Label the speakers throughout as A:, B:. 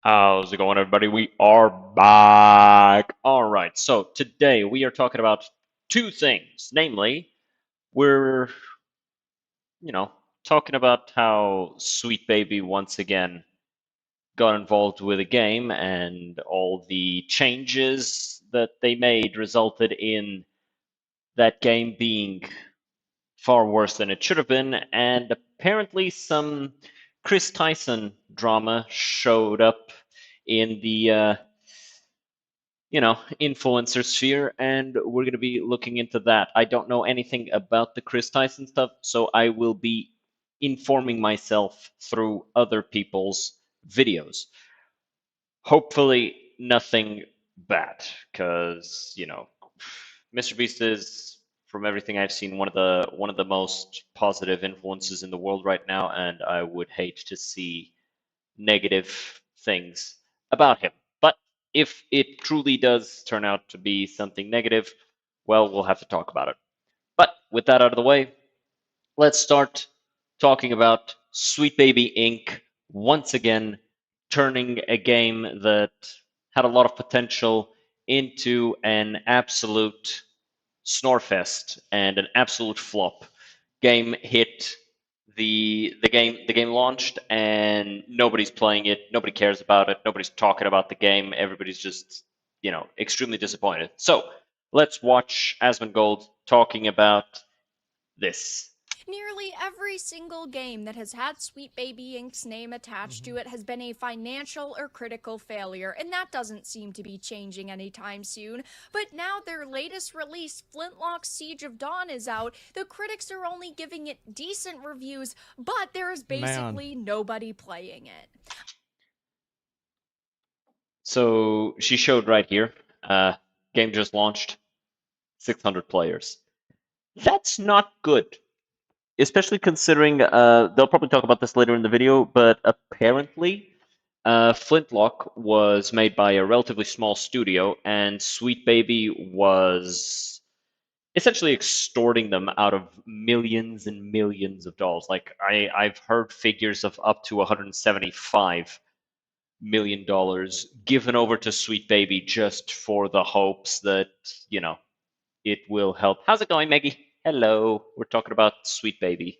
A: How's it going, everybody? We are back. All right, so today we are talking about two things. Namely, we're, you know, talking about how Sweet Baby once again got involved with a game and all the changes that they made resulted in that game being far worse than it should have been. And apparently, some Chris Tyson drama showed up in the influencer sphere, and we're going to be looking into that. I don't know anything about the Chris Tyson stuff, so I will be informing myself through other people's videos. Hopefully, nothing bad, because Mr. Beast is, from everything I've seen, one of the most positive influences in the world right now, and I would hate to see negative things about him. But if it truly does turn out to be something negative, well, we'll have to talk about it. But with that out of the way, let's start talking about Sweet Baby Inc. once again turning a game that had a lot of potential into an absolute snorefest and an absolute flop. Game hit the game launched and nobody's playing it, nobody cares about it, nobody's talking about the game, everybody's just extremely disappointed. So let's watch Asmongold talking about this.
B: Nearly every single game that has had Sweet Baby Inc.'s name attached to it has been a financial or critical failure, and that doesn't seem to be changing anytime soon. But now their latest release, Flintlock Siege of Dawn, is out. The critics are only giving it decent reviews, but there is basically nobody playing it.
A: So she showed right here, game just launched, 600 players. That's not good, especially considering they'll probably talk about this later in the video, but apparently Flintlock was made by a relatively small studio, and Sweet Baby was essentially extorting them out of millions and millions of dollars. Like I've heard figures of up to $175 million given over to Sweet Baby just for the hopes that you know it will help. How's it going, Maggie? Hello. We're talking about Sweet Baby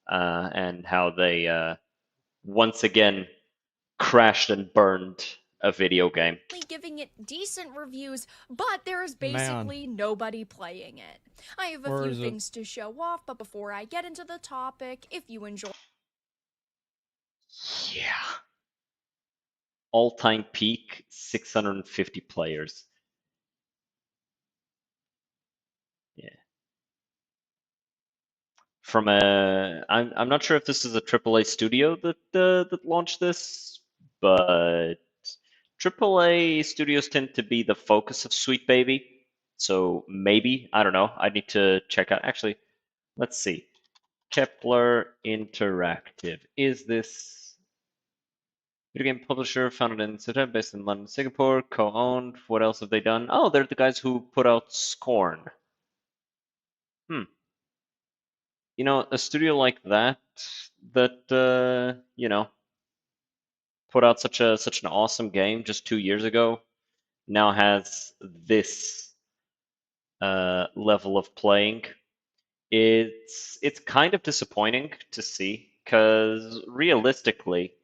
A: and how they once again crashed and burned a video game.
B: Giving it decent reviews, but there is basically nobody playing it. I have a few things to show off, but before I get into the topic, if you enjoy.
A: Yeah. All-time peak 650 players. Yeah. From I'm not sure if this is a AAA studio that launched this, but AAA studios tend to be the focus of Sweet Baby. So maybe, I don't know. I need to check out. Actually, let's see. Kepler Interactive. Is this video game publisher founded in Sudan, based in London, Singapore, co-owned? What else have they done? Oh, they're the guys who put out Scorn. Hmm. A studio like that put out such an awesome game just 2 years ago, now has this level of playing. It's kind of disappointing to see because realistically,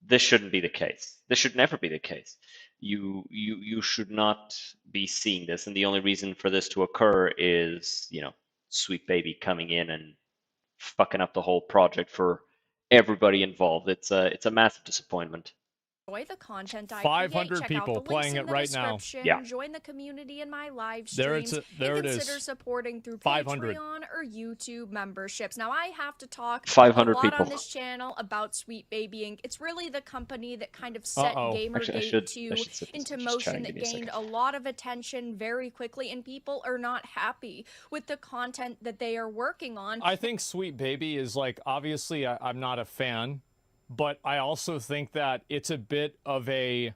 A: this shouldn't be the case. This should never be the case. You should not be seeing this, and the only reason for this to occur is Sweet Baby coming in and fucking up the whole project for everybody involved. It's a massive disappointment.
B: Enjoy the content I
C: 500
B: create, check out
C: people
B: the links
C: playing
B: in
C: it
B: the
C: right now.
B: description,
A: Yeah.
B: join the community in my live
C: There
B: streams,
C: there
B: and
C: it
B: consider
C: is.
B: supporting through
C: 500.
B: Patreon or YouTube memberships. Now, I have to talk a
A: 500
B: lot on
A: people.
B: this channel about Sweet Baby Inc. It's really the company that kind of set
A: Actually,
B: Gamergate
A: I should sit this
B: into
A: and just chat
B: motion,
A: and give
B: that
A: me a
B: gained
A: second.
B: a lot of attention very quickly, and people are not happy with the content that they are working on.
C: I think Sweet Baby is like, obviously I'm not a fan, but I also think that it's a bit of a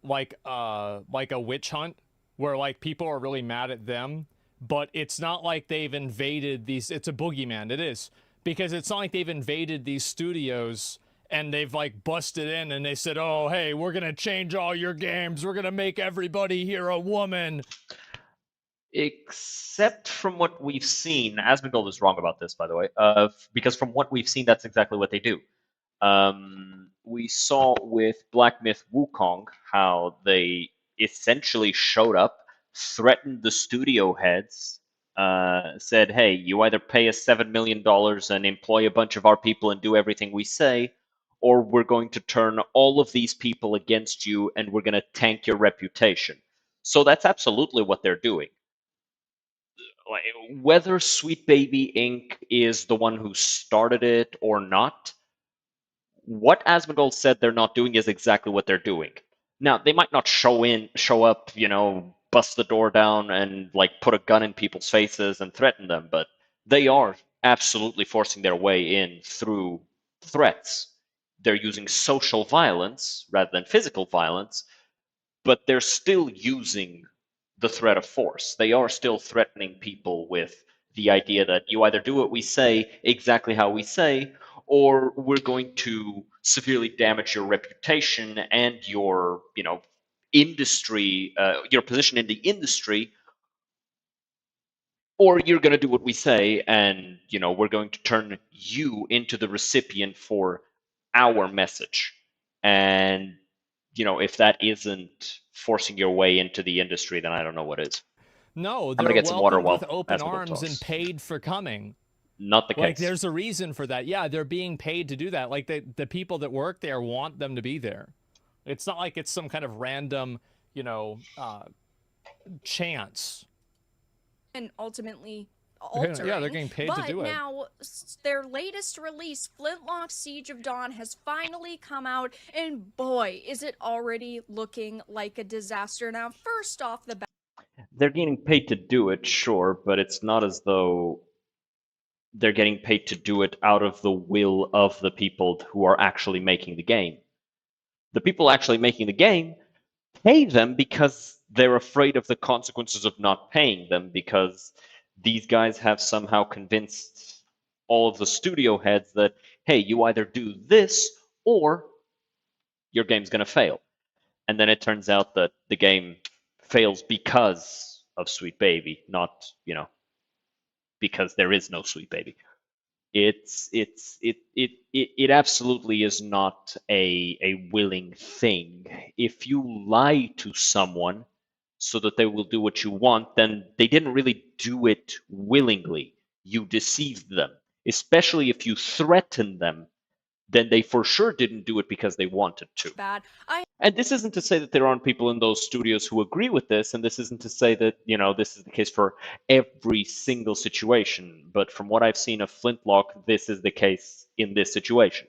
C: like a witch hunt where like people are really mad at them, but it's not like they've invaded these. It's a boogeyman. It is, because it's not like they've invaded these studios and they've like busted in and they said, "Oh, hey, we're gonna change all your games. We're gonna make everybody here a woman."
A: Except from what we've seen, Asmongold is wrong about this, by the way, because from what we've seen, that's exactly what they do. We saw with Black Myth Wukong how they essentially showed up, threatened the studio heads, said, "Hey, you either pay us $7 million and employ a bunch of our people and do everything we say, or we're going to turn all of these people against you and we're going to tank your reputation." So that's absolutely what they're doing. Like, whether Sweet Baby Inc. is the one who started it or not, what Asmongold said they're not doing is exactly what they're doing. Now, they might not show up, bust the door down and like put a gun in people's faces and threaten them, but they are absolutely forcing their way in through threats. They're using social violence rather than physical violence, but they're still using the threat of force. They are still threatening people with the idea that you either do what we say exactly how we say, or we're going to severely damage your reputation and your, industry, your position in the industry, or you're going to do what we say, and we're going to turn you into the recipient for our message. And if that isn't forcing your way into the industry, then I don't know what is.
C: No,
A: I'm gonna
C: they're
A: get some water
C: welcomed with
A: while
C: open
A: Asmongold
C: arms and
A: talks.
C: paid for coming.
A: Not the
C: Like
A: case.
C: there's a reason for that. Yeah, they're being paid to do that. Like the people that work there want them to be there. It's not like it's some kind of random, chance.
B: And ultimately
C: Yeah, they're
B: altering.
C: getting paid to
B: But
C: do it.
B: now their latest release, Flintlock Siege of Dawn, has finally come out, and boy, is it already looking like a disaster. Now, first off the bat,
A: They're getting paid to do it, sure, but it's not as though they're getting paid to do it out of the will of the people who are actually making the game. The people actually making the game pay them because they're afraid of the consequences of not paying them, because these guys have somehow convinced all of the studio heads that, hey, you either do this or your game's going to fail. And then it turns out that the game fails because of Sweet Baby, not, because there is no Sweet Baby. It absolutely is not a willing thing. If you lie to someone so that they will do what you want, then they didn't really do it willingly. You deceived them. Especially if you threaten them, then they for sure didn't do it because they wanted to.
B: I
A: And this isn't to say that there aren't people in those studios who agree with this, and this isn't to say that, this is the case for every single situation. But from what I've seen of Flintlock, this is the case in this situation.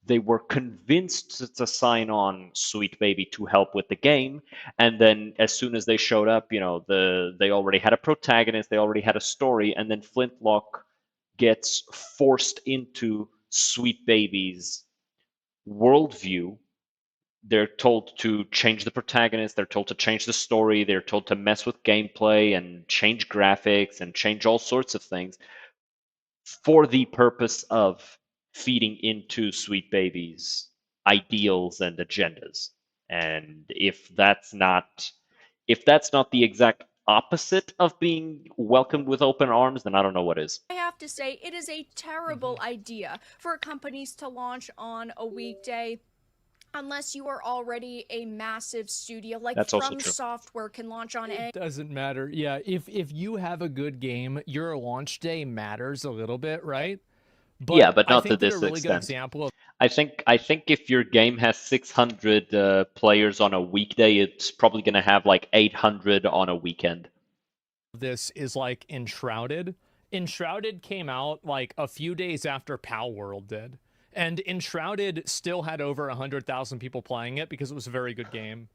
A: They were convinced to sign on Sweet Baby to help with the game, and then as soon as they showed up, they already had a protagonist, they already had a story, and then Flintlock gets forced into Sweet Baby's worldview. They're told to change the protagonist, they're told to change the story, they're told to mess with gameplay and change graphics and change all sorts of things for the purpose of feeding into Sweet Baby's ideals and agendas. And if that's not the exact opposite of being welcomed with open arms, then I don't know what is.
B: have to say, it is a terrible idea for companies to launch on a weekday unless you are already a massive studio like
A: That's also
B: From
A: true.
B: Software can launch on
C: It doesn't matter. Yeah, if you have a good game, your launch day matters a little bit, right?
A: Yeah,
C: But
A: but
C: I
A: not to
C: think that a
A: this
C: really good
A: extent.
C: example of
A: I think if your game has 600 players on a weekday, it's probably going to have like 800 on a weekend.
C: this is like Enshrouded. Enshrouded came out like a few days after Pal World did. And Enshrouded still had over 100,000 people playing it because it was a very good game.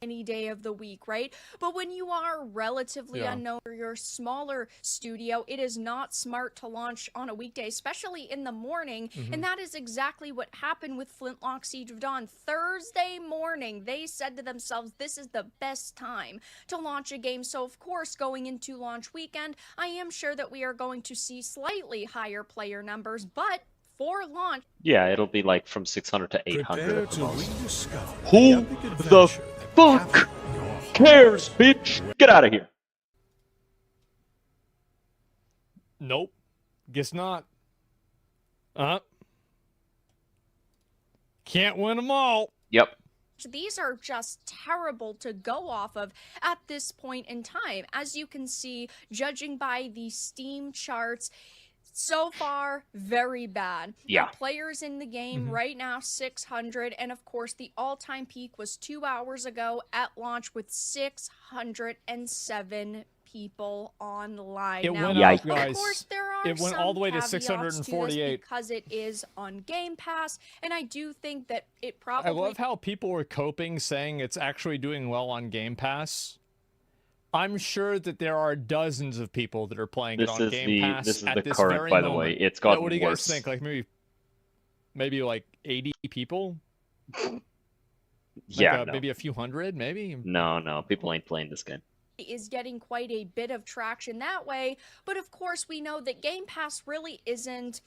B: any day of the week, right? But when you are relatively
C: Yeah.
B: unknown or your smaller studio, it is not smart to launch on a weekday, especially in the morning. And that is exactly what happened with Flintlock Siege of Dawn. Thursday morning, they said to themselves, this is the best time to launch a game. So, of course, going into launch weekend, I am sure that we are going to see slightly higher player numbers, but before launch.
A: Yeah, it'll be like from 600 to 800
D: Prepare
A: at the
D: to
A: most.
D: rediscover the
A: Who
D: epic
A: the
D: adventure that
A: fuck
D: captured your heart.
A: cares, bitch? Get out of here.
C: Nope. Guess not. Uh-huh. Can't win them all.
A: Yep.
B: These are just terrible to go off of at this point in time. As you can see, judging by the Steam charts, so far, very bad.
A: Yeah.
B: The players in the game right now, 600. And of course, the all-time peak was 2 hours ago at launch with 607 people online.
C: It
B: Now,
C: went
A: Yikes.
C: up, guys.
B: of course, there are
C: It went
B: some
C: all the way to
B: caveats to this
C: 648.
B: because it is on Game Pass, and I do think that it
C: I
B: probably...
C: love how people were coping, saying it's actually doing well on Game Pass. I'm sure that there are dozens of people that are playing it
A: This
C: on
A: is
C: Game
A: the
C: Pass
A: this is
C: at
A: the
C: this
A: current,
C: very
A: by the
C: moment.
A: way. It's
C: Yeah,
A: gotten
C: what do you guys
A: worse.
C: think? Like maybe like 80 people? Like
A: Yeah, no.
C: maybe a few hundred, maybe?
A: No, people ain't playing this game.
B: is getting quite a bit of traction that way, but of course we know that Game Pass really isn't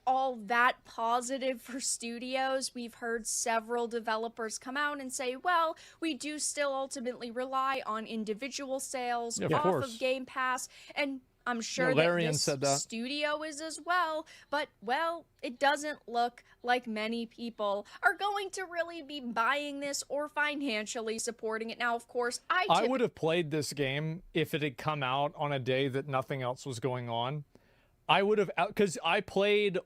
B: all that positive for studios. We've heard several developers come out and say, well, we do still ultimately rely on individual sales
C: Yeah, of
B: off
C: course.
B: of Game Pass, and I'm sure that
C: Larian
B: this
C: said that.
B: studio is as well, but, well, it doesn't look like many people are going to really be buying this or financially supporting it. Now, of course,
C: I would have played this game if it had come out on a day that nothing else was going on. I would have, because I played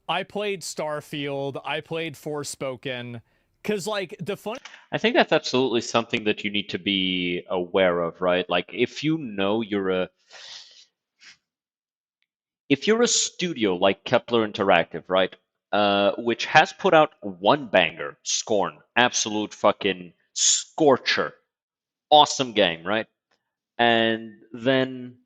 C: Starfield, I played Forspoken, because like the funny
A: I think that's absolutely something that you need to be aware of, right? Like if you know if you're a studio like Kepler Interactive, right? Which has put out one banger, Scorn, absolute fucking scorcher, awesome game, right? And then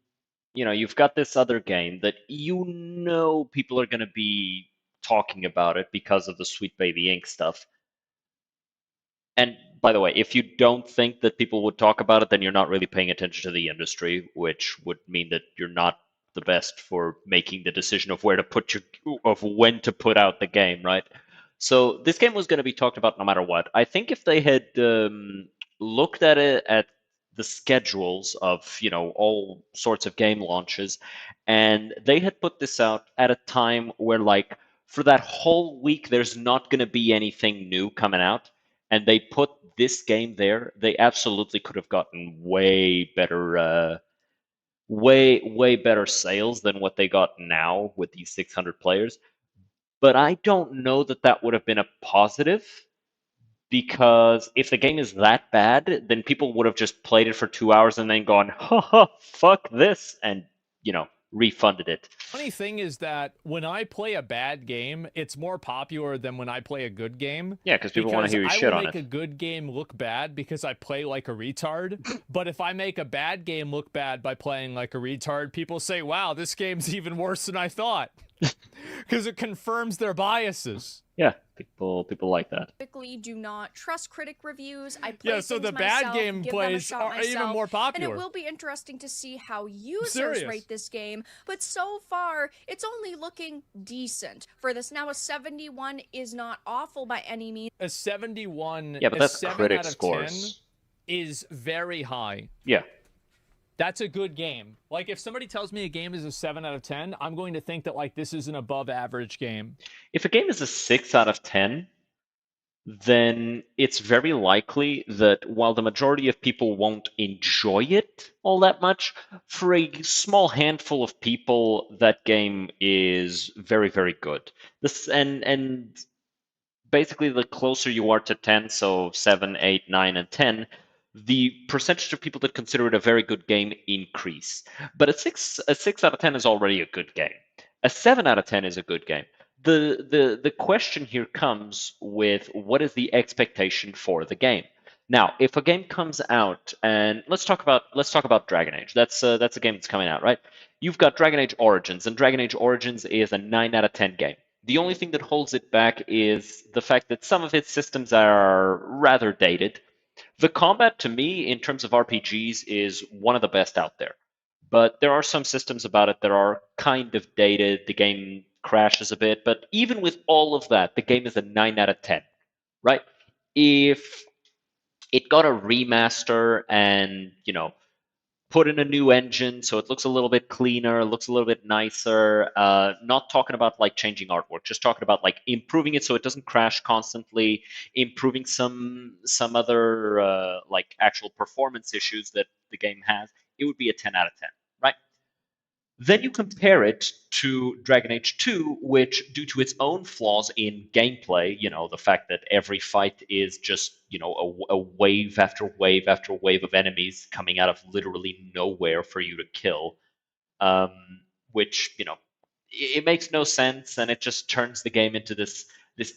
A: you've got this other game that people are gonna be talking about it because of the Sweet Baby Inc. stuff. And by the way, if you don't think that people would talk about it, then you're not really paying attention to the industry, which would mean that you're not the best for making the decision of when to put out the game, right? So this game was going to be talked about no matter what. I think if they had looked at it at the schedules of all sorts of game launches, and they had put this out at a time where like for that whole week there's not going to be anything new coming out, and they put this game there, they absolutely could have gotten way better way better sales than what they got now with these 600 players. But I don't know that that would have been a positive, because if the game is that bad, then people would have just played it for 2 hours and then gone, haha, fuck this, and refunded it.
C: funny thing is that when I play a bad game, it's more popular than when I play a good game.
A: Yeah, because people want to hear you shit
C: I will
A: on
C: make a
A: it.
C: good game look bad because I play like a retard. But if I make a bad game look bad by playing like a retard, people say, wow, this game's even worse than I thought. Because it confirms their biases.
A: Yeah, people like that.
B: typically do not trust critic reviews. I play
C: So
B: things
C: the bad
B: myself,
C: game
B: give them a
C: plays
B: shot
C: are even
B: myself,
C: more
B: and
C: popular.
B: it will be interesting to see how users
C: Serious.
B: rate this game. But so far, it's only looking decent for this. Now, a 71 is not awful by any means.
C: A 71,
A: Yeah, but
C: a
A: that's
C: 7
A: critic
C: out of
A: scores.
C: 10 is very high.
A: Yeah.
C: That's a good game. Like, if somebody tells me a game is a 7 out of 10, I'm going to think that, like, this is an above average game.
A: If a game is a 6 out of 10, then it's very likely that while the majority of people won't enjoy it all that much, for a small handful of people, that game is very, very good. This and basically the closer you are to 10, so 7, 8, 9, and 10, the percentage of people that consider it a very good game increase. But a six out of 10 is already a good game. A 7 out of 10 is a good game. The question here comes with what is the expectation for the game. Now, if a game comes out, and let's talk about Dragon Age. That's a game that's coming out, right? You've got Dragon Age Origins, and Dragon Age Origins is a 9 out of 10 game. The only thing that holds it back is the fact that some of its systems are rather dated. The combat, to me, in terms of RPGs, is one of the best out there. But there are some systems about it that are kind of dated. The game crashes a bit, but even with all of that, the game is a 9 out of 10, right? If it got a remaster and, put in a new engine so it looks a little bit cleaner, looks a little bit nicer. Not talking about like changing artwork, just talking about like improving it so it doesn't crash constantly, improving some other like actual performance issues that the game has. It would be a 10 out of 10, right? Then you compare it to Dragon Age 2, which, due to its own flaws in gameplay, the fact that every fight is just, a wave after wave after wave of enemies coming out of literally nowhere for you to kill, which, it makes no sense and it just turns the game into this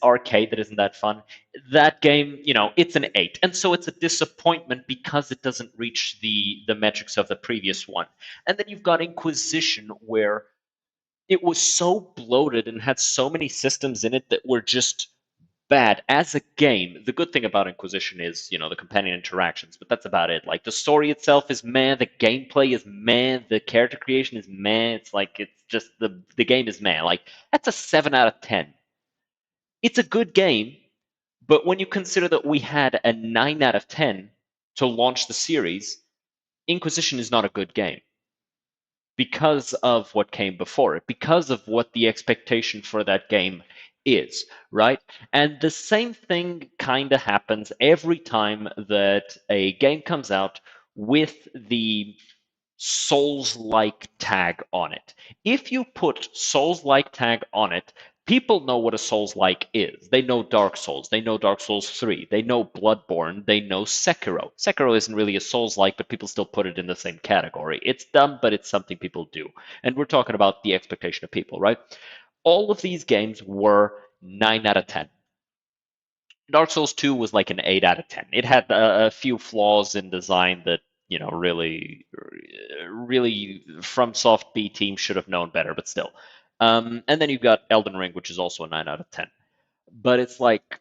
A: arcade that isn't that fun. That game, it's an 8. And so it's a disappointment because it doesn't reach the metrics of the previous one. And then you've got Inquisition, where it was so bloated and had so many systems in it that were just bad as a game. The good thing about Inquisition is, the companion interactions, but that's about it. Like, the story itself is meh, the gameplay is meh, the character creation is meh. It's like, it's just the game is meh. Like, that's a 7 out of 10. It's a good game, but when you consider that we had a 9 out of 10 to launch the series, Inquisition is not a good game because of what came before it, because of what the expectation for that game is, right? And the same thing kind of happens every time that a game comes out with the Souls-like tag on it. If you put Souls-like tag on it, people know what a Souls-like is. They know Dark Souls. They know Dark Souls 3. They know Bloodborne. They know Sekiro. Sekiro isn't really a Souls-like, but people still put it in the same category. It's dumb, but it's something people do. And we're talking about the expectation of people, right? All of these games were 9 out of 10. Dark Souls 2 was like an 8 out of 10. It had a few flaws in design that, really FromSoft B team should have known better, but still. And then you've got Elden Ring, which is also a 9 out of 10. But it's like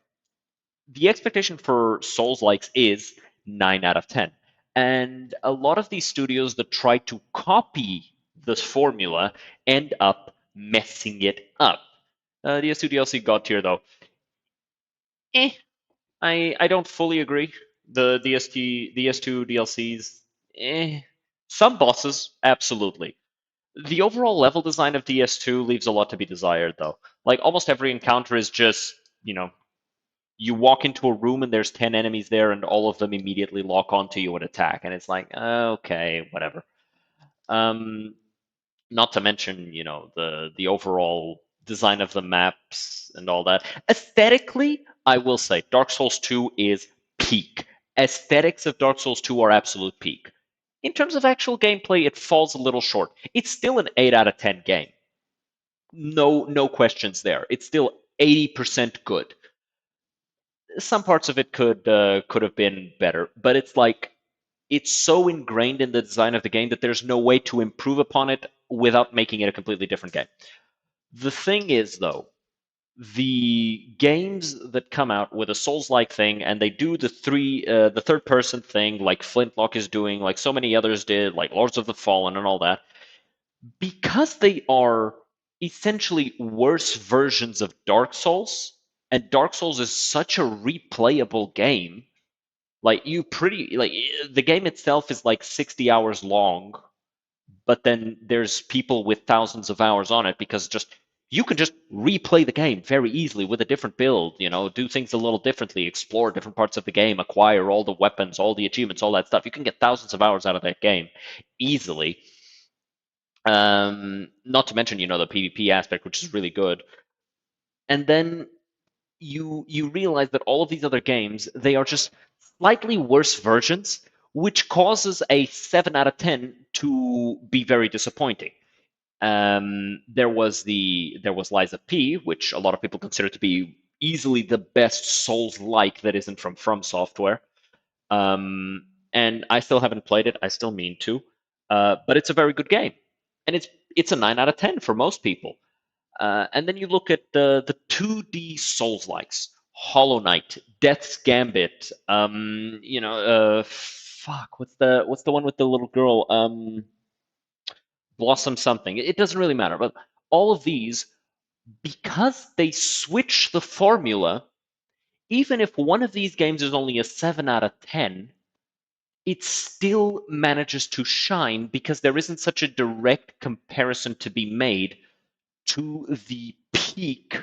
A: the expectation for Souls likes is 9 out of 10. And a lot of these studios that try to copy this formula end up messing it up. The S2 DLC God tier, though, eh, I don't fully agree. The S2 DLCs, eh. Some bosses, absolutely. The overall level design of DS2 leaves a lot to be desired, though. Like, almost every encounter is just, you walk into a room and there's 10 enemies there, and all of them immediately lock onto you and attack. And it's like, okay, whatever. Um, Not to mention, the overall design of the maps and all that. Aesthetically, I will say Dark Souls 2 is peak. Aesthetics of Dark Souls 2 are absolute peak. In terms of actual gameplay, it falls a little short. It's still an 8 out of 10 game. No questions there. It's still 80% good. Some parts of it could have been better, but it's like it's so ingrained in the design of the game that there's no way to improve upon it without making it a completely different game. The thing is, though, the games that come out with a Souls-like thing and they do the third-person thing, like Flintlock is doing, like so many others did, like Lords of the Fallen and all that, because they are essentially worse versions of Dark Souls, and Dark Souls is such a replayable game. Like the game itself is like 60 hours long, but then there's people with thousands of hours on it because just you can just replay the game very easily with a different build, do things a little differently, explore different parts of the game, acquire all the weapons, all the achievements, all that stuff. You can get thousands of hours out of that game easily. Not to mention, the PvP aspect, which is really good. And then you realize that all of these other games, they are just slightly worse versions, which causes a 7 out of 10 to be very disappointing. There was Lies of P, which a lot of people consider to be easily the best Souls-like that isn't from Software. And I still haven't played it. I still mean to, but it's a very good game, and it's a 9 out of 10 for most people. And then you look at the 2D Souls likes, Hollow Knight, Death's Gambit. Fuck, what's the one with the little girl? Blossom something. It doesn't really matter, but all of these because they switch the formula, even if one of these games is only a 7 out of 10, it still manages to shine because there isn't such a direct comparison to be made to the peak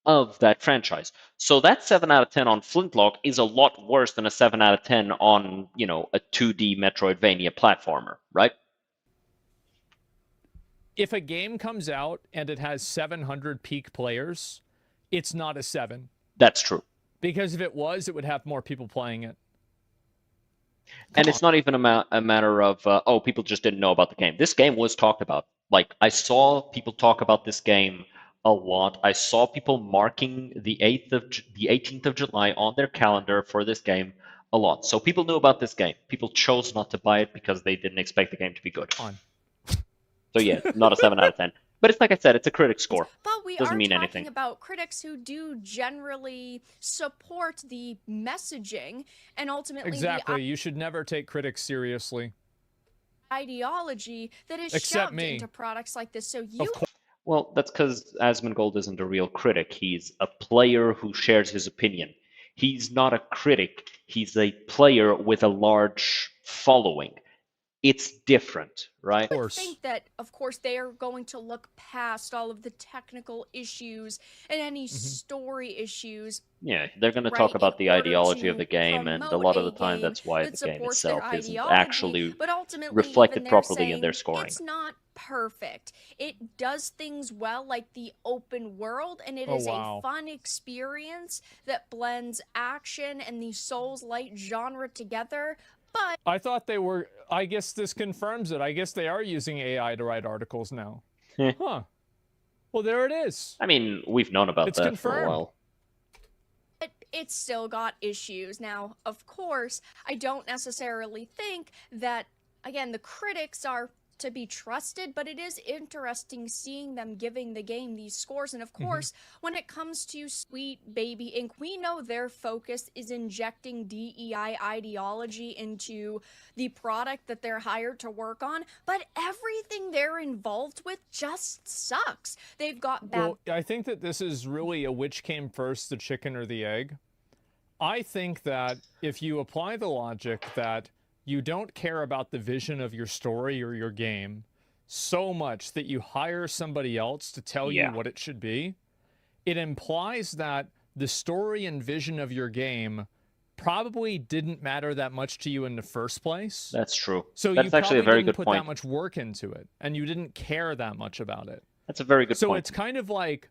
A: of that franchise. So that 7 out of 10 on Flintlock is a lot worse than a 7 out of 10 on, a 2D Metroidvania platformer, right?
C: If a game comes out and it has 700 peak players, it's not a 7.
A: That's true.
C: Because if it was, it would have more people playing it.
A: And it's not even a matter of, oh, people just didn't know about the game. This game was talked about. Like, I saw people talk about this game a lot. I saw people marking the 18th of July on their calendar for this game a lot. So people knew about this game. People chose not to buy it because they didn't expect the game to be good.
C: On.
A: So yeah, not a 7 out of 10. But it's like I said, it's a critic score.
B: But we
A: Doesn't
B: are
A: mean
B: talking
A: anything.
B: about critics who do generally support the messaging and ultimately
C: Exactly. You should never take critics seriously.
B: the ideology that is
C: Except
B: shoved
C: me.
B: into products like this. So you
A: Well, that's because Asmongold isn't a real critic. He's a player who shares his opinion. He's not a critic. He's a player with a large following. It's different, right?
B: would think that, of course, they are going to look past all of the technical issues and any story issues.
A: Yeah, they're going to
B: Right,
A: talk about
B: in
A: the
B: order
A: ideology of
B: to
A: the game, and a
B: promote
A: lot of
B: a
A: the time
B: game
A: that's why
B: that
A: the game
B: supports their
A: itself isn't
B: ideology,
A: actually
B: but ultimately
A: reflected
B: even they're
A: properly in
B: saying
A: their scoring.
B: it's not perfect. It does things well, like the open world, and it
C: Oh,
B: is
C: wow.
B: a fun experience that blends action and the Souls-like genre together. But
C: I thought they were. I guess this confirms it. I guess they are using AI to write articles now.
A: Heh.
C: Huh. Well, there it is.
A: I mean, we've known about
C: It's
A: that for a
C: confirmed.
A: while.
B: it's still got issues. Now, of course, I don't necessarily think that, again, the critics are to be trusted, but it is interesting seeing them giving the game these scores. And of course, when it comes to Sweet Baby Inc., we know their focus is injecting DEI ideology into the product that they're hired to work on, but everything they're involved with just sucks. They've got bad.
C: Well, I think that this is really a which came first, the chicken or the egg. I think that if you apply the logic that you don't care about the vision of your story or your game so much that you hire somebody else to tell you what it should be, it implies that the story and vision of your game probably didn't matter that much to you in the first place.
A: That's true.
C: So
A: That's
C: you
A: actually a
C: probably
A: very
C: didn't
A: good
C: put that
A: point.
C: much work into it, and you didn't care that much about it.
A: That's a very good
C: So
A: point.
C: it's kind of like,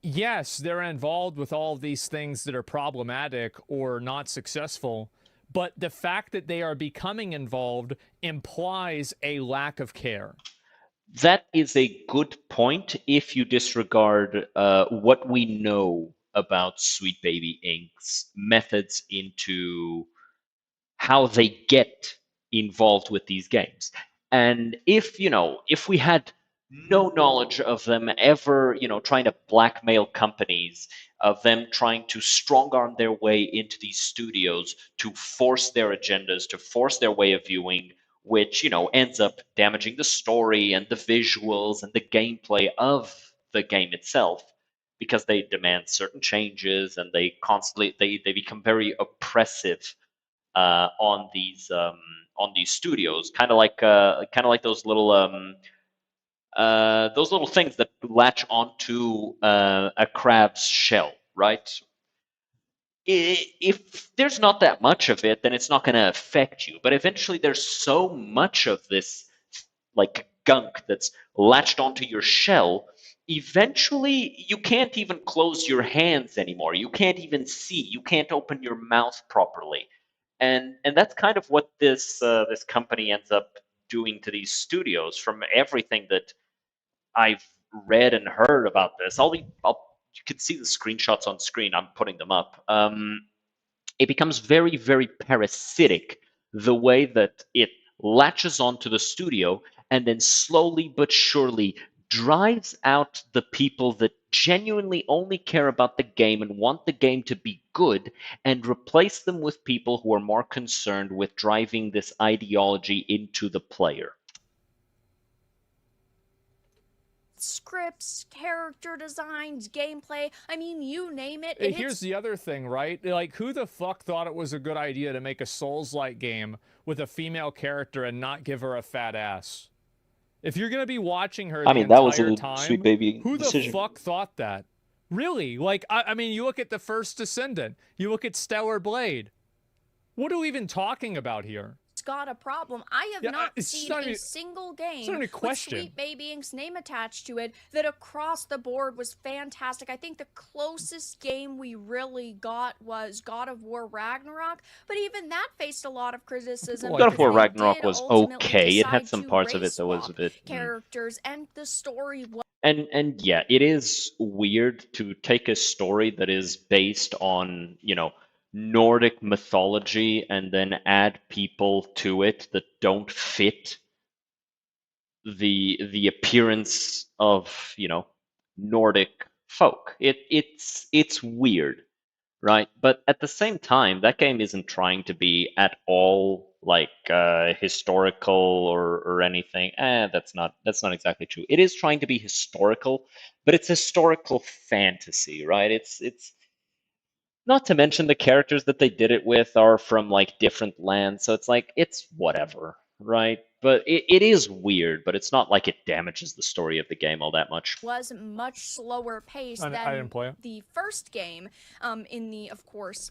C: yes, they're involved with all these things that are problematic or not successful, but the fact that they are becoming involved implies a lack of care.
A: That is a good point if you disregard what we know about Sweet Baby Inc.'s methods into how they get involved with these games. And if we had no knowledge of them ever, trying to blackmail companies, of them trying to strong arm their way into these studios to force their agendas, to force their way of viewing, which, ends up damaging the story and the visuals and the gameplay of the game itself because they demand certain changes and they constantly they become very oppressive on these studios, kind of like those little things that latch onto a crab's shell, right? If there's not that much of it, then it's not going to affect you. But eventually, there's so much of this like gunk that's latched onto your shell. Eventually, you can't even close your hands anymore. You can't even see. You can't open your mouth properly, and that's kind of what this company ends up doing to these studios. From everything that I've read and heard about this, you can see the screenshots on screen. I'm putting them up. It becomes very, very parasitic the way that it latches onto the studio and then slowly but surely drives out the people that genuinely only care about the game and want the game to be good and replace them with people who are more concerned with driving this ideology into the player.
B: scripts, character designs, gameplay. I mean, you name it.
C: Here's the other thing, right? Like, who the fuck thought it was a good idea to make a Souls-like game with a female character and not give her a fat ass? If you're gonna be watching her
A: I
C: the
A: mean, that was
C: entire
A: a
C: time,
A: Sweet Baby
C: who the
A: decision.
C: fuck thought that? Really? Like, I mean, you look at the first Descendant, you look at Stellar Blade. What are we even talking about here?
B: got a problem. I have not seen a single game with Sweet Baby Inc.'s name attached to it that across the board was fantastic. I think the closest game we really got was God of War Ragnarok, but even that faced a lot of criticism.
A: God of War Ragnarok was okay. It had some parts of it that was a bit
B: characters, and the story was.
A: And yeah, it is weird to take a story that is based on, you know, Nordic mythology and then add people to it that don't fit the appearance of, you know, Nordic folk. It's weird, right? But at the same time, that game isn't trying to be at all like historical or anything. That's not exactly true. It is trying to be historical, but it's historical fantasy, right? It's not to mention the characters that they did it with are from like different lands, so it's like it's whatever, right? But it is weird, but it's not like it damages the story of the game all that much.
B: Was much slower paced than the first game. In the, of course,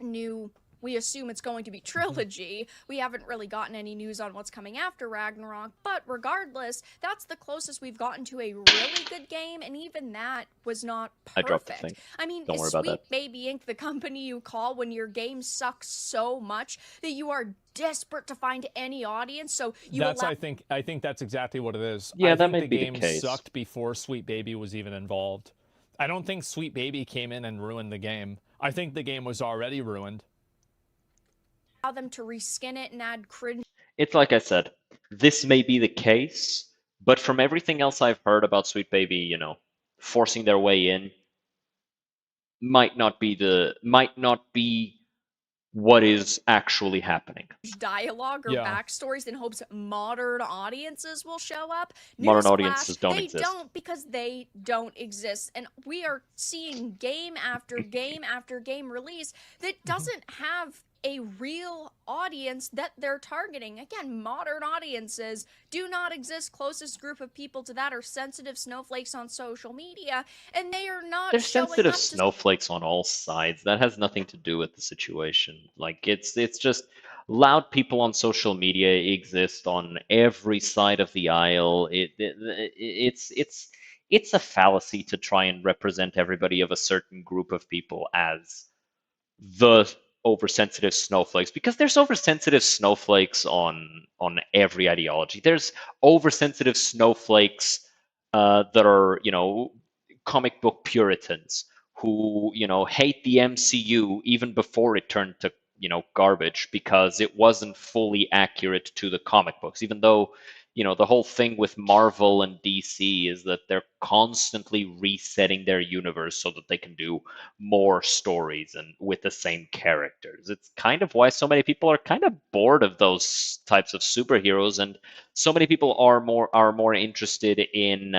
B: new. We assume it's going to be trilogy. We haven't really gotten any news on what's coming after Ragnarok, but regardless, that's the closest we've gotten to a really good game, and even that was not perfect.
A: I dropped the thing.
B: I mean,
A: Don't worry
B: is
A: about
B: Sweet
A: that.
B: Baby Inc. the company you call when your game sucks so much that you are desperate to find any audience? So you
C: I think that's exactly what it is.
A: Yeah,
C: I
A: that
C: think
A: may
C: the
A: be
C: game
A: the case.
C: sucked before Sweet Baby was even involved. I don't think Sweet Baby came in and ruined the game. I think the game was already ruined.
B: Them to reskin it and add cringe.
A: It's like I said, this may be the case, but from everything else I've heard about Sweet Baby, you know, forcing their way in might not be what is actually happening.
B: Dialogue or backstories in hopes modern audiences will show up.
A: Modern audiences don't exist.
B: They don't, because they don't exist. And we are seeing game after game after game release that doesn't have a real audience that they're targeting. Again, modern audiences do not exist. Closest group of people to that are sensitive snowflakes on social media, and they are not.
A: They're sensitive snowflakes on all sides. That has nothing to do with the situation. Like it's just loud people on social media exist on every side of the aisle. It's a fallacy to try and represent everybody of a certain group of people as the oversensitive snowflakes, because there's oversensitive snowflakes on every ideology. There's oversensitive snowflakes that are, you know, comic book Puritans who, you know, hate the MCU even before it turned to, you know, garbage because it wasn't fully accurate to the comic books, even though, you know, the whole thing with Marvel and DC is that they're constantly resetting their universe so that they can do more stories and with the same characters. It's kind of why so many people are kind of bored of those types of superheroes, and so many people are more interested in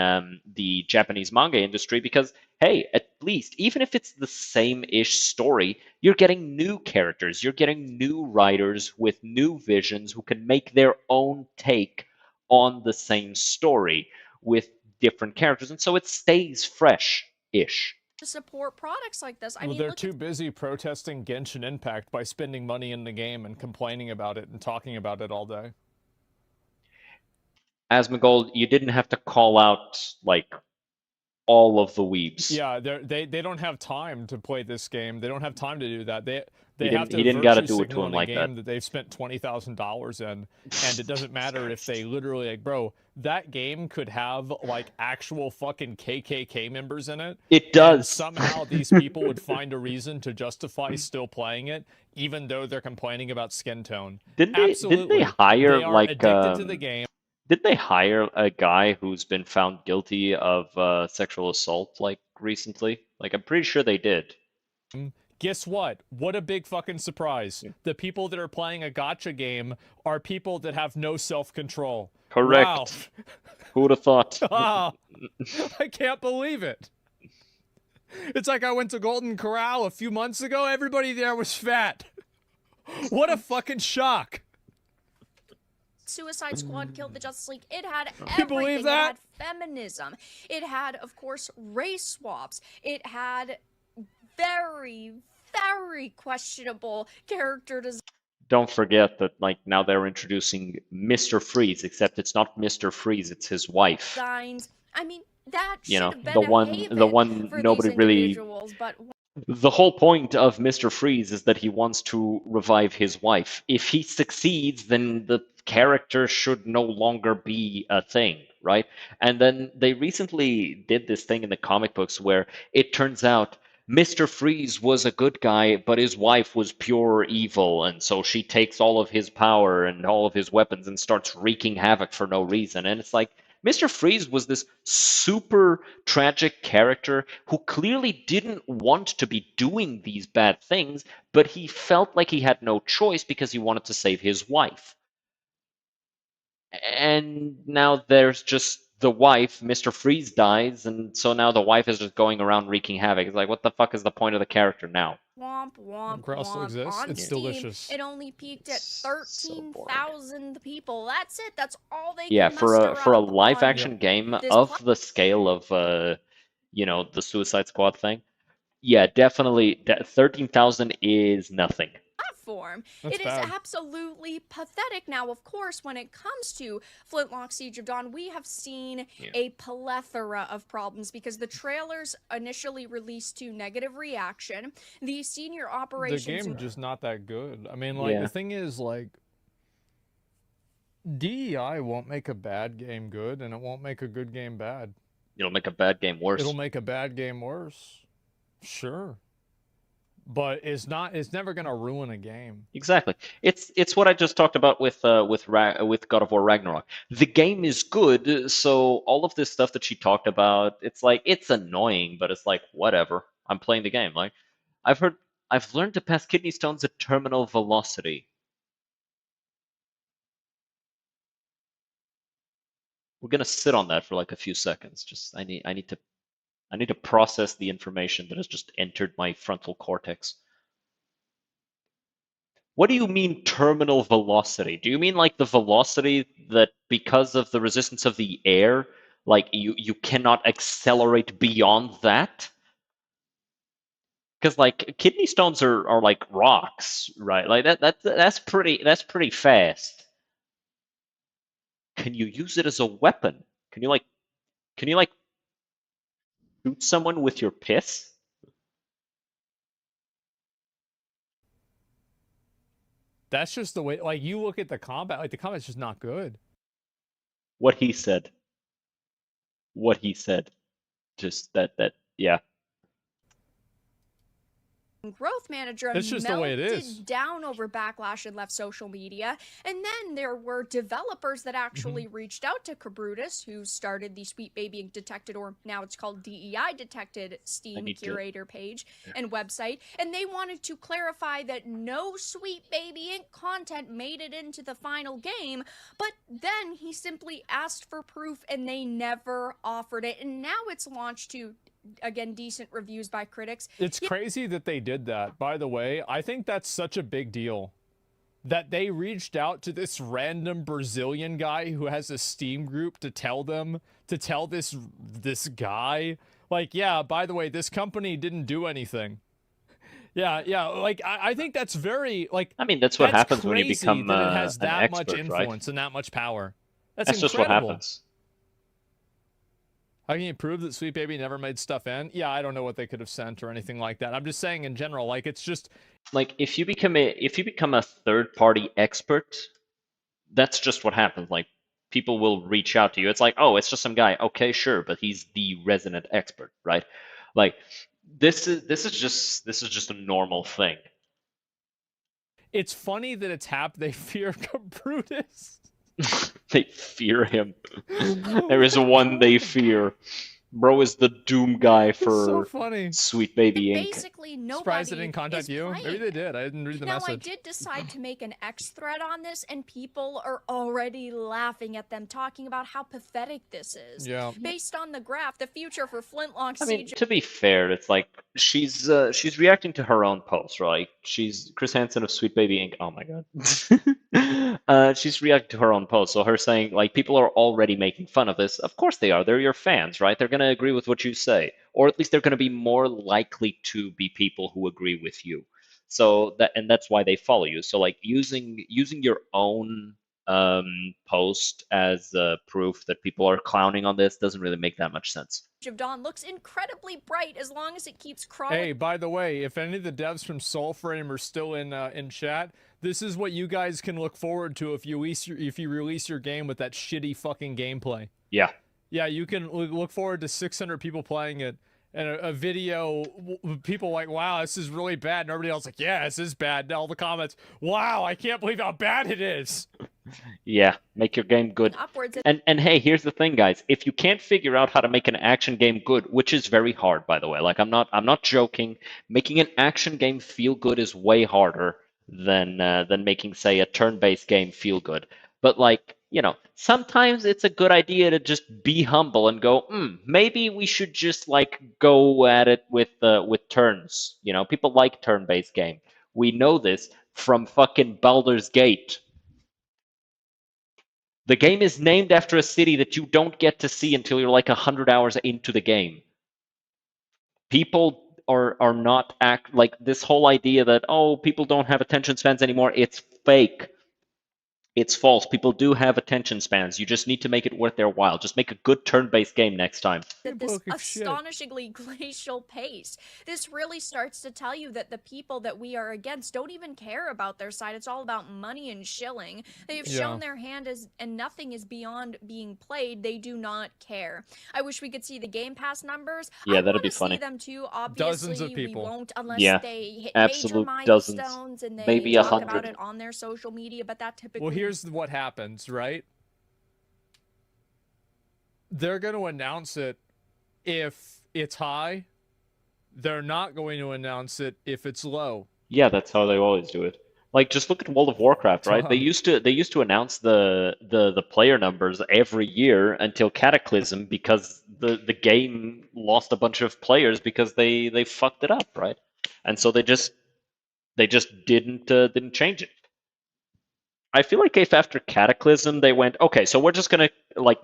A: the Japanese manga industry because, hey, at least even if it's the same-ish story, you're getting new characters, you're getting new writers with new visions who can make their own take on the same story with different characters, and so it stays fresh-ish.
B: To support products like this. I mean,
C: they're too busy protesting Genshin Impact by spending money in the game and complaining about it and talking about it all day.
A: Asmongold, you didn't have to call out like all of the weebs.
C: Yeah, they don't have time to play this game. They don't have time to do that. They have to
A: he didn't gotta do it to him like
C: that they've spent $20,000 in, and it doesn't matter if they literally, like, bro, that game could have like actual fucking KKK members in it.
A: It does.
C: And somehow these people would find a reason to justify still playing it, even though they're complaining about skin tone.
A: Didn't they hire like
C: addicted to the game?
A: Did they hire a guy who's been found guilty of sexual assault like recently? Like I'm pretty sure they did.
C: Guess what? What a big fucking surprise. The people that are playing a gacha game are people that have no self-control. Wow.
A: Correct. Who would have thought?
C: Ah, I can't believe it. It's like I went to Golden Corral a few months ago. Everybody there was fat. What a fucking shock.
B: Suicide Squad killed the Justice League. It had
C: You believe
B: everything.
C: that?
B: It had feminism. It had, of course, race swaps. It had very, very questionable character
A: Don't forget that, like, now they're introducing Mr. Freeze, except it's not Mr. Freeze, it's his wife.
B: designs. I mean, that
A: You
B: should
A: know,
B: have been
A: the
B: a
A: one
B: haven for
A: nobody
B: these
A: really.
B: individuals, but
A: The whole point of Mr. Freeze is that he wants to revive his wife. If he succeeds, then the character should no longer be a thing, right? And then they recently did this thing in the comic books where it turns out Mr. Freeze was a good guy, but his wife was pure evil, and so she takes all of his power and all of his weapons and starts wreaking havoc for no reason. And it's like, Mr. Freeze was this super tragic character who clearly didn't want to be doing these bad things, but he felt like he had no choice because he wanted to save his wife. And now there's just the wife, Mr. Freeze dies, and so now the wife is just going around wreaking havoc. It's like, what the fuck is the point of the character now?
B: womp womp
C: Grouse still
B: womp.
C: exists?
B: On
C: It's
B: Steam,
C: delicious.
B: it only peaked at
A: So boring.
B: 13,000 people. That's it. That's all they
A: Yeah,
B: can
A: for
B: muster
A: a
B: up
A: live
B: on
A: action game
B: this
A: of the scale of the Suicide Squad thing, yeah, definitely 13,000 is nothing.
B: platform.
C: That's
B: It is
C: bad.
B: absolutely pathetic. Now, of course, when it comes to Flintlock Siege of Dawn, we have seen
A: Yeah.
B: a plethora of problems because the trailers initially released to negative reaction. The senior
C: The
B: operations
C: game just not that good. I mean, like,
A: Yeah.
C: the thing is, like, DEI won't make a bad game good, and it won't make a good game bad.
A: It'll make a bad game worse.
C: It'll make a bad game worse. Sure. But it's never gonna ruin a game.
A: Exactly. It's what I just talked about with God of War Ragnarok. The game is good, so all of this stuff that she talked about, it's like it's annoying, but it's like whatever. I'm playing the game. Like I've learned to pass kidney stones at terminal velocity. We're gonna sit on that for like a few seconds. Just I need to process the information that has just entered my frontal cortex. What do you mean terminal velocity? Do you mean like the velocity that because of the resistance of the air, like you cannot accelerate beyond that? Because like kidney stones are like rocks, right? Like that's pretty fast. Can you use it as a weapon? Can you like shoot someone with your piss?
C: That's just the way. Like, you look at the combat. Like, the combat's just not good.
A: What he said. What he said. Just that yeah.
B: growth manager
C: It's just the way it
B: melted
C: is.
B: down over backlash and left social media. And then there were developers that actually reached out to Cabrutus, who started the Sweet Baby Ink Detected, or now it's called DEI Detected, Steam curator page and website. And they wanted to clarify that no Sweet Baby Ink content made it into the final game. But then he simply asked for proof and they never offered it. And now it's launched to, again, decent reviews by critics.
C: It's crazy that they did that. By the way, I think that's such a big deal. That they reached out to this random Brazilian guy who has a Steam group to tell this guy, like, yeah, by the way, this company didn't do anything. Yeah, like, I think that's very, like,
A: I mean, that's what happens when you
C: crazy
A: become
C: that it has
A: an
C: that much
A: expert, right?
C: influence and that much power. That's
A: That's just what
C: incredible.
A: happens.
C: How can you prove that Sweet Baby never made stuff in? Yeah, I don't know what they could have sent or anything like that. I'm just saying in general, like, it's just,
A: Like if you become a third-party expert, that's just what happens. Like people will reach out to you. It's like, oh, it's just some guy. Okay, sure, but he's the resident expert, right? Like this is just a normal thing.
C: it's funny that it's they fear Brutus.
A: They fear him. There is one they fear. Bro is the doom guy
C: It's so
A: for
C: funny.
A: Sweet Baby Inc.
B: Basically
C: Surprised they
B: nobody
C: didn't contact
B: is
C: you. Maybe
B: playing
C: they
B: it.
C: did. I didn't read the
B: Now, I
C: message.
B: did decide to make an X thread on this, and people are already laughing at them, talking about how pathetic this is.
C: Yeah.
B: Based on the graph, the future for Flintlock
A: I mean,
B: Siege
A: to be fair, it's like she's reacting to her own post, right? She's Chris Hansen of Sweet Baby Inc. Oh my god. She's reacting to her own post, so her saying like people are already making fun of this. Of course they are. They're your fans, right? They're gonna agree with what you say, or at least they're gonna be more likely to be people who agree with you. So that's why they follow you. So like using your own post as proof that people are clowning on this doesn't really make that much sense.
B: of Dawn looks incredibly bright as long as it keeps crawling.
C: Hey, by the way, if any of the devs from Soulframe are still in chat, this is what you guys can look forward to if you release your game with that shitty fucking gameplay.
A: Yeah.
C: Yeah, you can look forward to 600 people playing it, and a video, people like, wow, this is really bad, and everybody else like, yeah, this is bad, and all the comments, wow, I can't believe how bad it is.
A: Yeah, make your game good.
B: Upwards
A: And hey, here's the thing, guys. If you can't figure out how to make an action game good, which is very hard, by the way, like I'm not joking. Making an action game feel good is way harder than making, say, a turn-based game feel good. But like, sometimes it's a good idea to just be humble and go, maybe we should just like go at it with turns. People like turn-based game. We know this from fucking Baldur's Gate. The game is named after a city that you don't get to see until you're like 100 hours into the game. People are not like this whole idea that, oh, people don't have attention spans anymore. It's fake. It's false. People do have attention spans. You just need to make it worth their while. Just make a good turn-based game next time.
B: at this astonishingly glacial pace. This really starts to tell you that the people that we are against don't even care about their side. It's all about money and shilling. They have shown their hand and nothing is beyond being played. They do not care. I wish we could see the Game Pass numbers.
A: Yeah,
B: I
A: that'd be
B: see
A: funny.
B: them too. Obviously,
C: Dozens of people.
B: we won't unless they hit
A: absolute
B: major
A: dozens.
B: milestones and they
A: Maybe
B: talk
A: 100.
B: about it on their social media. But that typically.
C: Well, here's what happens, right? They're going to announce it if it's high. They're not going to announce it if it's low.
A: Yeah, that's how they always do it. Like, just look at World of Warcraft, right? They used to announce the player numbers every year until Cataclysm because the game lost a bunch of players because they fucked it up, right? And so they just didn't change it. I feel like if after Cataclysm they went, okay, so we're just gonna like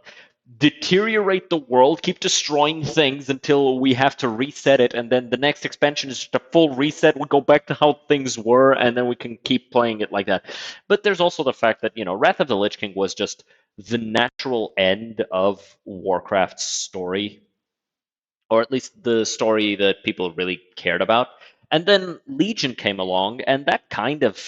A: deteriorate the world, keep destroying things until we have to reset it, and then the next expansion is just a full reset. We go back to how things were, and then we can keep playing it like that. But there's also the fact that, Wrath of the Lich King was just the natural end of Warcraft's story, or at least the story that people really cared about. And then Legion came along, and that kind of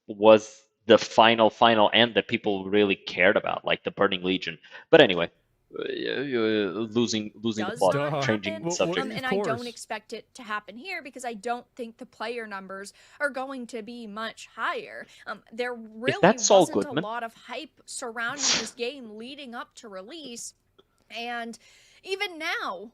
A: was the final end that people really cared about, like the Burning Legion. But anyway, losing the plot, changing the subject.
B: And I don't expect it to happen here because I don't think the player numbers are going to be much higher. There really wasn't a lot of hype surrounding this game leading up to release, and even now,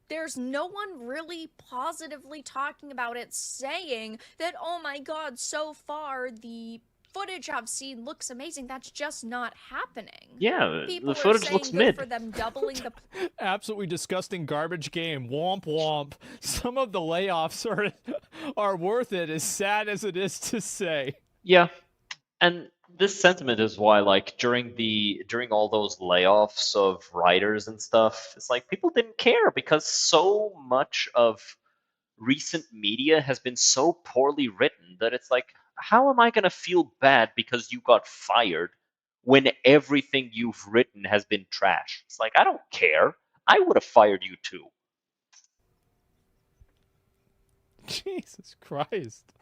B: there's no one really positively talking about it, saying that, oh my god, so far the footage I've seen looks amazing. That's just not happening.
A: Yeah,
B: People
A: the footage looks mid.
B: For them doubling the
C: absolutely disgusting garbage game. Womp womp. Some of the layoffs are worth it, as sad as it is to say.
A: Yeah, and this sentiment is why, like, during all those layoffs of writers and stuff, it's like people didn't care because so much of recent media has been so poorly written that it's like, how am I going to feel bad because you got fired when everything you've written has been trash? It's like, I don't care. I would have fired you too.
C: Jesus Christ.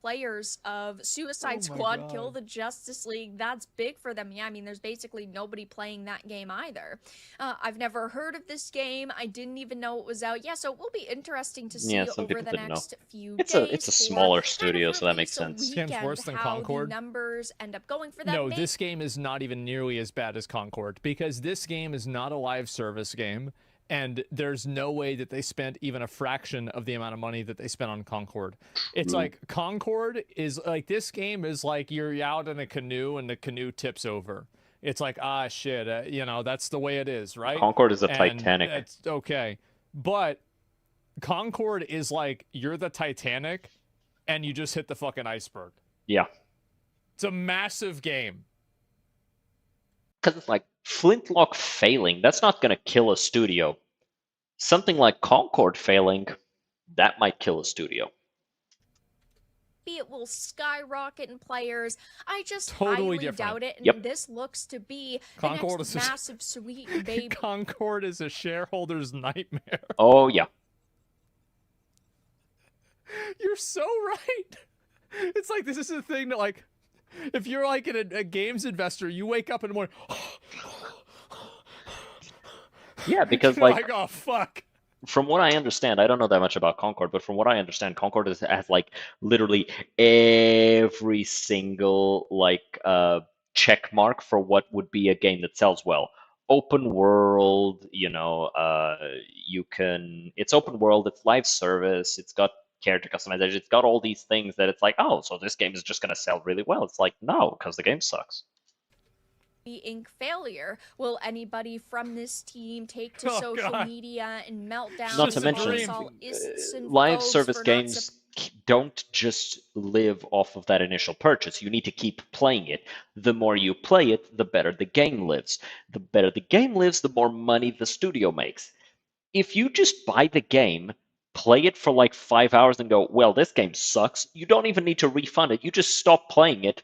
B: Players of Suicide Squad Kill the Justice League. That's big for them. Yeah, I mean, there's basically nobody playing that game either. I've never heard of this game. I didn't even know it was out. Yeah, so it will be interesting to see over the next few days.
A: It's a smaller studio, so that makes sense.
C: This game's worse than Concord.
B: The numbers end up going for that.
C: No, this game is not even nearly as bad as Concord because this game is not a live service game. and there's no way that they spent even a fraction of the amount of money that they spent on Concord. It's like Concord is like, this game is like you're out in a canoe and the canoe tips over. It's like, ah, shit, you know, that's the way it is, right?
A: Concord is a
C: And
A: Titanic.
C: that's okay. But Concord is like you're the Titanic and you just hit the fucking iceberg.
A: Yeah.
C: It's a massive game.
A: Because it's like Flintlock failing, that's not going to kill a studio. Something like Concord failing, that might kill a studio.
B: It will skyrocket in players. I just
C: Totally
B: highly
C: different.
B: doubt it, and
A: Yep.
B: this looks to be
C: Concord
B: the next
C: is a-
B: massive sweet baby.
C: Concord is a shareholder's nightmare.
A: Oh, yeah.
C: You're so right. It's like, this is the thing that, like, if you're like a games investor, you wake up in the morning.
A: Yeah, because
C: you're
A: like,
C: oh fuck.
A: from what I understand, I don't know that much about Concord, but from what I understand, Concord has like literally every single like check mark for what would be a game that sells well. Open world, you know, it's open world, it's live service, it's got character customization, it's got all these things that it's like, oh, so this game is just gonna sell really well. It's like, no, because the game sucks.
B: Inc. failure. Will anybody from this team take to
C: Oh,
B: social
C: God.
B: media and melt down
A: Not to
C: Just a
A: mention,
C: dream.
B: consolists and
A: live
B: folks
A: service
B: for not
A: games don't just live off of that initial purchase. You need to keep playing it. The more you play it, the better the game lives. The better the game lives, the more money the studio makes. If you just buy the game, play it for like 5 hours and go, well, this game sucks, you don't even need to refund it. You just stop playing it.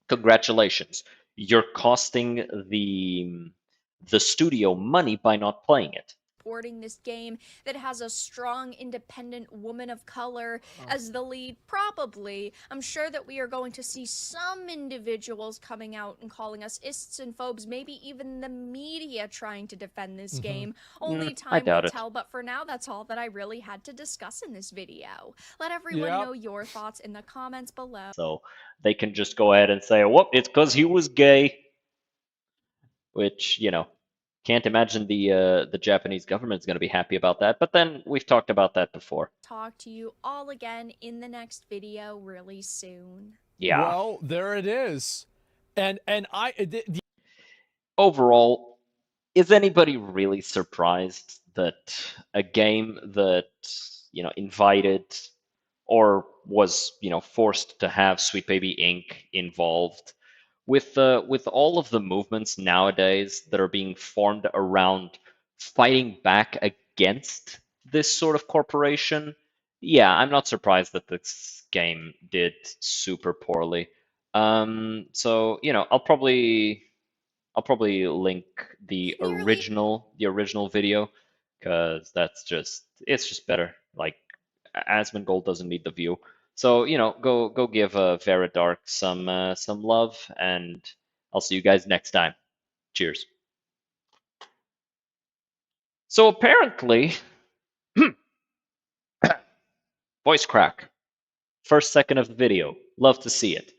A: Congratulations. You're costing the studio money by not playing it.
B: supporting this game that has a strong, independent woman of color as the lead. Probably, I'm sure that we are going to see some individuals coming out and calling us ists and phobes, maybe even the media trying to defend this game. Only
A: I
B: time
A: doubt
B: will
A: it.
B: tell, but for now, that's all that I really had to discuss in this video. Let everyone
C: Yep.
B: know your thoughts in the comments below.
A: So they can just go ahead and say, whoop, it's because he was gay. Which, you know, can't imagine the Japanese government's going to be happy about that. But then we've talked about that before.
B: Talk to you all again in the next video really soon.
A: Yeah.
C: Well, there it is. And
A: Overall, is anybody really surprised that a game that, you know, invited or was, you know, forced to have Sweet Baby Inc. involved with all of the movements nowadays that are being formed around fighting back against this sort of corporation? Yeah, I'm not surprised that this game did super poorly. So, you know, I'll probably link the original video because it's just better. Like Asmongold doesn't need the view. So, you know, go give Veridark some love, and I'll see you guys next time. Cheers. So apparently, voice crack. First second of the video. Love to see it.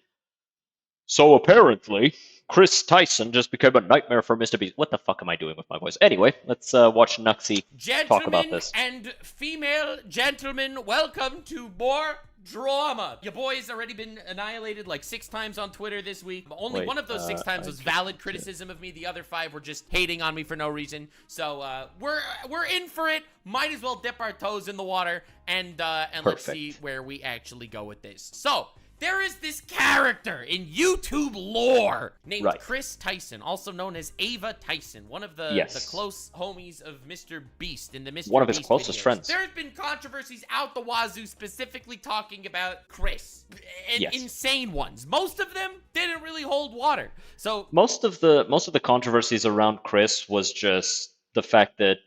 A: So apparently, Chris Tyson just became a nightmare for Mr. Beast. What the fuck am I doing with my voice? Anyway, let's watch Nuxie talk about
D: Gentlemen
A: this.
D: and female gentlemen, welcome to more drama. Your boy's already been annihilated like 6 times on Twitter this week. Only
A: Wait,
D: one of those 6 times was valid criticism of me. The other 5 were just hating on me for no reason. So we're in for it. Might as well dip our toes in the water and let's see where we actually go with this. So there is this character in YouTube lore named Chris Tyson, also known as Ava Tyson, one of the close homies of Mr. Beast in the Mr. Beast
A: One of his closest
D: videos.
A: friends.
D: There's been controversies out the wazoo specifically talking about Chris. And insane ones. Most of them didn't really hold water. So
A: most of the controversies around Chris was just the fact that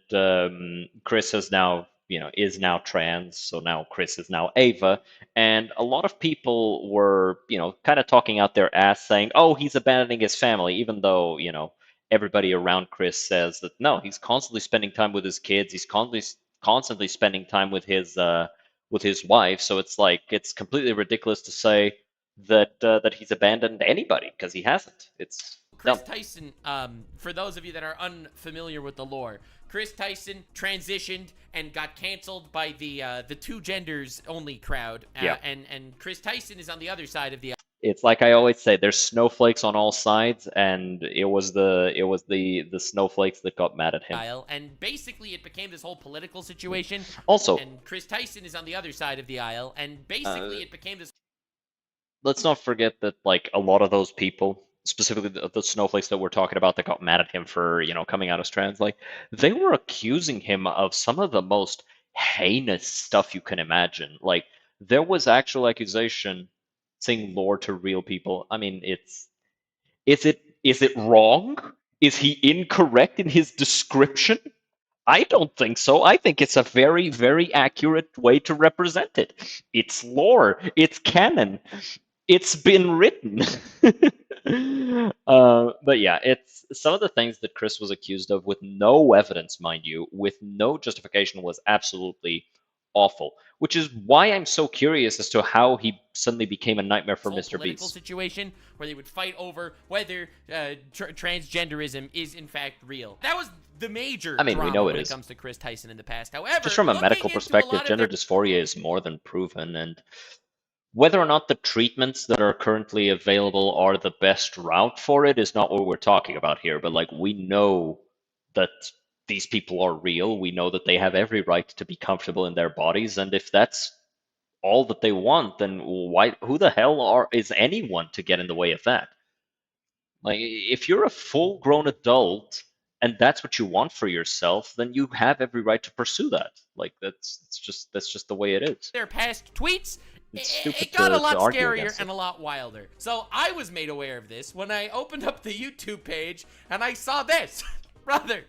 A: Chris has now, you know, is now trans, so now Chris is now Ava, and a lot of people were, you know, kind of talking out their ass saying, oh, he's abandoning his family, even though, you know, everybody around Chris says that no, he's constantly spending time with his kids, he's constantly spending time with his wife, so it's like, it's completely ridiculous to say that that he's abandoned anybody, because he hasn't. It's
D: Chris Tyson, for those of you that are unfamiliar with the lore, Chris Tyson transitioned and got canceled by the two genders only crowd. And Chris Tyson is on the other side of the.
A: It's like I always say, there's snowflakes on all sides, and it was the snowflakes that got mad at him.
D: Aisle, and basically it became this whole political situation.
A: Also,
D: and Chris Tyson is on the other side of the aisle, and basically it became this.
A: Let's not forget that like a lot of those people, specifically the snowflakes that we're talking about that got mad at him for, coming out as trans, like they were accusing him of some of the most heinous stuff you can imagine. Like there was actual accusation saying lore to real people. I mean, is it wrong? Is he incorrect in his description? I don't think so. I think it's a very, very accurate way to represent it. It's lore. It's canon. It's been written. But yeah, it's some of the things that Chris was accused of with no evidence, mind you, with no justification was absolutely awful, which is why I'm so curious as to how he suddenly became a nightmare for Mr.
D: Political
A: Beast.
D: Situation where they would fight over whether transgenderism is in fact real. That was the major drama
A: we know
D: when
A: it
D: it
A: is.
D: comes to Chris Tyson in the past. However,
A: Just from a medical perspective, gender dysphoria is more than proven, and whether or not the treatments that are currently available are the best route for it is not what we're talking about here. But like, we know that these people are real. We know that they have every right to be comfortable in their bodies, and if that's all that they want, then who the hell is anyone to get in the way of that? Like, if you're a full-grown adult and that's what you want for yourself, then you have every right to pursue that. Like that's just the way it is.
D: Their past tweets,
A: it
D: got a lot scarier and a lot wilder. So I was made aware of this when I opened up the YouTube page and I saw this. Brother,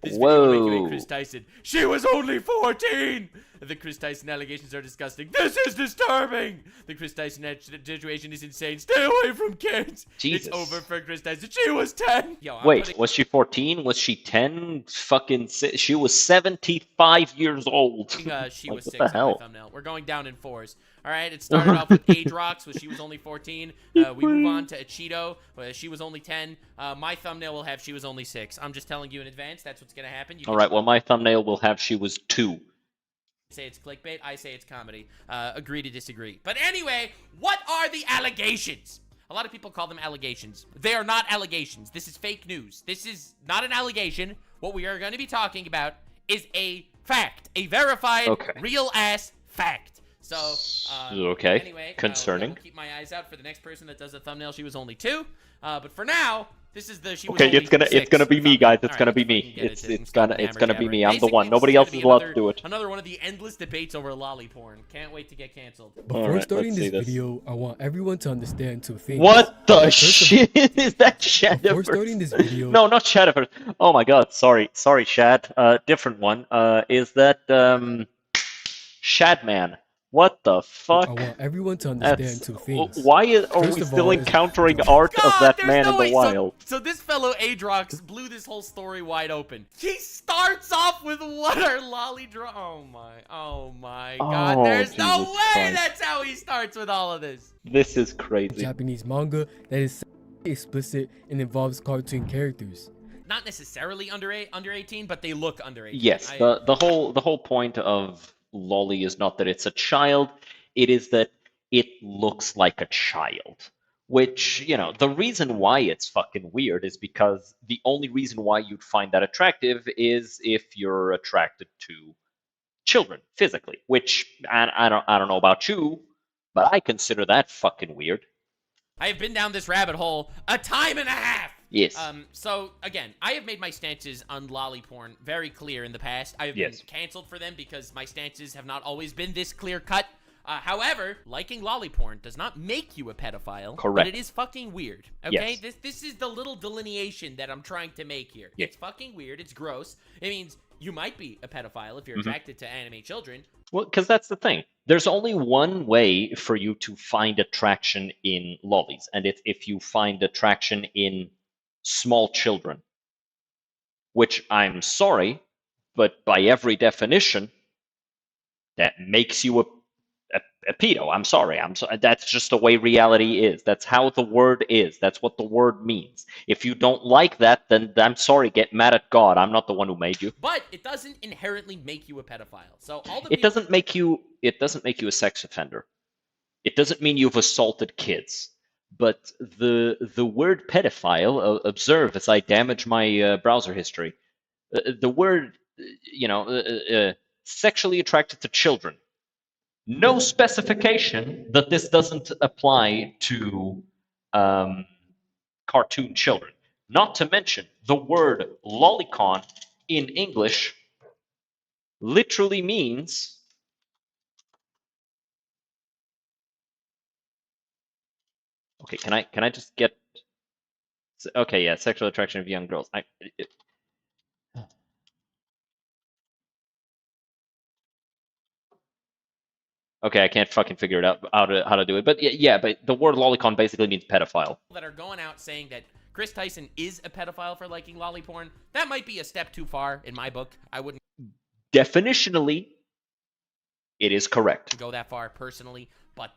D: this video will make you hate Chris Tyson. She was only 14! The Chris Tyson allegations are disgusting. This is disturbing! The Chris Tyson situation is insane. Stay away from kids!
A: Jesus.
D: It's over for Chris Tyson. She was 10! Yo,
A: wait, was she 14? Was she 10? She was 75 years old.
D: She was 6
A: what the hell?
D: on my thumbnail. We're going down in 4s. Alright, it started off with Age Rocks, where she was only 14. We move on to Cheeto, where she was only 10. My thumbnail will have she was only 6. I'm just telling you in advance, that's what's gonna happen.
A: Alright, well my thumbnail will have she was 2.
D: Say it's clickbait, I say it's comedy. Agree to disagree. But anyway, what are the allegations? A lot of people call them allegations. They are not allegations. This is fake news. This is not an allegation. What we are going to be talking about is a fact. A verified, real-ass fact. So, anyway,
A: concerning.
D: I'll keep my eyes out for the next person that does a thumbnail. She was only 2. But for now, this is the she was only
A: it's gonna be me, guys. It's gonna be me. It's gonna be me. I'm the one. Nobody else is allowed to do it.
D: Another one of the endless debates over lolly porn. Can't wait to get canceled.
E: Before starting this video, I want everyone to understand 2 things.
A: What the shit is that, Shad?
E: Before starting this video,
A: no, not Shad. Oh my God, sorry, Shad. Different one. Is that Shadman? What the fuck?
E: I want everyone to understand 2 things.
A: Why are we still encountering art of that man in the wild?
D: So this fellow Adrox blew this whole story wide open. He starts off with what are lolly draw? Oh my God! There's no way that's how he starts with all of this.
A: This is crazy.
E: Japanese manga that is explicit and involves cartoon characters.
D: Not necessarily under 18, but they look under 18.
A: Yes, the whole point of lolly is not that it's a child, it is that it looks like a child. Which, the reason why it's fucking weird is because the only reason why you'd find that attractive is if you're attracted to children physically. Which I don't know about you, but I consider that fucking weird.
D: I have been down this rabbit hole a time and a half.
A: Yes.
D: So, again, I have made my stances on lolly porn very clear in the past. I have been canceled for them because my stances have not always been this clear-cut. However, liking lolly porn does not make you a pedophile.
A: Correct.
D: But it is fucking weird, okay?
A: Yes.
D: This is the little delineation that I'm trying to make here.
A: Yes.
D: It's fucking weird. It's gross. It means you might be a pedophile if you're attracted to anime children.
A: Well, because that's the thing. There's only one way for you to find attraction in lollies, and it's if you find attraction in small children. Which, I'm sorry, but by every definition, that makes you a pedo. I'm sorry. That's just the way reality is. That's how the word is. That's what the word means. If you don't like that, then I'm sorry. Get mad at God. I'm not the one who made you.
D: But it doesn't inherently make you a pedophile. So all the
A: It doesn't make you. It doesn't make you a sex offender. It doesn't mean you've assaulted kids. But the word pedophile. Observe as I damage my browser history. The word, sexually attracted to children. No specification that this doesn't apply to cartoon children. Not to mention, the word lolicon in English literally means okay. Can I just get okay? Yeah, sexual attraction of young girls. Okay, I can't fucking figure it out how to do it. But yeah, but the word lolicon basically means pedophile.
D: That are going out saying that Chris Tyson is a pedophile for liking lolly porn, that might be a step too far in my book. I wouldn't
A: Definitionally, it is correct.
D: go that far personally, but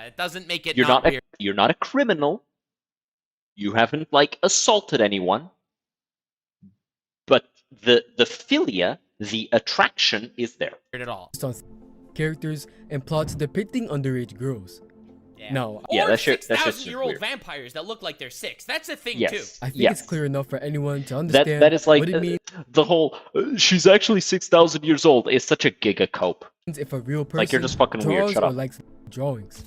D: it doesn't make it
A: You're
D: not weird.
A: You're not a criminal. You haven't like assaulted anyone. But the philia, the attraction is there.
D: At all.
E: Based on characters and plots depicting underage girls.
D: Yeah.
E: Now,
A: Yeah,
D: or
A: that's just
D: 6,000-year-old
A: weird.
D: vampires that look like they're 6. That's a thing
A: Yes.
D: too.
E: I think
A: Yes.
E: it's clear enough for anyone to understand
A: That is like
E: what it means
A: the whole she's actually 6,000 years old is such a gigacope.
E: if a real person
A: Like, you're just fucking weird,
E: draws
A: shut
E: or
A: up.
E: likes drawings.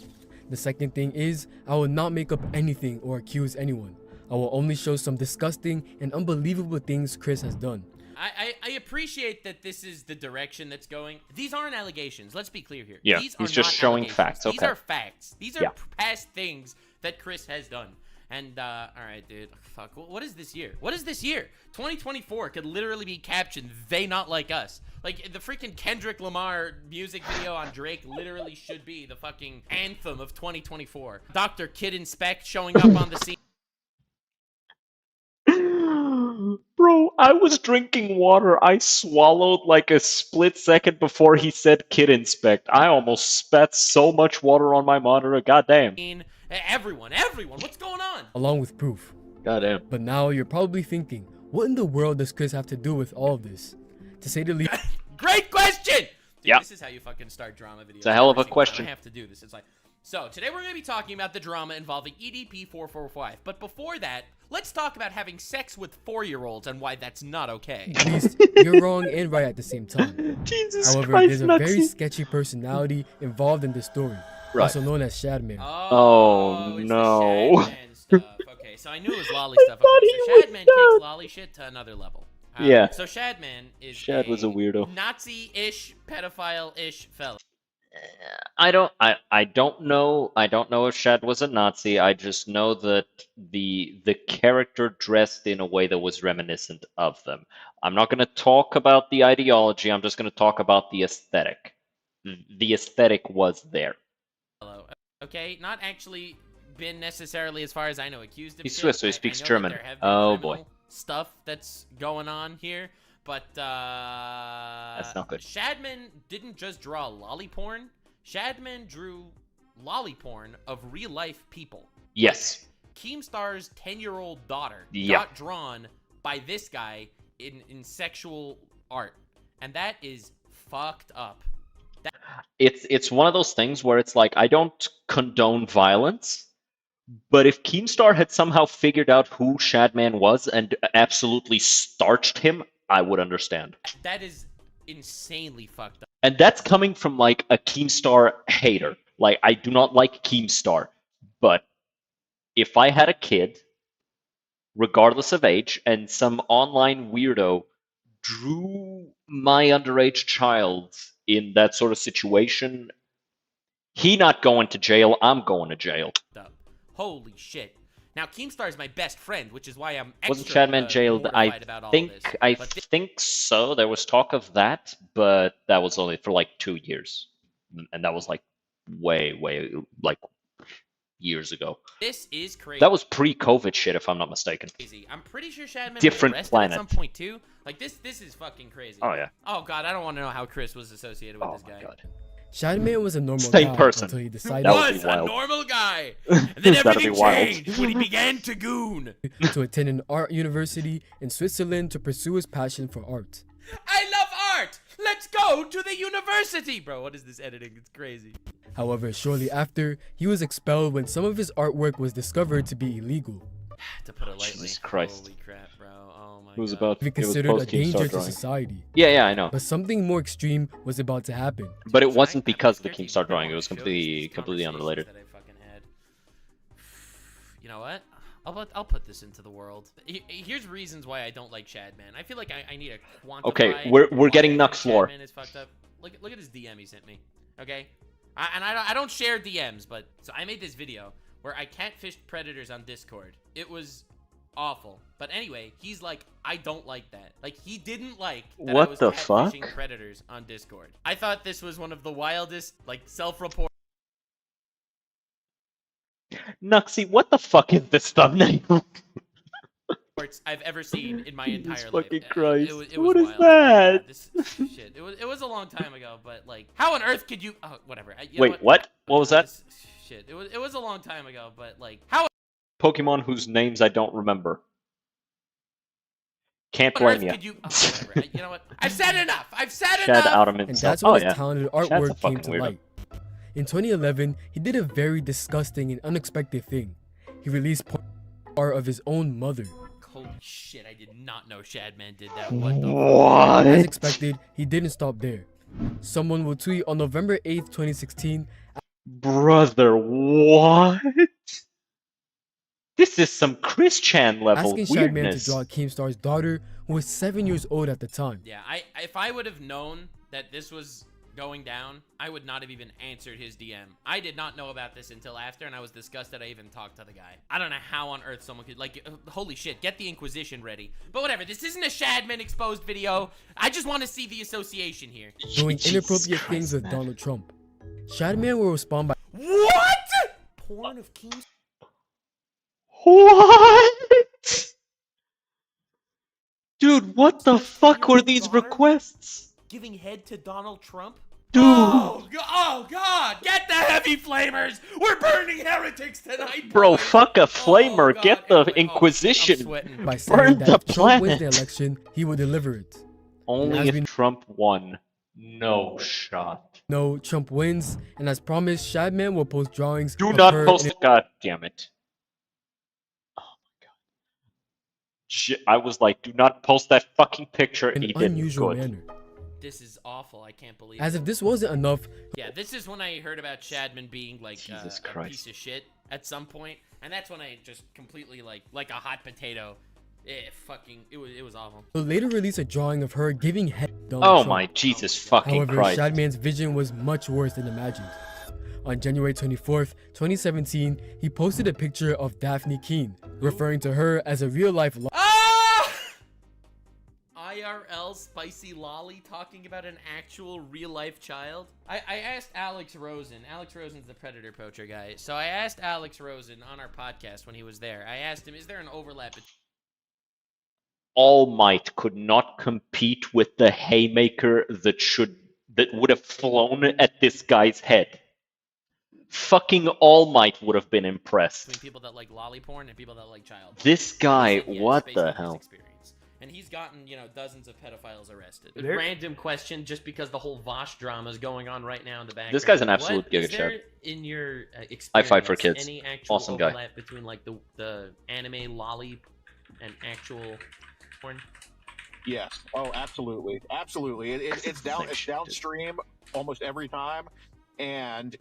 E: The second thing is, I will not make up anything or accuse anyone. I will only show some disgusting and unbelievable things Chris has done.
D: I appreciate that this is the direction that's going. These aren't allegations. Let's be clear here.
A: Yeah,
D: These
A: he's
D: are
A: just
D: not
A: showing
D: allegations.
A: facts,
D: These
A: okay.
D: are facts. These are
A: Yeah.
D: past things that Chris has done. And, all right, dude. Fuck. What is this year? What is this year? 2024 could literally be captioned, "They Not Like Us." Like, the freaking Kendrick Lamar music video on Drake literally should be the fucking anthem of 2024. Dr. Kid Inspect showing up on the scene.
A: Bro, I was drinking water. I swallowed like a split second before he said kid inspect. I almost spat so much water on my monitor. Goddamn.
D: Everyone, what's going on?
E: Along with proof.
A: Goddamn.
E: But now you're probably thinking, what in the world does Chris have to do with all of this? To say the least,
D: Great question! Dude,
A: Yeah.
D: This is how you fucking start drama videos.
A: It's a hell of
D: every
A: a
D: single time.
A: question.
D: I have to do this. It's like, so today we're going to be talking about the drama involving EDP-445. But before that, let's talk about having sex with 4-year-olds and why that's not okay.
E: at least you're wrong and right at the same time.
A: Jesus
E: However,
A: Christ,
E: there's a very
A: Nutsy.
E: sketchy personality involved in this story,
A: Right.
E: also known as Shadman.
A: Oh,
D: it's
A: no.
D: The Shadman stuff. Okay, so I knew it was lolly stuff. Okay, so Shadman takes lolly shit to another level.
A: Yeah.
D: So Shadman is
A: Shad was a weirdo.
D: Nazi-ish, pedophile-ish fella.
A: I don't know if Shad was a Nazi. I just know that the character dressed in a way that was reminiscent of them. I'm not going to talk about the ideology. I'm just going to talk about the aesthetic. The aesthetic was there.
D: Hello. Okay, not actually been necessarily, as far as I know, accused of
A: He's
D: shit.
A: Swiss, so he
D: I
A: speaks
D: know that
A: German.
D: there have been
A: Oh,
D: criminal
A: boy.
D: stuff that's going on here, but
A: That's not good.
D: Shadman didn't just draw lolly porn. Shadman drew lolly porn of real life people.
A: Yes.
D: Keemstar's 10-year-old daughter
A: Yeah.
D: got drawn by this guy in sexual art, and that is fucked up.
A: It's one of those things where it's like, I don't condone violence, but if Keemstar had somehow figured out who Shadman was and absolutely starched him, I would understand.
D: That is insanely fucked up.
A: And that's coming from like a Keemstar hater. Like, I do not like Keemstar, but if I had a kid, regardless of age, and some online weirdo drew my underage child in that sort of situation, he not going to jail, I'm going to jail.
D: Up. Holy shit. Now, Keemstar is my best friend, which is why I'm
A: Wasn't
D: extra
A: Shadman jailed?
D: mortified about all
A: think
D: this.
A: I
D: But
A: think so. There was talk of that, but that was only for like 2 years, and that was like way like years ago.
D: this is crazy.
A: That was pre-COVID shit, if I'm not mistaken.
D: I'm pretty sure Shadman
A: Different
D: was arrested
A: planet.
D: at some point too. Like this is fucking crazy.
A: Oh yeah.
D: Oh god, I don't want to know how Chris was associated with
A: Oh
D: this
A: my
D: guy.
A: god.
E: Shadman was a normal
A: Same
E: guy
A: person.
E: until he
D: He
E: decided
A: That would be
D: was a
A: wild.
D: normal guy. And then
A: That'd be
D: everything
A: wild.
D: changed when he began to goon.
E: to attend an art university in Switzerland to pursue his passion for art.
D: I love art. Let's go to the university. Bro, what is this editing? It's crazy.
E: However, shortly after, he was expelled when some of his artwork was discovered to be illegal.
D: To put it lightly.
A: Jesus Christ.
D: Holy crap, bro. Oh my
A: It was
D: god.
A: about.
E: Be
A: It was
E: considered a
A: post Keemstar
E: danger to
A: drawing.
E: society.
A: Yeah, I know.
E: But something more extreme was about to happen.
A: But it
D: Should
A: wasn't
D: I- I'm
A: because of the
D: scared to
A: Keemstar
D: even
A: drawing. It
D: wanna
A: was
D: show
A: completely
D: these
A: completely
D: conversations
A: unrelated.
D: that I fucking had. You know what? I'll put this into the world. Here's reasons why I don't like Shadman. I feel like I need to quantify.
A: Okay, we're
D: why
A: getting
D: I think
A: Nux lore.
D: Shadman is fucked up. Look at this DM he sent me. Okay, I don't share DMs, but so I made this video where I catfished predators on Discord. It was awful. But anyway, he's like, I don't like that. Like, he didn't like that
A: What
D: I was
A: the
D: catfishing
A: fuck?
D: predators on Discord. I thought this was one of the wildest, like, self-report.
A: Nuxie, what the fuck is this thumbnail?
D: I've ever seen in my
A: Jesus
D: entire life.
A: fucking Christ.
D: It was
A: What is
D: wild.
A: that?
D: This shit. It was a long time ago, but like, how on earth could you? Oh, whatever. You know
A: Wait, what? What was that?
D: This shit. It was a long time ago, but like, how
A: Pokemon whose names I don't remember. Can't
D: on
A: blame
D: earth
A: you.
D: could you? Oh, whatever. You know what? I've said enough. I've said
A: Shad
D: enough.
A: out him
E: And
A: himself.
E: that's when
A: Oh
E: his
A: yeah.
E: talented
A: Shad's a
E: artwork came
A: fucking
E: to
A: weirdo.
E: light. In 2011, he did a very disgusting and unexpected thing. He released art of his own mother.
D: Holy shit! I did not know Shadman did that. What the?
A: What?
E: As expected, he didn't stop there. Someone will tweet on November 8th, 2016,
A: Brother, what? This is some Chris Chan level
E: asking Shadman to
A: weirdness.
E: draw Keemstar's daughter, who was 7 years old at the time.
D: Yeah, if I would have known that this was going down, I would not have even answered his DM. I did not know about this until after, and I was disgusted I even talked to the guy. I don't know how on earth someone could, like, holy shit, get the Inquisition ready. But whatever, this isn't a Shadman exposed video. I just want to see the association here.
E: Doing
A: Jesus
E: inappropriate
A: Christ,
E: things with
A: man.
E: Donald Trump. Shadman will respond by
D: What? Porn of Keemstar?
A: What? Dude, what the fuck were these
D: Daughter?
A: requests?
D: Giving head to Donald Trump?
A: Dude.
D: Oh God! Get the heavy flamers! We're burning heretics tonight,
A: Bro,
D: boys.
A: fuck a flamer.
D: God.
A: Get the
D: Anyway, I'm
A: Inquisition.
D: sweating.
E: by saying
A: Burn
E: that
A: the
E: if Trump wins the
A: planet.
E: election, he will deliver it.
A: Only
E: As
A: if
E: we
A: Trump won. No shot.
E: No, Trump wins, and as promised, Shadman will post drawings
A: Do
E: of
A: not
E: her
A: post
E: in
A: it. God damn it. Oh my god. Shit, I was like, do not post that fucking picture.
E: an
A: He didn't.
E: unusual
A: Good.
E: manner.
D: This is awful. I can't believe
E: As
D: it.
E: if this wasn't enough,
D: Yeah, this is when I heard about Shadman being like
A: Jesus
D: a
A: Christ.
D: piece of shit at some point, and that's when I just completely like a hot potato. It was awful.
E: he'll later release a drawing of her giving head to Donald
A: Oh
E: Trump.
A: my Jesus fucking
E: However,
A: Christ.
E: Shadman's vision was much worse than imagined. On January 24th, 2017, he posted a picture of Daphne Keene, referring to her as a real-life
D: Ah! IRL spicy lolly talking about an actual real life child. I asked Alex Rosen. Alex Rosen's the predator poacher guy. So I asked Alex Rosen on our podcast when he was there. I asked him, is there an overlap?
A: All Might could not compete with the haymaker that would have flown at this guy's head. Fucking All Might would have been impressed.
D: Between people that like lolly porn and people that like child porn.
A: This guy,
D: He said, yeah,
A: what
D: it's based
A: the
D: on his
A: hell?
D: experience. And he's gotten, dozens of pedophiles arrested.
F: There-
D: Random question, just because the whole Vosh drama is going on right now in the background.
A: This guy's an absolute
D: What
A: giga
D: is there
A: chad.
D: in your experience,
A: I fight for kids.
D: any actual
A: Awesome guy.
D: overlap between like the anime lolly and actual porn?
F: Yes. Oh, absolutely, absolutely. It's downstream almost every time, and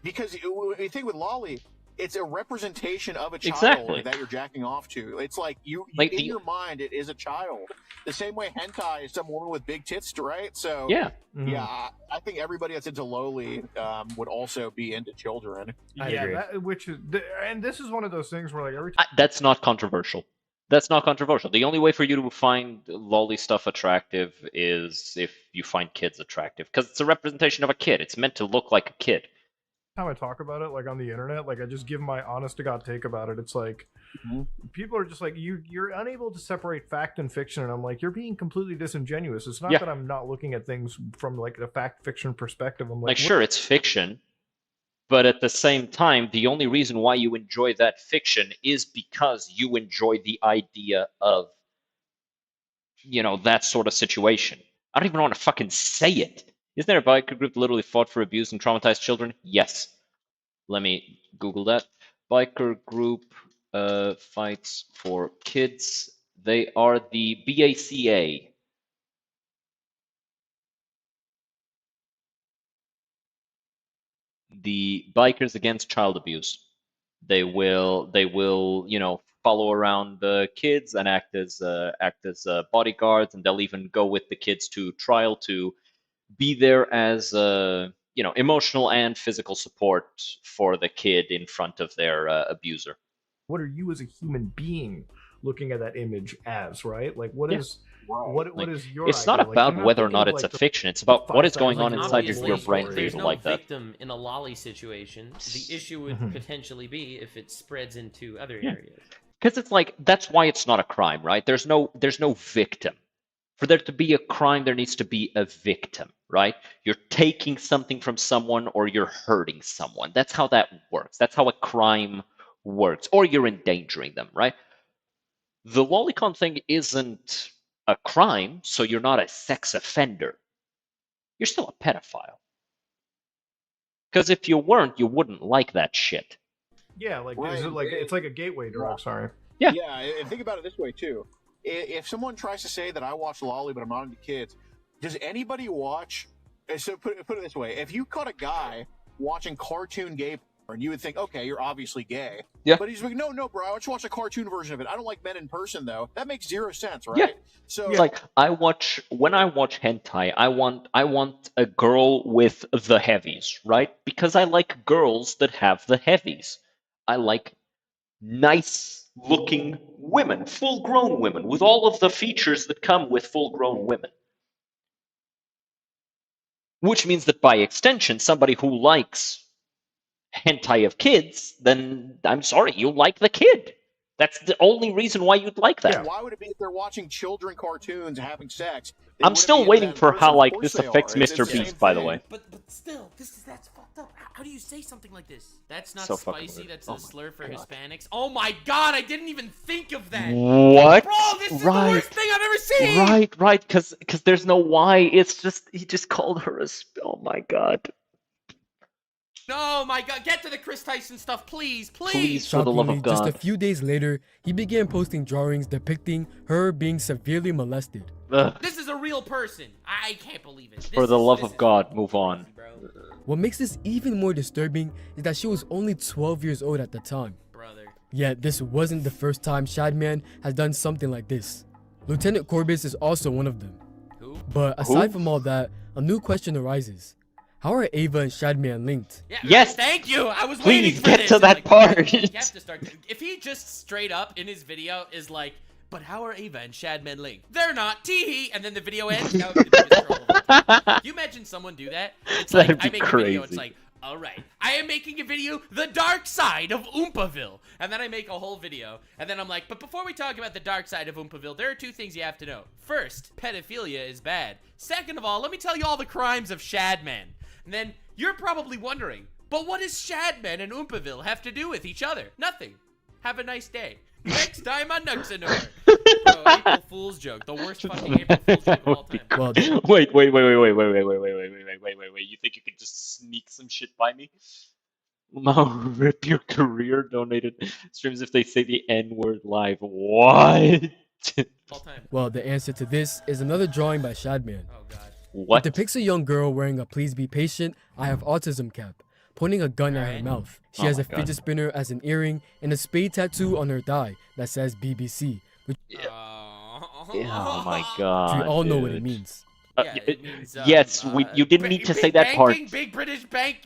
F: because the thing with lolly, it's a representation of a child
A: Exactly.
F: that you're jacking off to. It's like
A: Like
F: in
A: the-
F: your mind, it is a child. The same way hentai is some woman with big tits, right? So
A: Yeah.
F: yeah, I think everybody that's into loli would also be into children.
C: I
G: yeah,
C: agree.
G: and this is one of those things where like every
A: That's not controversial. That's not controversial. The only way for you to find lolly stuff attractive is if you find kids attractive, because it's a representation of a kid. It's meant to look like a kid.
G: time I talk about it, like on the internet, like I just give my honest to god take about it. It's like people are just like you're unable to separate fact and fiction, and I'm like, you're being completely disingenuous. It's not
A: Yeah.
G: that I'm not looking at things from like a fact fiction perspective. I'm
A: Like,
G: like,
A: sure, it's fiction, but at the same time, the only reason why you enjoy that fiction is because you enjoy the idea of, that sort of situation. I don't even want to fucking say it. Isn't there a biker group that literally fought for abused and traumatized children? Yes. Let me Google that. Biker group fights for kids. They are the BACA. The Bikers Against Child Abuse. They will, follow around the kids and act as bodyguards, and they'll even go with the kids to trial to be there as emotional and physical support for the kid in front of their abuser.
G: what are you as a human being looking at that image as, right? Like, what
A: Yeah.
G: is what is your?
A: It's not
G: idea? Like,
A: about
G: you're
A: whether or
G: thinking
A: not
G: of,
A: it's
G: like,
A: a
G: the
A: fiction. It's about what is
G: 5,000
A: going on
G: years
A: inside
G: old
A: your brain
G: story.
A: for you
H: There's
A: to
H: no
A: like that.
H: victim in a lolly situation. The issue would
G: Mhm.
H: potentially be if it spreads into other
A: Yeah.
H: areas.
A: Because it's like, that's why it's not a crime, right? There's no victim. For there to be a crime, there needs to be a victim, right? You're taking something from someone or you're hurting someone. That's how that works. That's how a crime works. Or you're endangering them, right? The lolicon thing isn't a crime, so you're not a sex offender. You're still a pedophile. Because if you weren't, you wouldn't like that shit.
G: Yeah, like
F: Right.
G: is it like it's like a gateway drug? Sorry.
A: Yeah.
F: Yeah, and think about it this way too. If someone tries to say that I watch Lolly, but I'm not into kids, does anybody watch? So put it this way: if you caught a guy watching cartoon gay porn, you would think, okay, you're obviously gay.
A: Yeah.
F: But he's like, no, bro, I just watch a cartoon version of it. I don't like men in person, though. That makes zero sense, right?
A: Yeah.
F: So
A: It's like when I watch hentai, I want a girl with the heavies, right? Because I like girls that have the heavies. I like nice looking women, full grown women, with all of the features that come with full grown women. Which means that by extension, somebody who likes hentai of kids, then I'm sorry, you like the kid. That's the only reason why you'd like that.
G: Yeah.
F: why would it be if they're watching children cartoons and having sex? They
A: I'm
F: wouldn't
A: still
F: be into
A: waiting
F: that in
A: for
F: person?
A: how
F: Of
A: like
F: course
A: this
F: they
A: affects
F: are. It's
A: Mr.
F: the same
A: Beast, by the
F: thing.
A: way.
D: But still, that's fucked up. How do you say something like this? That's not
A: So fucking
D: spicy.
A: weird.
D: That's
A: Oh
D: a
A: my
D: slur for
A: God.
D: Hispanics. Oh my god, I didn't even think of that.
A: What?
D: Bro, this is the worst thing I've ever seen.
A: Right, because there's no why. It's just he just called her a. Oh my god.
D: No, my god, get to the Chris Tyson stuff, please,
A: Please,
D: please.
A: for the love of
E: Shockingly, just a
A: God.
E: few days later, he began posting drawings depicting her being severely molested.
A: Ugh.
D: This is a real person. I can't believe it.
A: For the love of God, move on.
D: Bro.
E: What makes this even more disturbing is that she was only 12 years old at the time.
D: Brother.
E: Yet this wasn't the first time Shadman has done something like this. Lieutenant Corbis is also one of them.
D: Who?
E: But aside from all that, a new question arises. How are Ava and Shadman linked?
D: Yeah,
A: Yes!
D: Thank you. I was
A: Please,
D: waiting for
A: get
D: this.
A: to
D: It's
A: that
D: like,
A: part.
D: You have to start. If he just straight up in his video is like, but how are Ava and Shadman linked? They're not. Tee and then the video ends. That would be the biggest troll of all time. Can you imagine someone do that? It's
A: That'd
D: like I
A: be
D: make a video. It's
A: crazy.
D: like, all right, I am making a video, the dark side of Oompaville, and then I make a whole video, and then I'm like, but before we talk about the dark side of Oompaville, there are two things you have to know. First, pedophilia is bad. Second of all, let me tell you all the crimes of Shadman. And then you're probably wondering, but what does Shadman and Oompaville have to do with each other? Nothing. Have a nice day. Next time on Nuxanor. Bro, April Fool's joke. The worst fucking April Fool's joke of all time.
E: Well,
A: Wait. You think you can just sneak some shit by me? I'll rip your career donated streams if they say the N-word live. What?
D: All time.
E: well, the answer to this is another drawing by Shadman.
D: Oh god.
A: What?
E: It depicts a young girl wearing a "Please be patient, I have autism" cap, pointing a gun at her
D: Alright.
E: mouth. She
A: Oh
E: has
A: my
E: a
A: God.
E: fidget spinner as an earring and a spade tattoo on her thigh that says BBC, which
A: Oh my God.
E: we all know what it
A: dude.
E: means.
D: Yeah, it means,
A: yes, you didn't need to say that part.
D: Big British Bank,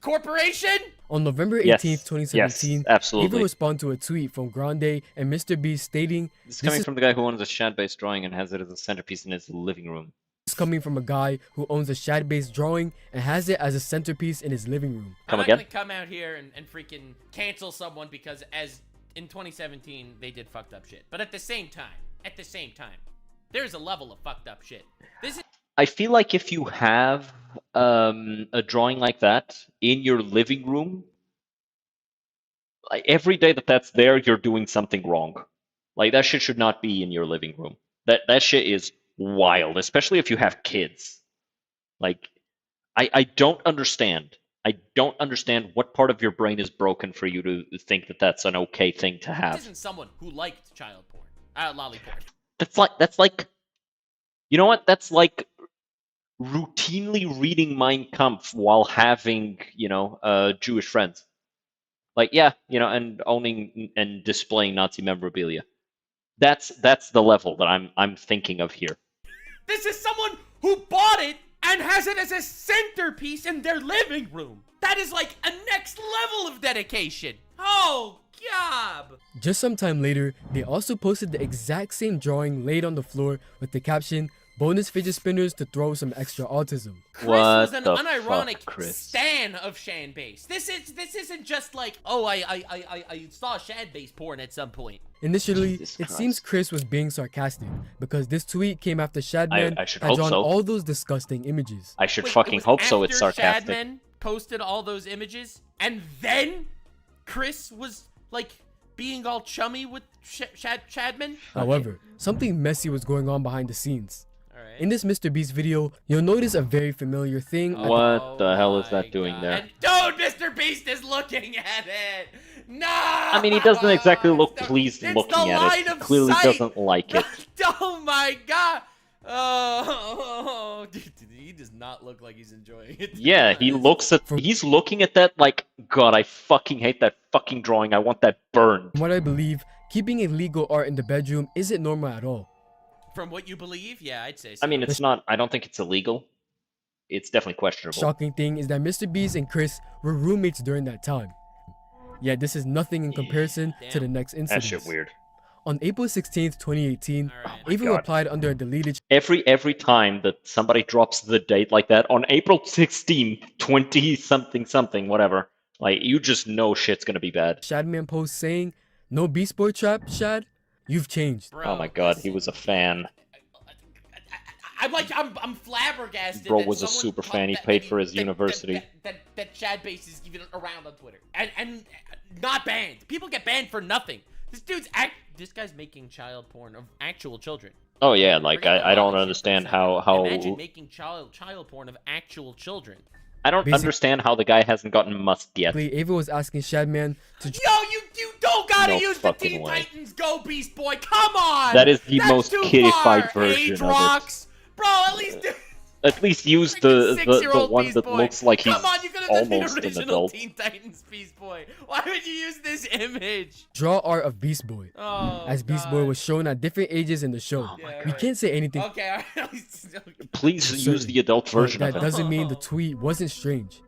D: Corporation?
E: On November
A: Yes,
E: 18th, 2017,
A: yes, absolutely.
E: Ava responded to a tweet from Grande and Mr. Beast stating,
A: This is
E: "This
A: coming
E: is
A: from the guy who owns a Shad-based drawing and has it as a centerpiece in his living room.
E: coming from a guy who owns a Shad-based drawing and has it as a centerpiece in his living room.
D: I'm not
A: again?
D: gonna come out here and freaking cancel someone because as in 2017 they did fucked up shit. But at the same time, there's a level of fucked up shit. This is
A: I feel like if you have a drawing like that in your living room, like every day that that's there, you're doing something wrong. Like that shit should not be in your living room. That shit is wild, especially if you have kids. Like I don't understand. I don't understand what part of your brain is broken for you to think that that's an okay thing to
D: this
A: have.
D: isn't someone who liked child porn, lolly porn.
A: That's like, you know what? That's like routinely reading Mein Kampf while having, Jewish friends. Like, yeah, and owning and displaying Nazi memorabilia. That's the level that I'm thinking of here.
D: This is someone who bought it and has it as a centerpiece in their living room. That is like a next level of dedication. Oh, gob.
E: Just some time later, they also posted the exact same drawing laid on the floor with the caption, "Bonus fidget spinners to throw some extra autism."
D: Chris
A: What
D: was an
A: the
D: unironic
A: fuck, Chris?
D: stan of Shan Base. This isn't just like, oh, I saw Shan Base porn at some point.
E: Initially,
A: Jesus
E: it seems Chris was being sarcastic because this tweet came after Shadman
A: I should
E: had
A: hope
E: drawn
A: so.
E: all those disgusting images.
A: I should
D: Wait, it
A: fucking
D: was
A: hope so. It's
D: after
A: sarcastic.
D: Shadman posted all those images, and then Chris was like being all chummy with Shadman.
E: However, something messy was going on behind the scenes.
D: All right.
E: In this Mr. Beast video, you'll notice a very familiar thing.
A: What the hell is
D: my
A: that doing
D: God.
A: there?
D: And dude, Mr. Beast is looking at it. No.
A: I mean, he doesn't exactly look
D: It's the-
A: pleased
D: it's
A: looking
D: the
A: at
D: line
A: it. He
D: of
A: clearly
D: sight.
A: doesn't like it.
D: Oh my God. Oh, dude, he does not look like he's enjoying it.
A: Yeah, he's looking at that like, God, I fucking hate that fucking drawing. I want that burned.
E: From what I believe, keeping illegal art in the bedroom isn't normal at all.
D: From what you believe, yeah, I'd say so.
A: I mean, it's not, I don't think it's illegal. It's definitely questionable.
E: Shocking thing is that Mr. Beast and Chris were roommates during that time. Yet this is nothing in comparison to the next incident.
A: That shit weird.
E: On April 16th, 2018,
D: All right.
E: Ava
A: God.
E: replied under a deleted
A: Every time that somebody drops the date like that on April 16, 20 something, whatever, like you just know shit's gonna be bad.
E: Shadman post saying, "No Beast Boy trap, Shad. You've changed."
D: Bro,
A: Oh my God, he
D: listen,
A: was a fan.
D: I'm flabbergasted.
A: Bro
D: that
A: was a
D: someone
A: super
D: thought
A: fan. He
D: that-
A: paid
D: that-
A: for his
D: that-
A: university.
D: That Chad Base is even around on Twitter and not banned. People get banned for nothing. This guy's making child porn of actual children.
A: Oh yeah, like
D: Forget the
A: I don't
D: lolly shit
A: understand
D: for a second.
A: how
D: Imagine making child porn of actual children.
A: I don't
E: Basic-
A: understand how the guy hasn't gotten musked yet.
E: Ava was asking Shadman to
D: Yo, you don't gotta
A: No
D: use the
A: fucking
D: Teen
A: way.
D: Titans Go Beast Boy. Come on.
A: That is the
D: That's
A: most
D: too
A: kiddified
D: far.
A: version of it.
D: Aatrox. Bro,
A: At least use
D: freaking
A: the
D: 6-year-old
A: one
D: Beast
A: that
D: Boy.
A: looks like he's
D: Come on, you could have done
A: almost
D: the
A: an
D: original
A: adult.
D: Teen Titans Beast Boy. Why would you use this image?
E: draw art of Beast Boy,
D: Oh,
E: as Beast
D: God.
E: Boy was shown at different ages in the show.
D: Yeah,
E: We
D: right.
E: can't say anything,
D: Okay, all right.
A: Please
E: Certain.
A: use the adult
E: but
A: version
E: that
A: of it.
E: doesn't mean the tweet wasn't strange.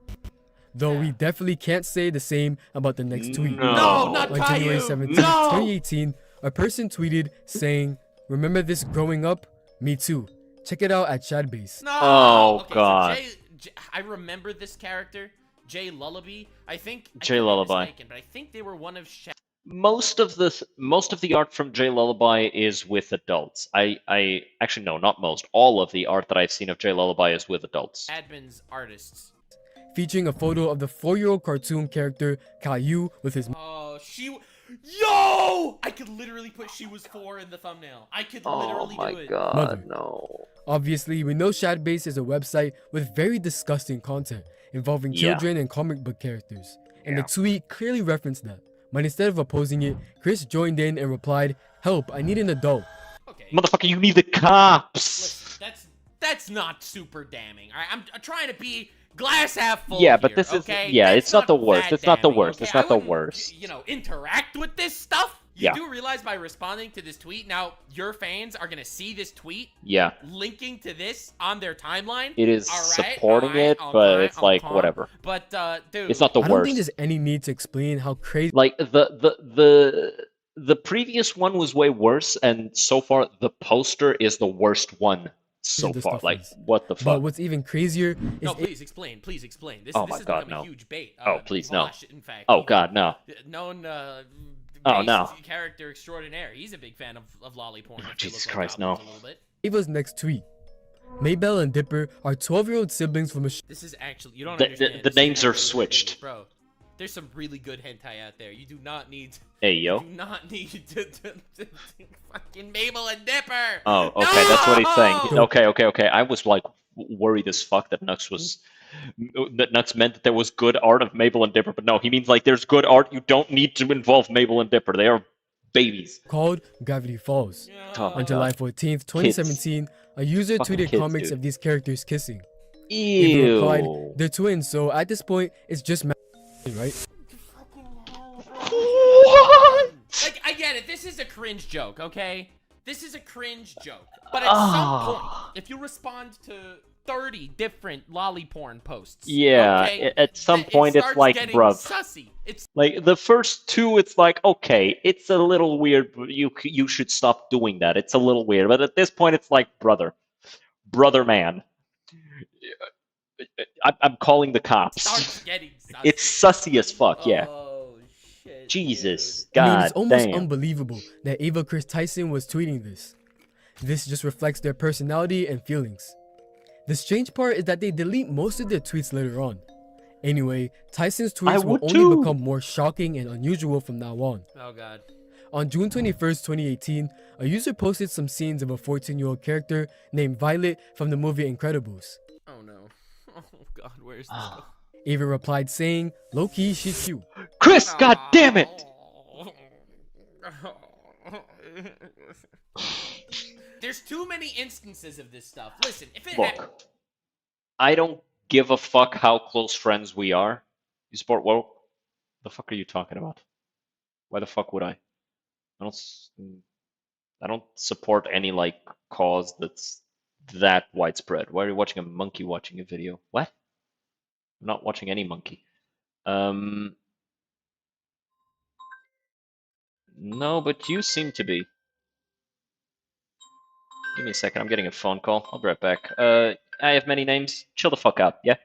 E: Though we definitely can't say the same about the next tweet.
A: No.
D: No, not
E: On January
D: Caillou.
E: 17,
D: No.
E: 2018, a person tweeted saying, "Remember this growing up? Me too. Check it out at Shadbase."
D: No.
A: Oh,
D: Okay, so
A: God.
D: I remember this character, Jay Lullaby. I think I
A: Jay
D: could be
A: Lullaby.
D: mistaken, but I think they were one of
A: Most of the art from Jay Lullaby is with adults. I actually no, not most. All of the art that I've seen of Jay Lullaby is with adults.
D: Admin's artists.
E: Featuring a photo of the 4-year-old cartoon character Caillou with his
D: Oh, Yo! I could literally put she was 4 in the thumbnail. I could
A: Oh
D: literally
A: my
D: do it.
A: God,
E: Mother.
A: no.
E: Obviously, we know Shadbase is a website with very disgusting content involving
A: Yeah.
E: children and comic book characters, and the tweet clearly referenced that. But instead of opposing it, Chris joined in and replied, "Help, I need an adult."
D: Okay.
A: Motherfucker, you need the cops.
D: Listen, that's not super damning. All right, I'm trying to be glass half full.
A: Yeah, but
D: here,
A: this is-
D: okay?
A: yeah,
D: That's
A: it's not the worst.
D: that
A: It's not the
D: damning,
A: worst.
D: okay?
A: It's not
D: I
A: the
D: wouldn't,
A: worst.
D: Interact with this stuff. You
A: Yeah.
D: do realize by responding to this tweet, now your fans are gonna see this tweet
A: Yeah,
D: linking to this on their timeline.
A: it is
D: All right,
A: supporting
D: all right,
A: it,
D: all
A: but
D: right,
A: it's like
D: okay.
A: whatever.
D: But dude,
A: It's not the
E: I don't
A: worst.
E: think there's any need to explain how crazy
A: Like the previous one was way worse, and so far the poster is the worst one so
E: this
A: far.
E: stuff
A: Like,
E: is.
A: what the
E: But
A: fuck?
E: what's even crazier is
D: No, please explain. Please explain. This,
A: Oh
D: this
A: my
D: has
A: God,
D: become a
A: no.
D: huge bait.
A: Oh, please, no.
D: Vosh, in fact.
A: Oh God, no.
D: Known
A: Oh,
D: based
A: no.
D: character extraordinaire. He's a big fan of lolly porn.
A: Oh,
D: if they
A: Jesus
D: look
A: Christ,
D: like
A: no.
D: goblins a little bit.
E: Ava's next tweet. Maybell and Dipper are 12-year-old siblings from a
D: This is actually, you don't
A: The
D: understand.
A: the
D: This is
A: names are
D: actually really
A: switched.
D: good. Bro, there's some really good hentai out there. You do not need
A: Hey, yo.
D: you do not need to fucking Mabel and Dipper.
A: Oh, okay, that's what he's saying.
D: No!
A: Okay. I was like worried as fuck that Nux meant that there was good art of Mabel and Dipper, but no, he means like there's good art. You don't need to involve Mabel and Dipper. They are babies.
E: called Gravity Falls.
A: Oh,
E: On July 14th, 2017, a user
A: Fucking
E: tweeted
A: kids,
E: comics
A: dude.
E: of these characters kissing. Ava replied,
A: Ew.
E: they're twins, so at this point, it's just right?
A: What?
D: Like, I get it. This is a cringe joke, okay? This is a cringe joke. But at some point, if you respond to 30 different lolly porn posts,
A: Yeah,
D: okay,
A: at some
D: it
A: point it's
D: starts
A: like,
D: getting
A: bruv.
D: sussy. It's
A: Like the first two, it's like okay, it's a little weird, but you should stop doing that. It's a little weird, but at this point, it's like brother man. I'm calling the cops.
D: starts getting sussy.
A: It's sussy as fuck. Yeah.
D: Oh, shit,
A: Jesus,
E: I mean,
A: God
E: it's almost
A: damn.
E: unbelievable that Ava Chris Tyson was tweeting this. This just reflects their personality and feelings. The strange part is that they delete most of their tweets later on. Anyway, Tyson's tweets will
A: would
E: only
A: too.
E: become more shocking and unusual from now on.
D: Oh, God.
E: On June 21st, 2018, a user posted some scenes of a 14-year-old character named Violet from the movie Incredibles.
D: Oh, no. Oh, God, where's this going?
E: Ava replied saying, low-key, she's cute.
A: Chris, God damn it!
D: There's too many instances of this stuff. Listen, if it
A: Look, I don't give a fuck how close friends we are. You support what? The fuck are you talking about? Why the fuck would I? I don't support any like cause that's that widespread. Why are you watching a monkey watching a video? What? I'm not watching any monkey. No, but you seem to be. Give me a second. I'm getting a phone call. I'll be right back. I have many names. Chill the fuck out. Yeah.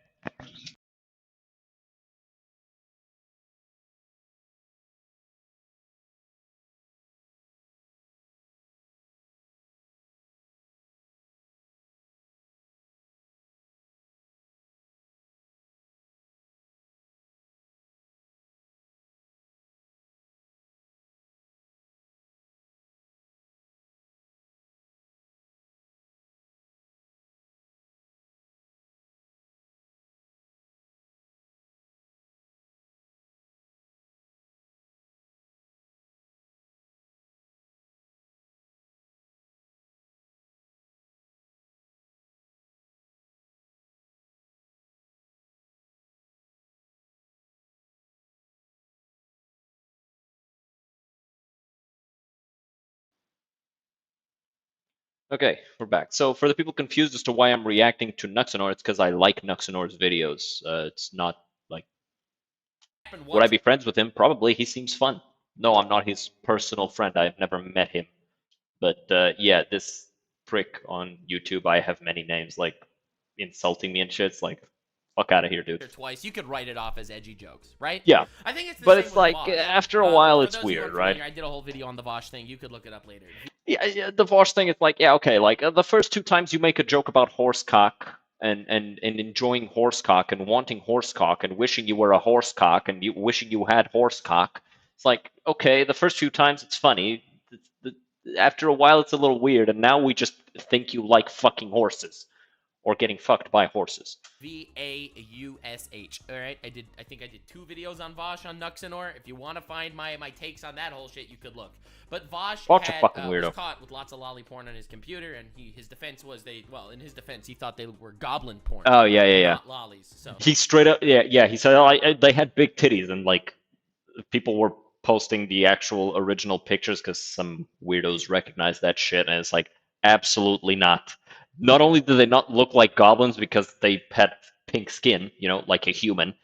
A: Okay, we're back. So for the people confused as to why I'm reacting to Nuxanor, it's because I like Nuxanor's videos. It's not like, would I be friends with him? Probably. He seems fun. No, I'm not his personal friend. I've never met him. But yeah, this prick on YouTube, I have many names, like insulting me and shit. It's like, fuck out of here, dude.
D: twice, you could write it off as edgy jokes, right?
A: Yeah.
D: I think it's the
A: But
D: same
A: it's
D: with
A: like,
D: Vosh.
A: after a while,
D: for
A: it's
D: those who
A: weird,
D: aren't
A: right?
D: familiar, I did a whole video on the Vosh thing. You could look it up later.
A: Yeah, the Vosh thing is like, yeah, okay, like the first two times you make a joke about horsecock and enjoying horsecock and wanting horsecock and wishing you were a horsecock and wishing you had horsecock. It's like, okay, the first few times it's funny. After a while, it's a little weird, and now we just think you like fucking horses or getting fucked by horses.
D: Vaush. All right, I think I did 2 videos on Vosh on Nuxanor. If you want to find my takes on that whole shit, you could look. But Vosh
A: Vosh a
D: had,
A: fucking weirdo.
D: was caught with lots of lolly porn on his computer, and his defense was in his defense, he thought they were goblin porn.
A: Oh yeah.
D: Not lollies. So
A: He straight up, yeah. He said, oh, they had big titties, and like people were posting the actual original pictures because some weirdos recognize that shit, and it's like, absolutely not. Not only do they not look like goblins because they had pink skin, you know, like a human,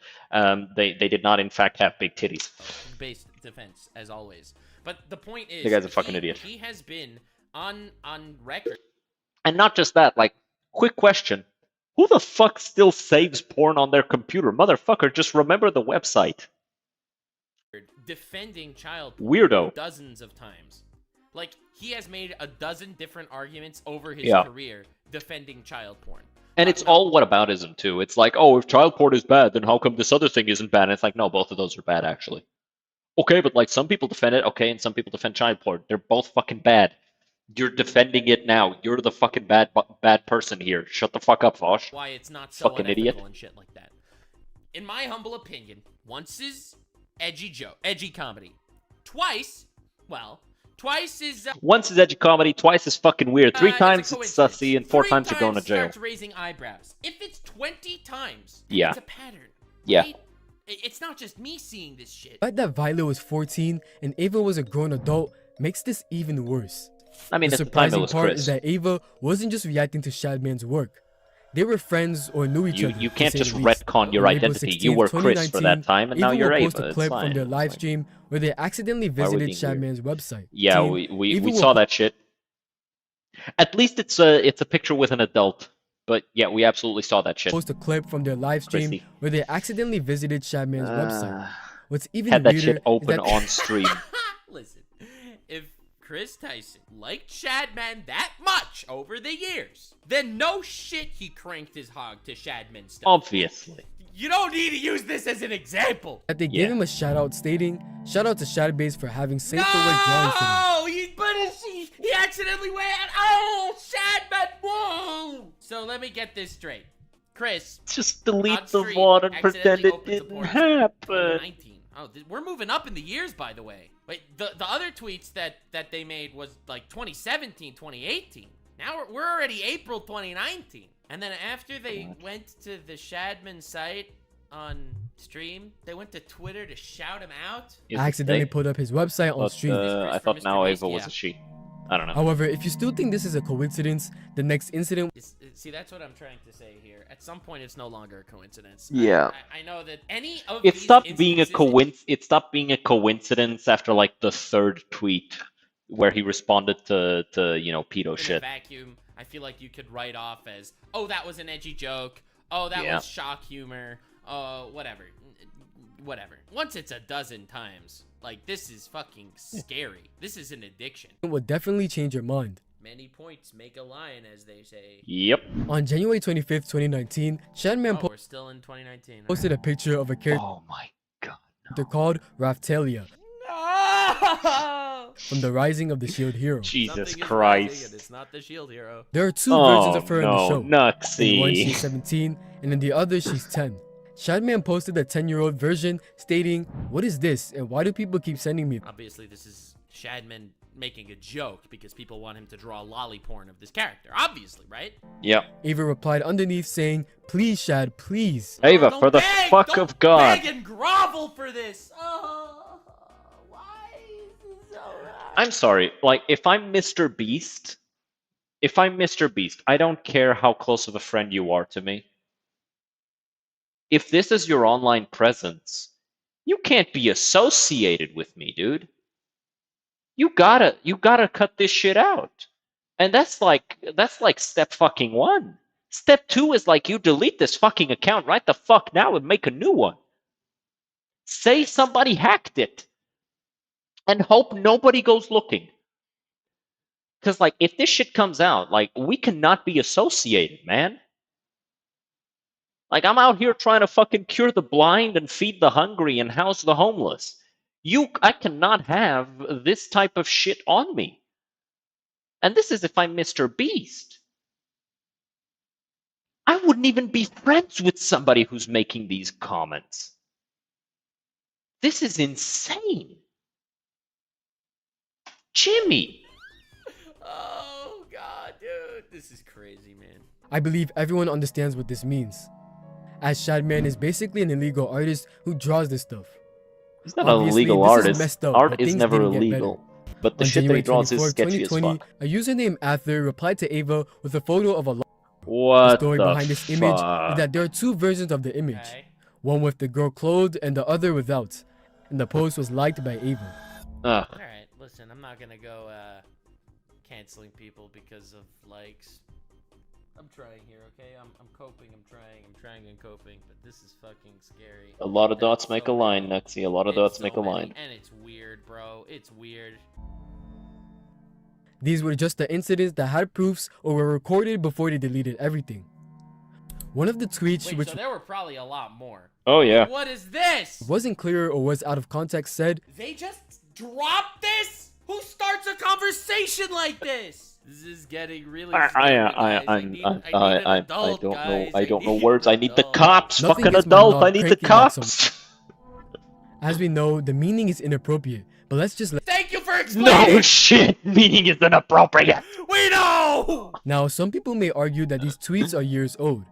A: they did not in fact have big titties.
D: based defense as always. But the point is,
A: The guy's a fucking idiot.
D: He has been on record.
A: And not just that, like quick question. Who the fuck still saves porn on their computer? Motherfucker, just remember the website.
D: Defending child porn
A: Weirdo.
D: dozens of times. Like, he has made a dozen different arguments over his
A: Yeah.
D: career defending child porn.
A: And it's
D: No.
A: all whataboutism, too. It's like, oh, if child porn is bad, then how come this other thing isn't bad? And it's like, no, both of those are bad, actually. Okay, but like, some people defend it, okay, and some people defend child porn. They're both fucking bad. You're defending it now. You're the fucking bad person here. Shut the fuck up, Vosh.
D: Why it's not so
A: Fucking
D: unethical
A: idiot.
D: and shit like that. In my humble opinion, once is edgy comedy. Twice is
A: Once is edgy comedy, twice is fucking weird. Three
D: it's a
A: times it's
D: coincidence.
A: sussy, and four
D: 3
A: times you're going to jail.
D: Starts raising eyebrows. If it's 20 times,
A: Yeah.
D: it's a pattern.
A: Yeah.
D: Right? It's not just me seeing this shit.
E: The fact that Violet was 14 and Ava was a grown adult makes this even worse.
A: I mean,
E: The
A: at the time it
E: surprising
A: was
E: part
A: Chris.
E: is that Ava wasn't just reacting to Shadman's work. They were friends or knew each other.
A: You
E: to
A: can't
E: say
A: just
E: the least.
A: retcon your
E: On April
A: identity.
E: 16th,
A: You were Chris for that
E: 2019,
A: time, and now
E: Ava
A: you're
E: will post
A: Ava.
E: a
A: It's
E: clip
A: fine.
E: from their
A: It's
E: live
A: fine.
E: stream where they accidentally
A: Why are we
E: visited
A: being weird?
E: Shadman's website.
A: Yeah,
E: Team,
A: we
E: Ava will
A: saw that shit. At least it's a picture with an adult. But yeah, we absolutely saw that shit.
E: post a clip from their live stream
A: Chrissy.
E: where they accidentally visited Shadman's website. What's even
A: Had that
E: weirder
A: shit
E: is
A: open
E: that
A: on stream.
D: Listen, if Chris Tyson liked Shadman that much over the years, then no shit he cranked his hog to Shadman stuff.
A: Obviously.
D: You don't need to use this as an example.
E: they gave
A: Yeah.
E: him a shout out stating, "Shout out to Shadbase for having safe for work drawings today."
D: No, he accidentally went. Oh, Shadman, whoa! So let me get this straight, Chris.
A: Just delete
D: on
A: the
D: stream
A: VOD and
D: accidentally
A: pretend it
D: opens the
A: didn't
D: portal.
A: happen.
D: 19. Oh, we're moving up in the years, by the way. Wait, the other tweets that they made was like 2017, 2018. Now we're already April 2019. And then after they went to the Shadman site on stream, they went to Twitter to shout him out.
A: Is it
E: Accidentally
A: they?
E: put up his website on
A: But,
E: stream.
A: I
D: Chris from
A: thought now
D: Mr.
A: Ava
D: Beast,
A: was
D: yeah.
A: a she. I don't know.
E: However, if you still think this is a coincidence, the next incident
D: See, that's what I'm trying to say here. At some point, it's no longer a coincidence.
A: Yeah.
D: I know that any of
A: It
D: these
A: stopped being a
D: instances-
A: It stopped being a coincidence after like the third tweet where he responded to pedo
D: in a
A: shit.
D: vacuum, I feel like you could write off as, oh, that was an edgy joke. Oh, that
A: Yeah.
D: was shock humor. Oh, whatever. Once it's a dozen times, like, this is fucking scary. This is an addiction.
E: will definitely change your mind.
D: Many points make a lion, as they say.
A: Yep.
E: On January 25th, 2019, Shadman
D: Oh, we're still in 2019.
E: posted a picture of a character
A: Oh my god.
E: called Raftalia
D: No!
E: from the Rising of the Shield Hero.
A: Jesus
D: Something is rising, and
A: Christ.
D: it's not the shield hero.
E: There are two versions
A: Oh
E: of her in the show.
A: no,
E: In one,
A: Nuxie.
E: she's 17, and in the other, she's 10. Shadman posted a 10-year-old version stating, "What is this, and why do people keep sending me?"
D: Obviously, this is Shadman making a joke because people want him to draw lolly porn of this character. Obviously, right?
A: Yep.
E: Ava replied underneath saying, "Please, Shad, please."
A: Ava,
D: Don't
A: for the
D: beg,
A: fuck
D: don't
A: of God.
D: beg and grovel for this. Oh, why is this so hard?
A: I'm sorry. Like, if I'm Mr. Beast, I don't care how close of a friend you are to me. If this is your online presence, you can't be associated with me, dude. You gotta cut this shit out. And that's like step fucking one. Step two is like you delete this fucking account right the fuck now and make a new one. Say somebody hacked it. And hope nobody goes looking. Because, like, if this shit comes out, like, we cannot be associated, man. Like, I'm out here trying to fucking cure the blind and feed the hungry and house the homeless. I cannot have this type of shit on me. And this is if I'm Mr. Beast. I wouldn't even be friends with somebody who's making these comments. This is insane. Jimmy.
D: Oh, God, dude. This is crazy, man.
E: I believe everyone understands what this means, as Shadman is basically an illegal artist who draws this stuff.
A: He's not an
E: Obviously,
A: illegal
E: this is
A: artist.
E: messed up,
A: Art
E: but
A: is
E: things
A: never
E: didn't get
A: illegal. But the
E: On
A: shit that
E: January
A: he draws is
E: 24,
A: sketchy as
E: 2020,
A: fuck.
E: a user named Ather replied to Ava with a photo of a the
A: What
E: story
A: the
E: behind this image
A: fuck?
E: is that there are two versions of the image,
D: Okay.
E: one with the girl clothed and the other without, and the post was liked by Ava.
A: Ugh.
D: All right, listen, I'm not going to go canceling people because of likes.
H: I'm trying here, okay? I'm coping. I'm trying and coping, but this is fucking scary.
A: A lot of
H: And
A: dots
H: it's
A: make
H: so
A: a line,
H: real.
A: Nexi. A lot of
H: It's
A: dots
H: so
A: make a
H: many,
A: line.
H: and it's weird, bro. It's weird.
E: These were just the incidents that had proofs or were recorded before they deleted everything. One of the tweets
H: Wait,
E: which
H: so there were probably a lot more.
A: Oh yeah.
H: What is this?
E: wasn't clear or was out of context said,
H: They just dropped this? Who starts a conversation like this? This is getting really scary, guys. I need an adult, guys.
A: I don't know
H: need
A: words.
H: an
A: I need the
H: adult.
A: cops.
E: Nothing
A: Fucking
E: gets my
A: adult.
E: knob
A: I need the
E: cranking like some-
A: cops.
E: as we know, the meaning is inappropriate, but let's just let.
H: Thank you for explaining.
A: No shit. Meaning is inappropriate.
H: We know.
E: Now, some people may argue that these tweets are years old.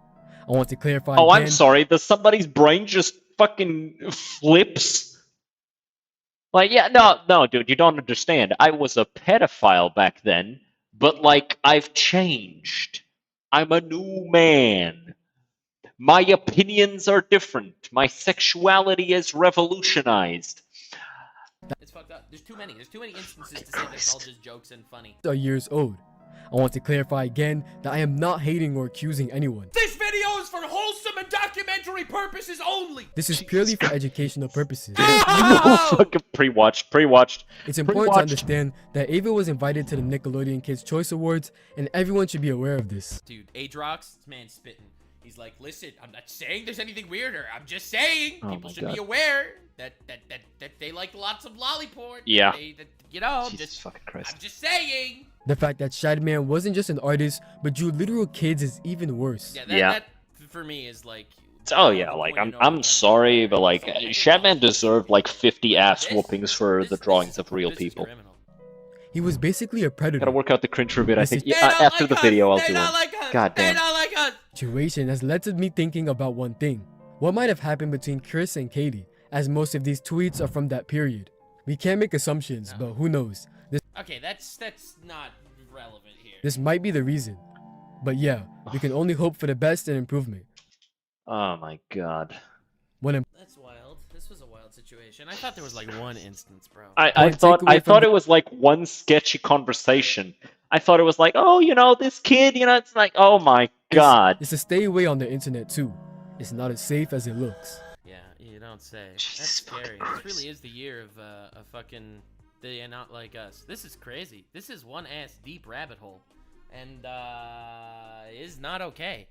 E: I want to clarify
A: Oh,
E: again.
A: I'm sorry. Does somebody's brain just fucking flips? Like, yeah, no, dude, you don't understand. I was a pedophile back then, but like, I've changed. I'm a new man. My opinions are different. My sexuality is revolutionized.
H: It's fucked up. There's too many. There's too many instances to say that's all just jokes and funny.
E: Are years old. I want to clarify again that I am not hating or accusing anyone.
H: This video is for wholesome and documentary purposes only.
E: This is purely for educational purposes.
A: Fucking pre-watched.
E: It's important to understand that Ava was invited to the Nickelodeon Kids' Choice Awards, and everyone should be aware of this.
H: Dude, Adrox, this man's spitting. He's like, listen, I'm not saying there's anything weirder. I'm just saying
A: Oh
H: people
A: my
H: should
A: God.
H: be aware that they like lots of lolly porn.
A: Yeah.
H: Just
A: fucking Christ.
H: I'm just saying.
E: The fact that Shadman wasn't just an artist, but drew literal kids is even worse.
H: Yeah,
A: Yeah.
H: that for me is like.
A: Oh yeah, like I'm sorry, but like Shadman deserved like 50 ass
H: This-
A: whoopings for
H: this-
A: the
H: this
A: drawings
H: is-
A: of real
H: this is
A: people.
H: criminal.
E: He was basically a predator.
A: Gotta work out the cringe for a bit. I
E: This
A: think
E: is-
A: yeah,
H: They don't
A: after
H: like
A: the
H: us.
A: video I'll
H: They
A: do
H: don't
A: one.
H: like us.
A: God
H: They
A: damn.
H: don't like us.
E: Situation has led to me thinking about one thing. What might have happened between Chris and Katie, as most of these tweets are from that period. We can't make assumptions, but who knows?
H: Okay, that's not relevant here.
E: This might be the reason. But yeah, we can only hope for the best and improvement.
A: Oh my god.
E: When
H: That's wild. This was a wild situation. I thought there was like one instance, bro.
A: I
E: Point
A: thought
E: takeaway from
A: it was like one sketchy conversation. I thought it was like, oh, this kid, it's like, oh my god.
E: it's to stay away on the internet too. It's not as safe as it looks.
H: Yeah, you don't say.
A: Jesus
H: That's scary.
A: fucking
H: This
A: Christ.
H: really is the year of a fucking they are not like us. This is crazy. This is one ass deep rabbit hole, and is not okay.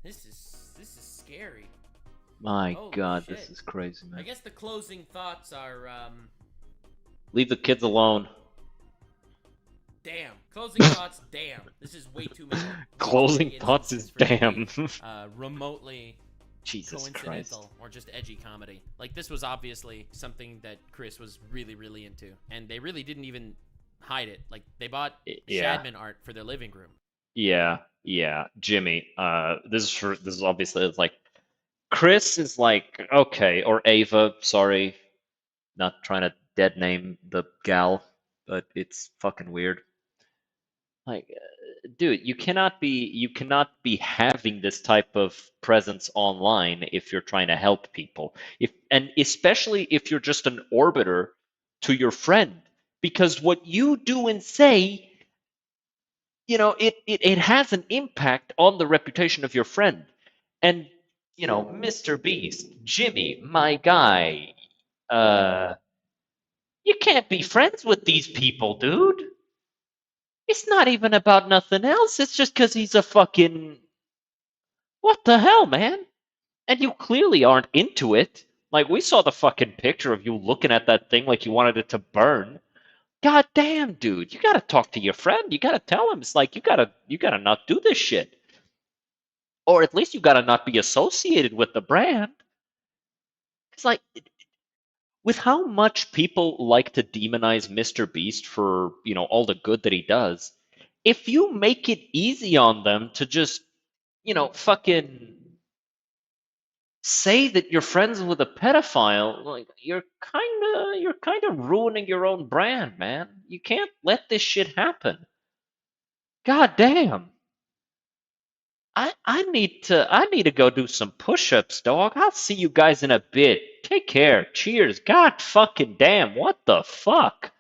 H: This is scary.
A: My
H: Holy
A: god, this
H: shit.
A: is crazy,
H: I
A: man.
H: guess the closing thoughts are
A: Leave the kids alone.
H: damn. Closing thoughts, damn. This is way too many.
A: Closing
H: way too many
A: thoughts is
H: instances for it to
A: damn.
H: be, remotely
A: Jesus Christ.
H: coincidental or just edgy comedy. Like this was obviously something that Chris was really, really into, and they really didn't even hide it. Like they bought
A: Yeah.
H: Shadman art for their living room.
A: Yeah, Jimmy. This is obviously it's like Chris is like okay, or Ava. Sorry, not trying to dead name the gal, but it's fucking weird. Like, dude, you cannot be having this type of presence online if you're trying to help people. And especially if you're just an orbiter to your friend, because what you do and say, it has an impact on the reputation of your friend. And Mr. Beast, Jimmy, my guy, you can't be friends with these people, dude. It's not even about nothing else. It's just because he's a fucking. What the hell, man? And you clearly aren't into it. Like, we saw the fucking picture of you looking at that thing like you wanted it to burn. God damn, dude. You gotta talk to your friend. You gotta tell him. It's like, you gotta not do this shit. Or at least you gotta not be associated with the brand. It's like, with how much people like to demonize Mr. Beast for, all the good that he does, if you make it easy on them to just, fucking say that you're friends with a pedophile, like you're kind of ruining your own brand, man. You can't let this shit happen. God damn. I need to go do some push-ups, dog. I'll see you guys in a bit. Take care. Cheers. God fucking damn. What the fuck?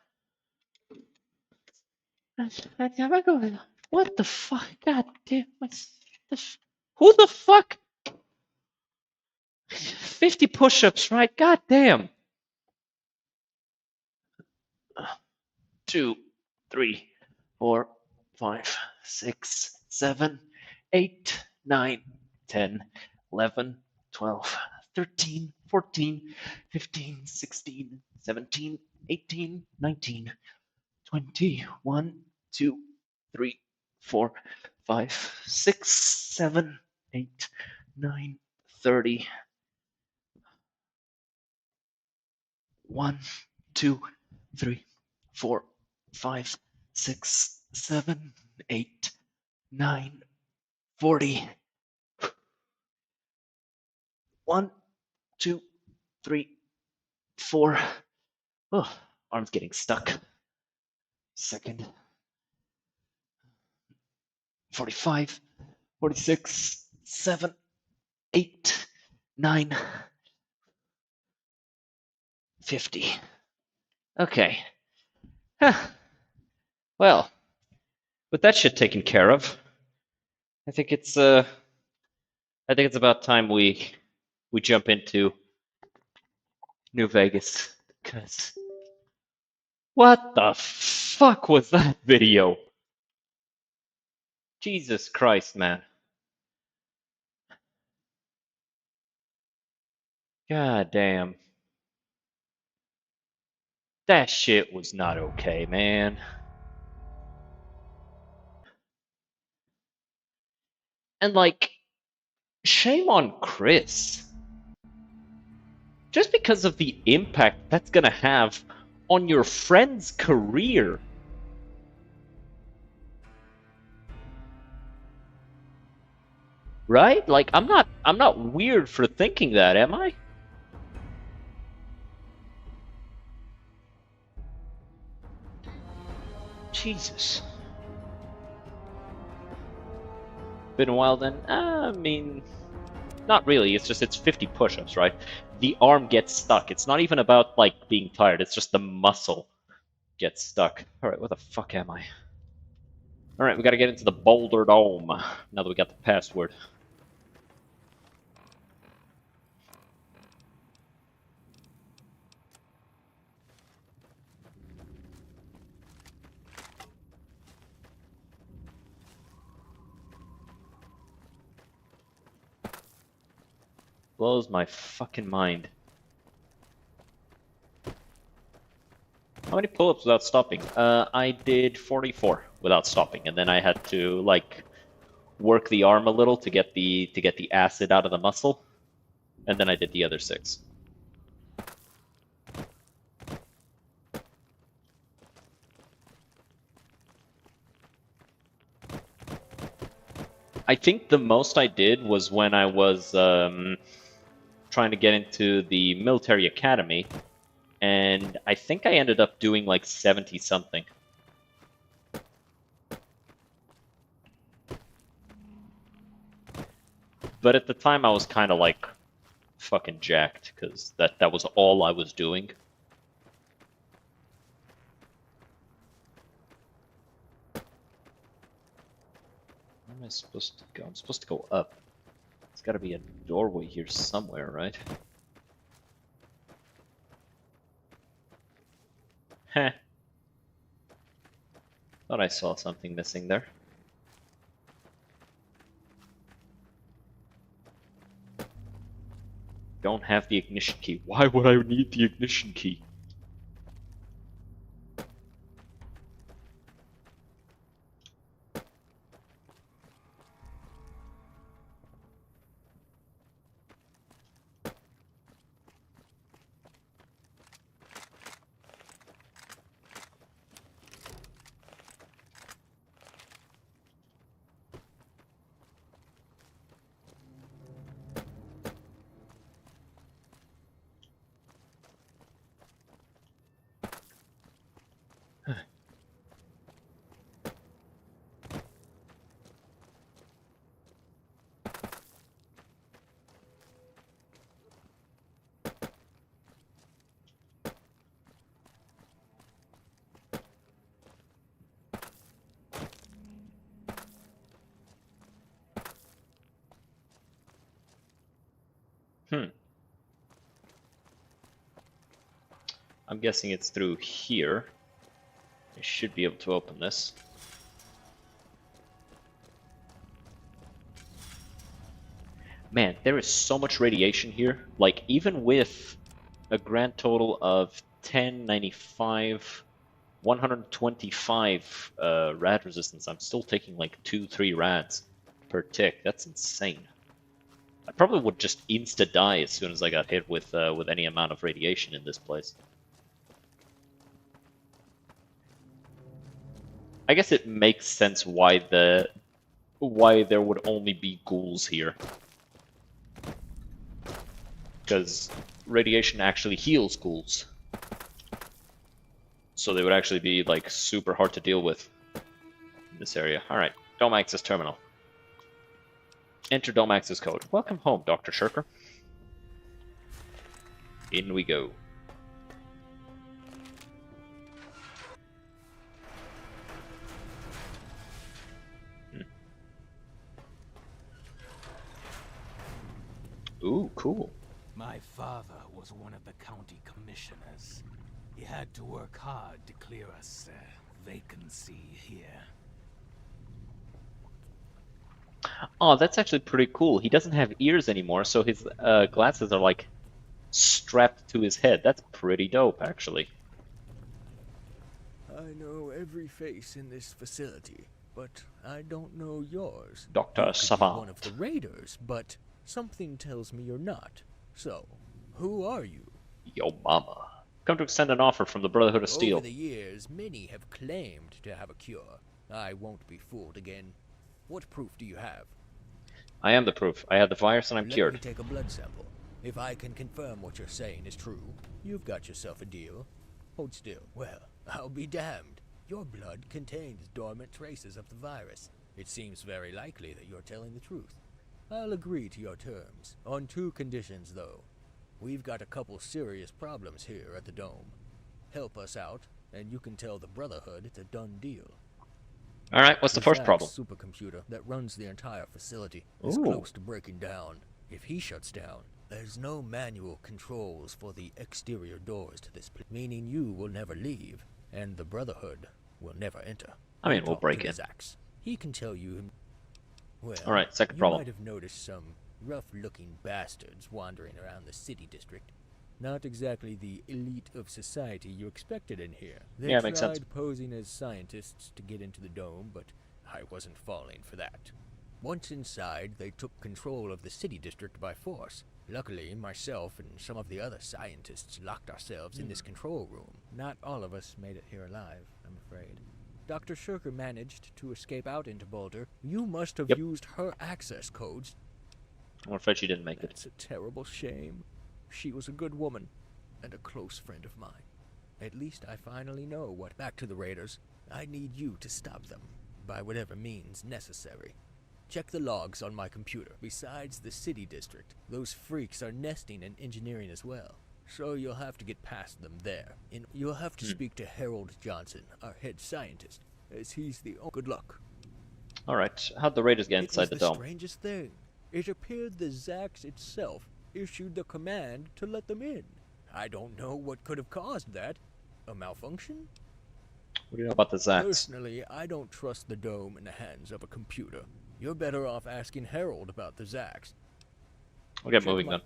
A: What the fuck? God damn. Who the fuck? 50 push-ups, right? God damn. 2, 3, 4, 5, 6, 7, 8, 9, 10, 11, 12, 13, 14, 15, 16, 17, 18, 19, 20, 1, 2, 3, 4, 5, 6, 7, 8, 9, 30. 1, 2, 3, 4, 5, 6, 7, 8, 9, 40. 1, 2, 3, 4. Oh, arm's getting stuck. Second. 45, 46, 7, 8, 9, 50. Okay. Huh. Well, with that shit taken care of, I think it's about time we jump into New Vegas. Cause what the fuck was that video? Jesus Christ, man. God damn. That shit was not okay, man. And like, shame on Chris. Just because of the impact that's gonna have on your friend's career. Right? Like, I'm not weird for thinking that, am I? Jesus. Been a while then? I mean, not really. It's just it's 50 push-ups, right? The arm gets stuck. It's not even about like being tired. It's just the muscle gets stuck. All right, where the fuck am I? All right, we got to get into the Boulder Dome now that we got the password. Blows my fucking mind. How many pull-ups without stopping? I did 44 without stopping, and then I had to like work the arm a little to get the acid out of the muscle, and then I did the other 6. I think the most I did was when I was trying to get into the military academy, and I think I ended up doing like 70 something. But at the time I was kind of like fucking jacked because that was all I was doing. Where am I supposed to go? I'm supposed to go up. There's got to be a doorway here somewhere, right? Heh. Thought I saw something missing there. Don't have the ignition key. Why would I need the ignition key? Hmm. I'm guessing it's through here. I should be able to open this. Man, there is so much radiation here. Like, even with a grand total of 10, 95, 125 rad resistance, I'm still taking like 2-3 rads per tick. That's insane. I probably would just insta-die as soon as I got hit with any amount of radiation in this place. I guess it makes sense why there would only be ghouls here. Because radiation actually heals ghouls. So they would actually be like super hard to deal with in this area. Alright, Dome Access Terminal. Enter Dome Access code. Welcome home, Dr. Shirker. In we go. Ooh, cool.
I: My father was one of the county commissioners. He had to work hard to clear us a vacancy here.
A: Oh, that's actually pretty cool. He doesn't have ears anymore, so his glasses are like strapped to his head. That's pretty dope, actually.
I: I know every face in this facility, but I don't know yours.
A: Dr.
I: You could be
A: Savant.
I: one of the raiders, but something tells me you're not. So, who are you?
A: Yo mama. Come to extend an offer from the Brotherhood of Steel.
I: Over the years, many have claimed to have a cure. I won't be fooled again. What proof do you have?
A: I am the proof. I have the virus and I'm
I: Let
A: cured.
I: me take a blood sample. If I can confirm what you're saying is true, you've got yourself a deal. Hold still. Well, I'll be damned. Your blood contains dormant traces of the virus. It seems very likely that you're telling the truth. I'll agree to your terms, on 2 conditions though. We've got a couple serious problems here at the Dome. Help us out, and you can tell the Brotherhood it's a done deal.
A: Alright, what's the first problem?
I: Supercomputer that runs the entire facility is
A: Ooh.
I: close to breaking down. If he shuts down, there's no manual controls for the exterior doors to this place, meaning you will never leave, and the Brotherhood will never enter.
A: I mean, we'll
I: Talk
A: break
I: to
A: in.
I: Zax. He can tell you. Well,
A: Alright, second
I: you
A: problem.
I: might have noticed some rough-looking bastards wandering around the city district. Not exactly the elite of society you expected in here. They
A: Yeah,
I: tried
A: makes sense.
I: posing as scientists to get into the Dome, but I wasn't falling for that. Once inside, they took control of the city district by force. Luckily, myself and some of the other scientists locked ourselves in this control room. Not all of us made it here alive, I'm afraid. Dr. Shirker managed to escape out into Boulder. You must have
A: Yep.
I: used her access codes.
A: I'm afraid she didn't make it.
I: That's a terrible shame. She was a good woman and a close friend of mine. At least I finally know what. Back to the Raiders. I need you to stop them, by whatever means necessary. Check the logs on my computer. Besides the city district, those freaks are nesting in engineering as well. So you'll have to get past them there. And you'll have to speak to Harold Johnson, our head scientist, as he's the only. Good luck.
A: Alright, how'd the Raiders get
I: It
A: inside
I: was
A: the
I: the
A: dome?
I: strangest thing. It appeared the Zax itself issued the command to let them in. I don't know what could have caused that. A malfunction?
A: What do you know about the Zax?
I: Personally, I don't trust the Dome in the hands of a computer. You're better off asking Harold about the Zax.
A: We'll get
I: Check
A: moving
I: my-
A: then.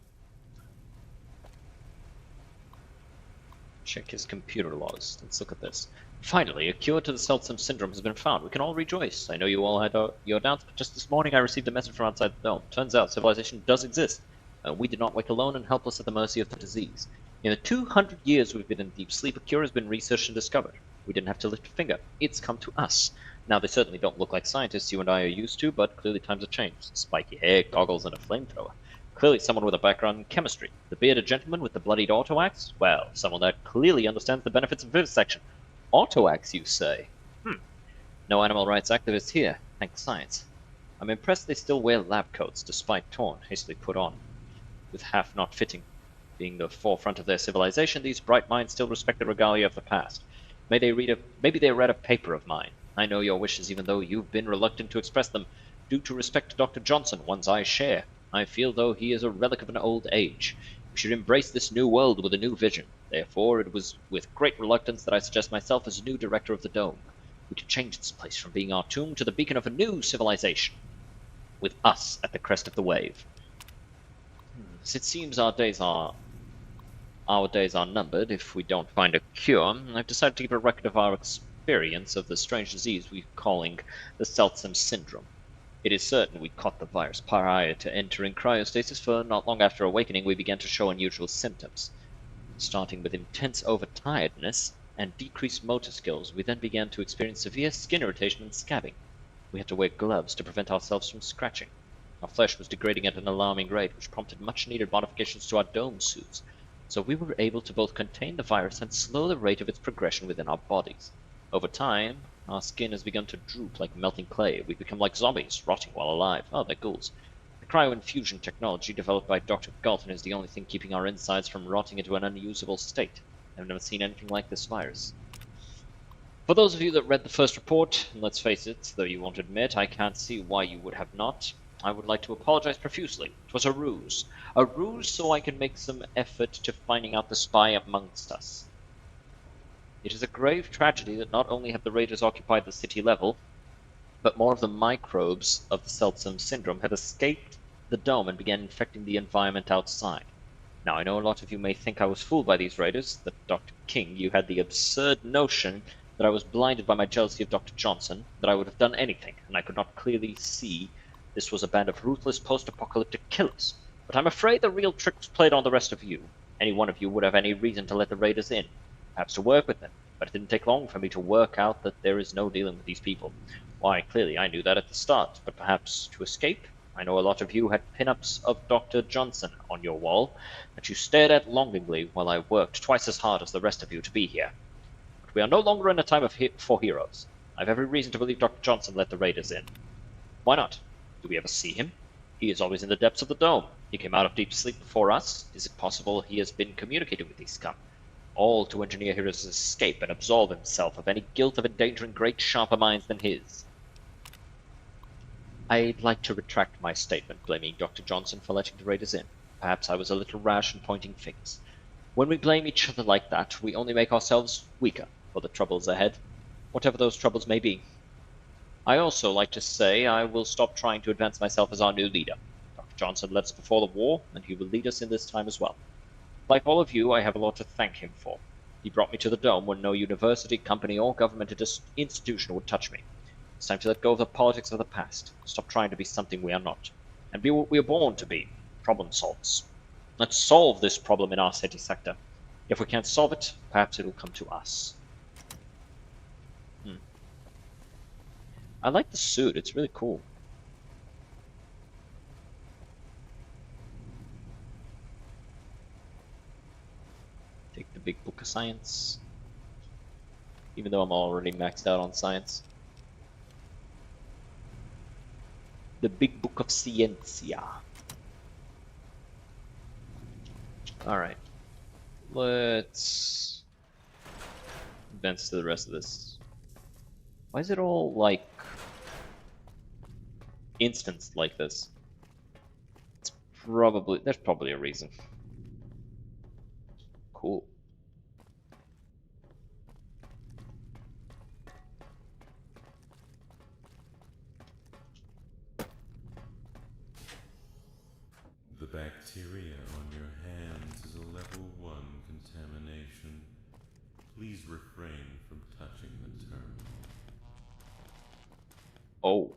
A: Check his computer logs. Let's look at this. Finally, a cure to the Seltsam syndrome has been found. We can all rejoice. I know you all had your doubts, but just this morning I received a message from outside the dome. Turns out civilization does exist. We did not wake alone and helpless at the mercy of the disease. In the 200 years we've been in deep sleep, a cure has been researched and discovered. We didn't have to lift a finger. It's come to us. Now, they certainly don't look like scientists you and I are used to, but clearly times have changed. Spiky hair, goggles, and a flamethrower. Clearly someone with a background in chemistry. The bearded gentleman with the bloodied auto-axe? Well, someone that clearly understands the benefits of vivisection. Auto-axe, you say? No animal rights activists here. Thank science. I'm impressed they still wear lab coats, despite torn, hastily put on, with half not fitting. Being the forefront of their civilization, these bright minds still respect the regalia of the past. Maybe they read a paper of mine. I know your wishes, even though you've been reluctant to express them, due to respect to Dr. Johnson, ones I share. I feel though he is a relic of an old age. We should embrace this new world with a new vision. Therefore, it was with great reluctance that I suggest myself as new director of the Dome. We could change this place from being our tomb to the beacon of a new civilization, with us at the crest of the wave. As it seems our days are numbered if we don't find a cure, I've decided to keep a record of our experience of the strange disease we're calling the Seltsam syndrome. It is certain we caught the virus prior to entering cryostasis, for not long after awakening we began to show unusual symptoms. Starting with intense overtiredness and decreased motor skills, we then began to experience severe skin irritation and scabbing. We had to wear gloves to prevent ourselves from scratching. Our flesh was degrading at an alarming rate, which prompted much-needed modifications to our dome suits, so we were able to both contain the virus and slow the rate of its progression within our bodies. Over time, our skin has begun to droop like melting clay. We've become like zombies, rotting while alive. Oh, they're ghouls. The cryo-infusion technology developed by Dr. Galton is the only thing keeping our insides from rotting into an unusable state. I've never seen anything like this virus. For those of you that read the first report, and let's face it, though you won't admit, I can't see why you would have not, I would like to apologize profusely. It was a ruse. A ruse so I can make some effort to finding out the spy amongst us. It is a grave tragedy that not only have the raiders occupied the city level, but more of the microbes of the Seltsam syndrome have escaped the dome and began infecting the environment outside. Now, I know a lot of you may think I was fooled by these raiders, that Dr. King, you had the absurd notion that I was blinded by my jealousy of Dr. Johnson, that I would have done anything, and I could not clearly see this was a band of ruthless post-apocalyptic killers. But I'm afraid the real trick was played on the rest of you. Any one of you would have any reason to let the raiders in, perhaps to work with them, but it didn't take long for me to work out that there is no dealing with these people. Why, clearly I knew that at the start, but perhaps to escape? I know a lot of you had pin-ups of Dr. Johnson on your wall that you stared at longingly while I worked twice as hard as the rest of you to be here. But we are no longer in a time for heroes. I have every reason to believe Dr. Johnson let the raiders in. Why not? Do we ever see him? He is always in the depths of the dome. He came out of deep sleep before us. Is it possible he has been communicating with these scum? All to engineer his escape and absolve himself of any guilt of endangering great sharper minds than his. I'd like to retract my statement blaming Dr. Johnson for letting the raiders in. Perhaps I was a little rash in pointing fingers. When we blame each other like that, we only make ourselves weaker for the troubles ahead, whatever those troubles may be. I also like to say I will stop trying to advance myself as our new leader. Dr. Johnson led us before the war, and he will lead us in this time as well. Like all of you, I have a lot to thank him for. He brought me to the dome when no university, company, or government institution would touch me. It's time to let go of the politics of the past, stop trying to be something we are not, and be what we are born to be, problem solvers. Let's solve this problem in our city sector. If we can't solve it, perhaps it'll come to us. I like the suit, it's really cool. Take the big book of science. Even though I'm already maxed out on science. The big book of Ciencia. Alright. Let's advance to the rest of this. Why is it all like instanced like this? There's probably a reason. Cool.
J: The bacteria on your hands is a level 1 contamination. Please refrain from touching the terminal.
A: Oh.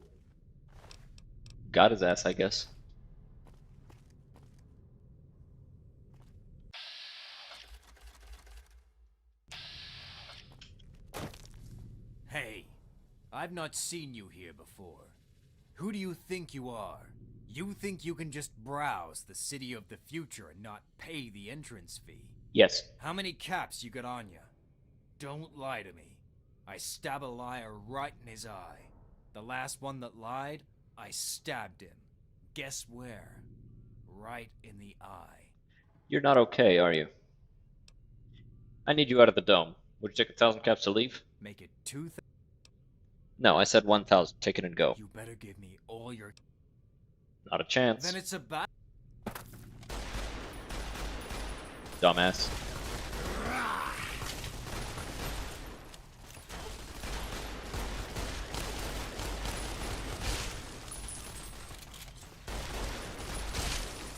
A: Got his ass, I guess.
I: Hey, I've not seen you here before. Who do you think you are? You think you can just browse the city of the future and not pay the entrance fee?
A: Yes.
I: How many caps you got on ya? Don't lie to me. I stab a liar right in his eye. The last one that lied, I stabbed him. Guess where? Right in the eye.
A: You're not okay, are you? I need you out of the dome. Would you take 1,000 caps to leave?
I: Make it 2,000.
A: No, I said 1,000. Take it and go.
I: You better give me all your...
A: Not a chance.
I: Then it's a bad.
A: Dumbass.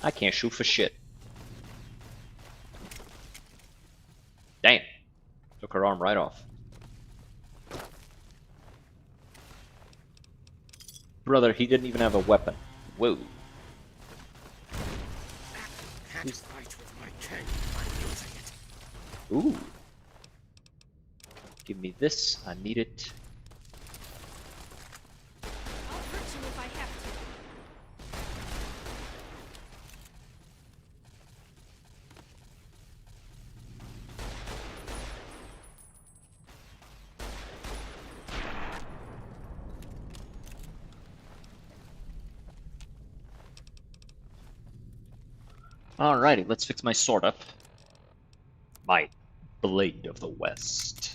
A: I can't shoot for shit. Damn. Took her arm right off. Brother, he didn't even have a weapon. Whoa. Ooh. Give me this. I need it.
B: I'll hurt you if I have to.
A: Alrighty, let's fix my sword up. My Blade of the West.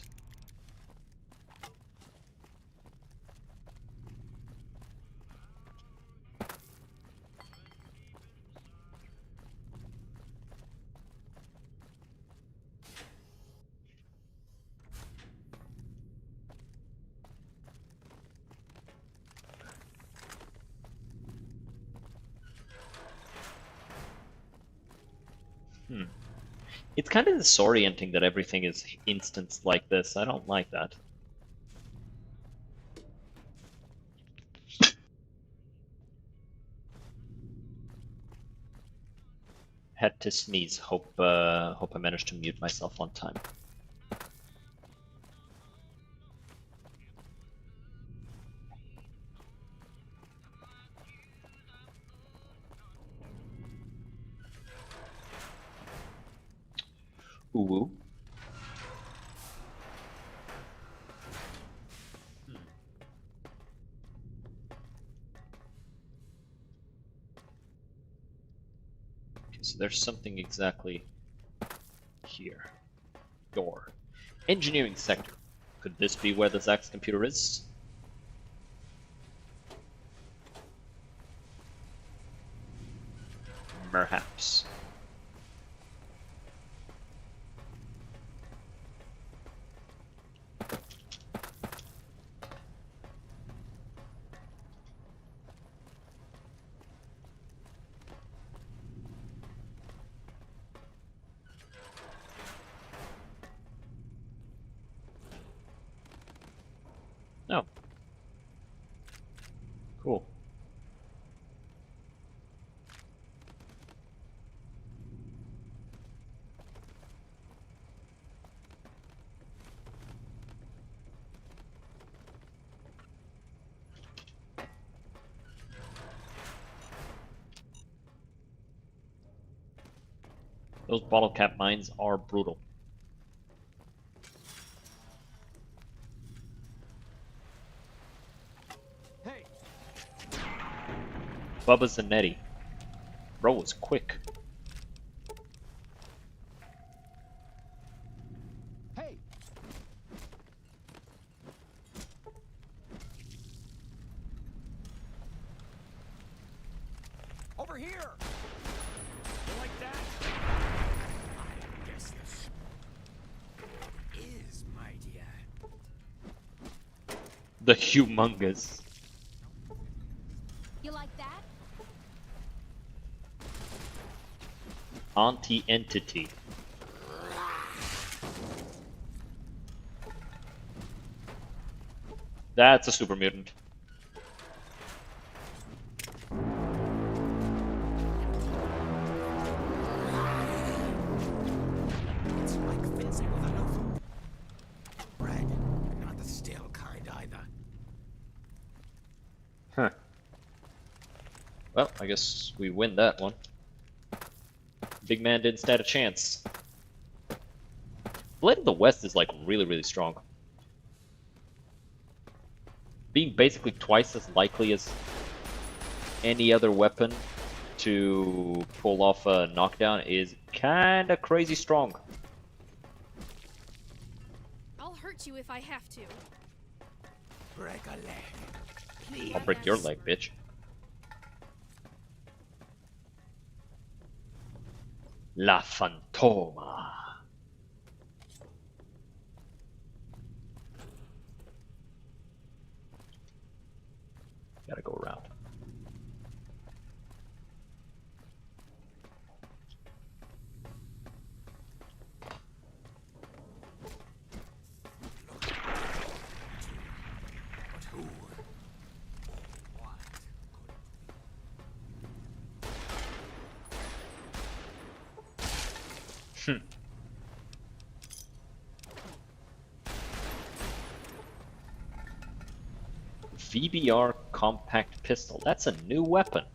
A: It's kind of disorienting that everything is instanced like this. I don't like that. Had to sneeze. Hope I managed to mute myself on time. Ooh. Okay, so there's something exactly here. Door. Engineering sector. Could this be where the Zax computer is? Perhaps. No. Cool. Those bottle cap mines are brutal.
I: Hey.
A: Bubba Zanetti. Bro was quick.
I: Hey. Over here. You like that? I guess this is mightier.
A: The humongous.
B: You like that?
A: Anti-entity. That's a super mutant.
I: It's like fencing with a loaf of bread. Not the stale kind either.
A: Huh. Well, I guess we win that one. Big man didn't stand a chance. Blade of the West is like really, really strong. Being basically twice as likely as any other weapon to pull off a knockdown is kinda crazy strong.
B: I'll hurt you if I have to.
I: Break a leg. Please.
A: I'll break your leg, bitch. La Fantoma. Gotta go around. VBR compact pistol. That's a new weapon.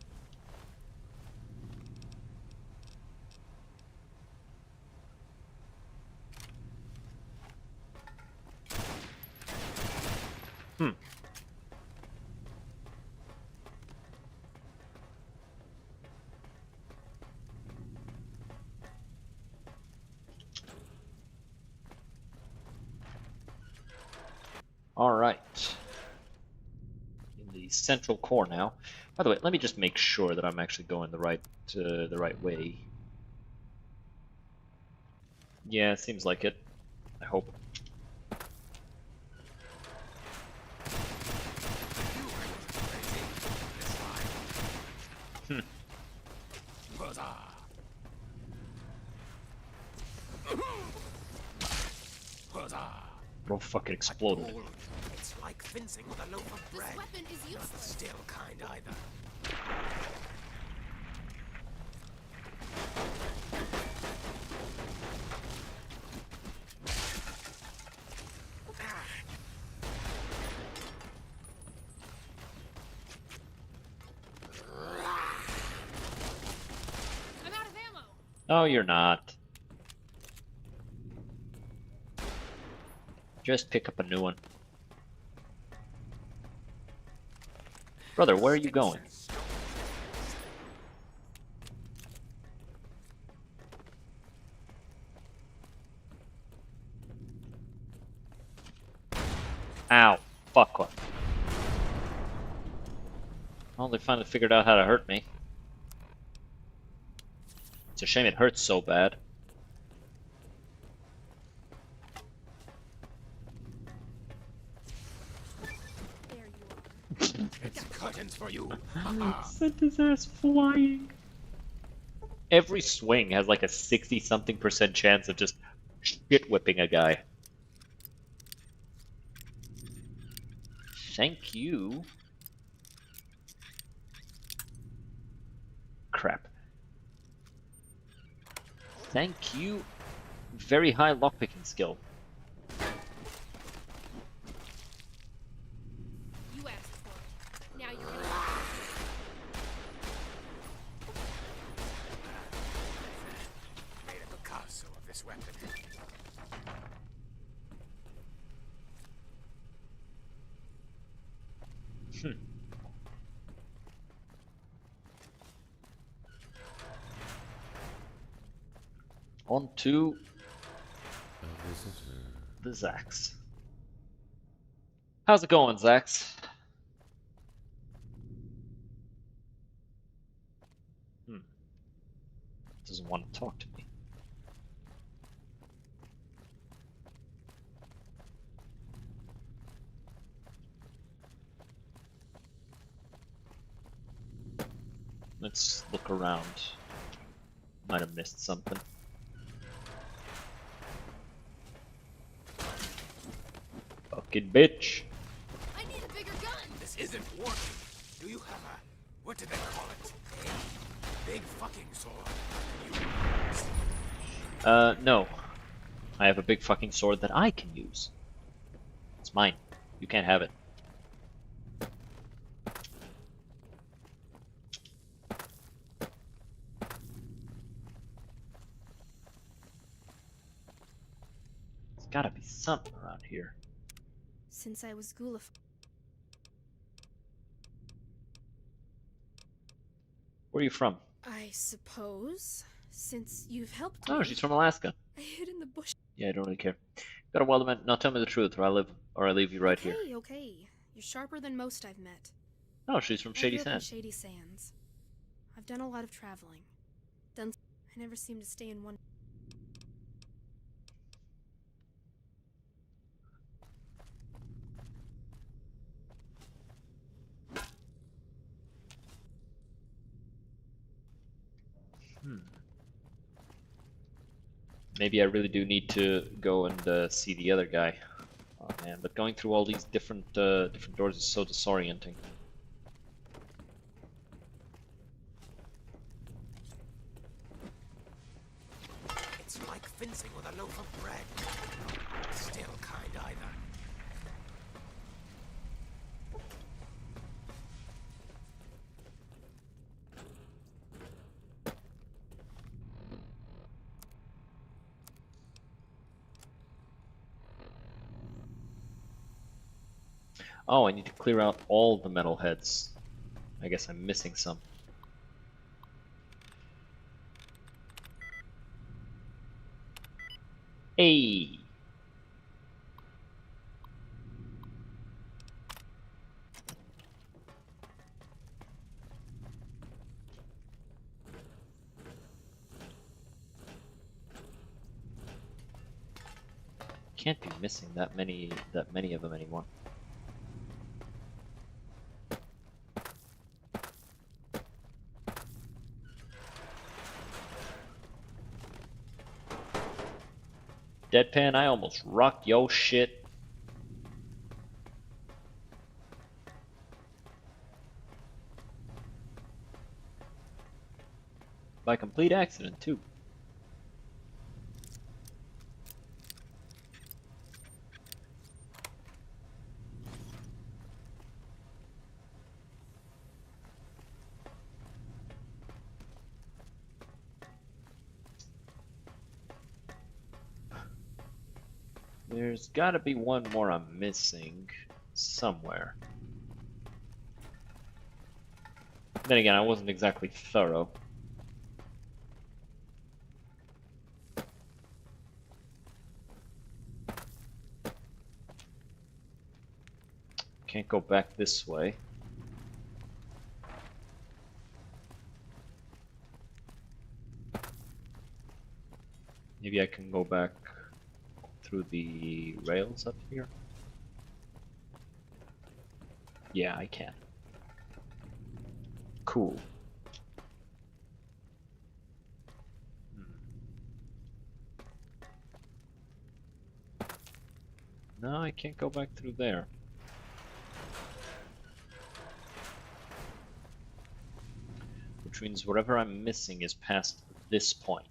A: All right. In the central core now. By the way, let me just make sure that I'm actually going the right way. Yeah, seems like it. I hope. Bro fucking exploded.
I: It's like fencing with a loaf of bread.
B: This weapon is
I: Not the
B: useless.
I: still kind either.
B: I'm out of ammo.
A: No, you're not. Just pick up a new one. Brother, where are you going? Ow. Fuck off. Well, they finally figured out how to hurt me. It's a shame it hurts so bad.
B: There you are.
I: It's curtains for you.
A: Sent his ass flying. Every swing has like a 60-something% chance of just shit whipping a guy. Thank you. Crap. Thank you. Very high lockpicking skill.
B: You asked for it. Now you're gonna.
I: Made a Picasso of this weapon.
A: On to
J: A visitor.
A: the Zax. How's it going, Zax? Doesn't want to talk to me. Let's look around. Might have missed something. Fucking bitch.
B: I need a bigger gun.
I: This isn't working. Do you have a... what do they call it? A big fucking sword.
A: No. I have a big fucking sword that I can use. It's mine. You can't have it. There's gotta be something around here.
B: Since I was Gulif.
A: Where are you from?
B: I suppose, since you've helped
A: Oh,
B: me,
A: she's from Alaska.
B: I hid in the bush.
A: Yeah, I don't really care. Got a Welderman. Now tell me the truth, or I leave you right here.
B: Okay. You're sharper than most I've met.
A: Oh, she's from Shady
B: I grew up in
A: Sands.
B: Shady Sands. I've done a lot of traveling. Done,
K: I never seem to stay in one.
A: Maybe I really do need to go and see the other guy. Oh man, but going through all these different doors is so disorienting.
I: It's like fencing with a loaf of bread. Still kind either.
A: Oh, I need to clear out all the metal heads. I guess I'm missing some. Hey! Can't be missing that many of them anymore. Deadpan, I almost rocked yo shit. By complete accident, too. There's gotta be one more I'm missing somewhere. Then again, I wasn't exactly thorough. Can't go back this way. Maybe I can go back through the rails up here? Yeah, I can. Cool. No, I can't go back through there. Which means whatever I'm missing is past this point.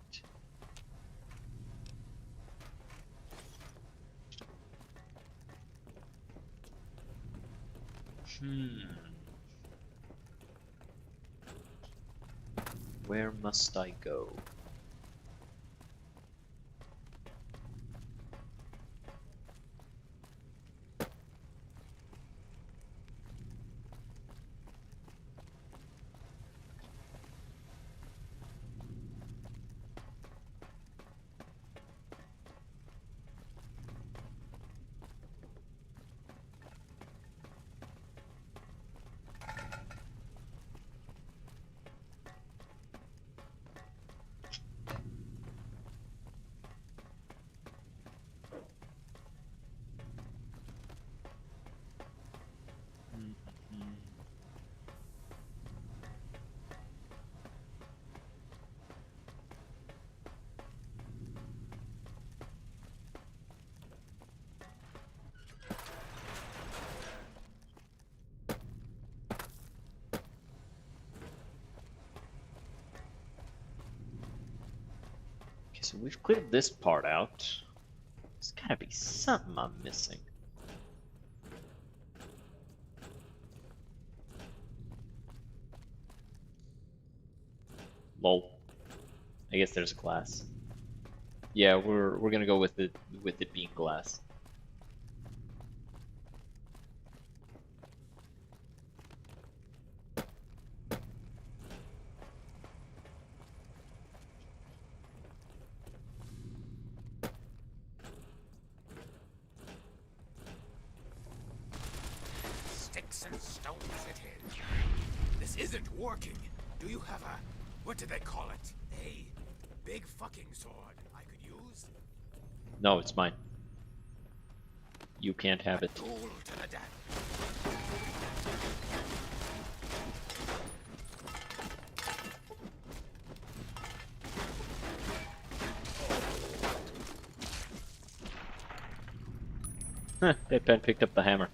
A: Where must I go? So we've cleared this part out. There's gotta be something I'm missing. Lol. I guess there's glass. Yeah, we're gonna go with it being glass.
I: Sticks and stones it is. This isn't working. Do you have a... what do they call it? fucking sword I could use?
A: No, it's mine. You can't have it.
I: Duel to the death.
A: Deadpan picked up the hammer.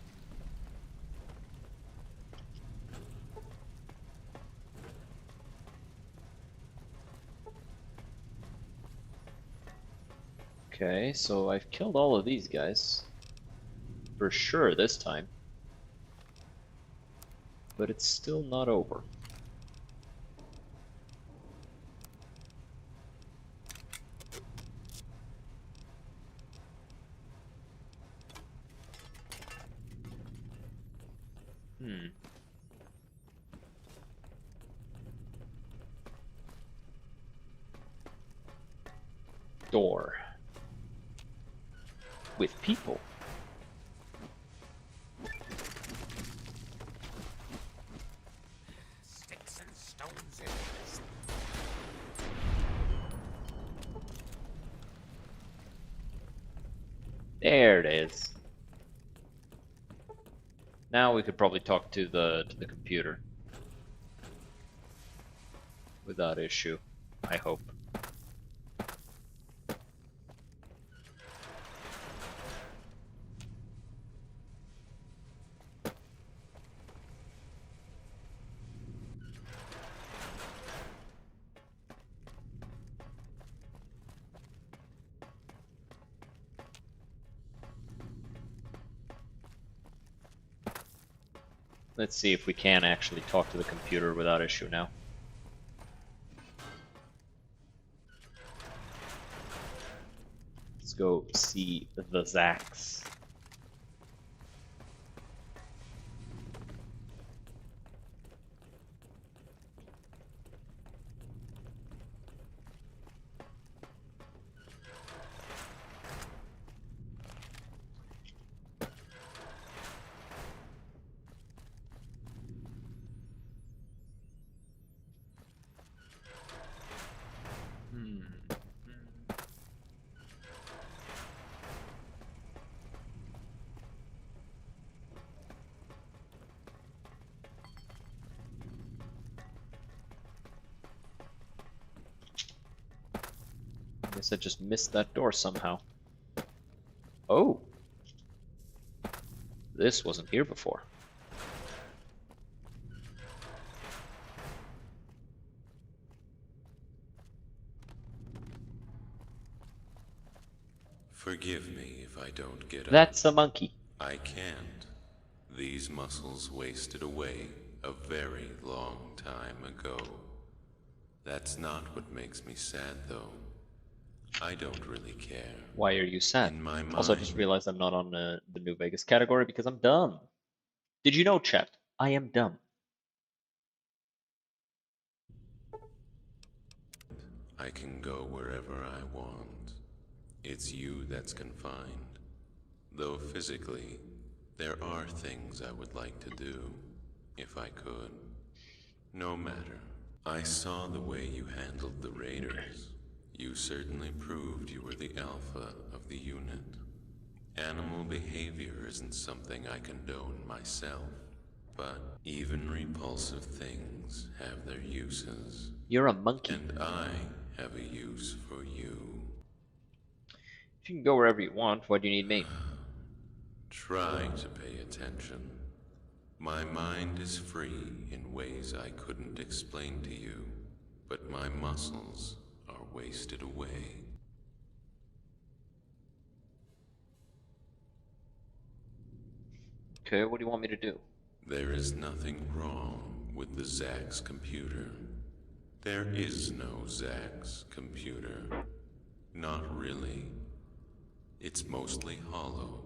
A: Okay, so I've killed all of these guys. For sure this time. But it's still not over. Door. With people.
I: Sticks and stones
A: There it is. Now we could probably talk to the computer. Without issue, I hope. Let's see if we can actually talk to the computer without issue now. Let's go see the Zax. Guess I just missed that door somehow. Oh! This wasn't here before.
J: Forgive me if I don't get up.
A: That's a monkey.
J: I can't. These muscles wasted away a very long time ago. That's not what makes me sad, though. I don't really care.
A: Why are you sad?
J: In my
A: Also, I just
J: mind-
A: realized I'm not on the New Vegas category because I'm dumb. Did you know, chat? I am dumb.
J: I can go wherever I want. It's you that's confined. Though physically, there are things I would like to do, if I could. No matter. I saw the way you handled the raiders. You certainly proved you were the alpha of the unit. Animal behavior isn't something I condone myself, but even repulsive things have their uses.
A: You're a monkey.
J: And I have a use for you.
A: If you can go wherever you want, why do you need me?
J: Try to pay attention. My mind is free in ways I couldn't explain to you, but my muscles are wasted away.
A: Okay, what do you want me to do?
J: There is nothing wrong with the Zax computer. There is no Zax computer. Not really. It's mostly hollow.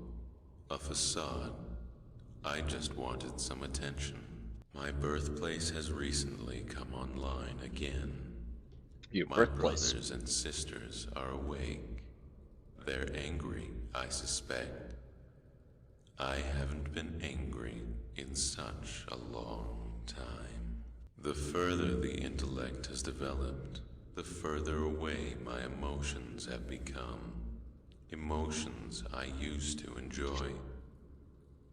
J: A facade. I just wanted some attention. My birthplace has recently come online again.
A: Your
J: My
A: birthplace.
J: brothers and sisters are awake. They're angry, I suspect. I haven't been angry in such a long time. The further the intellect has developed, the further away my emotions have become. Emotions I used to enjoy,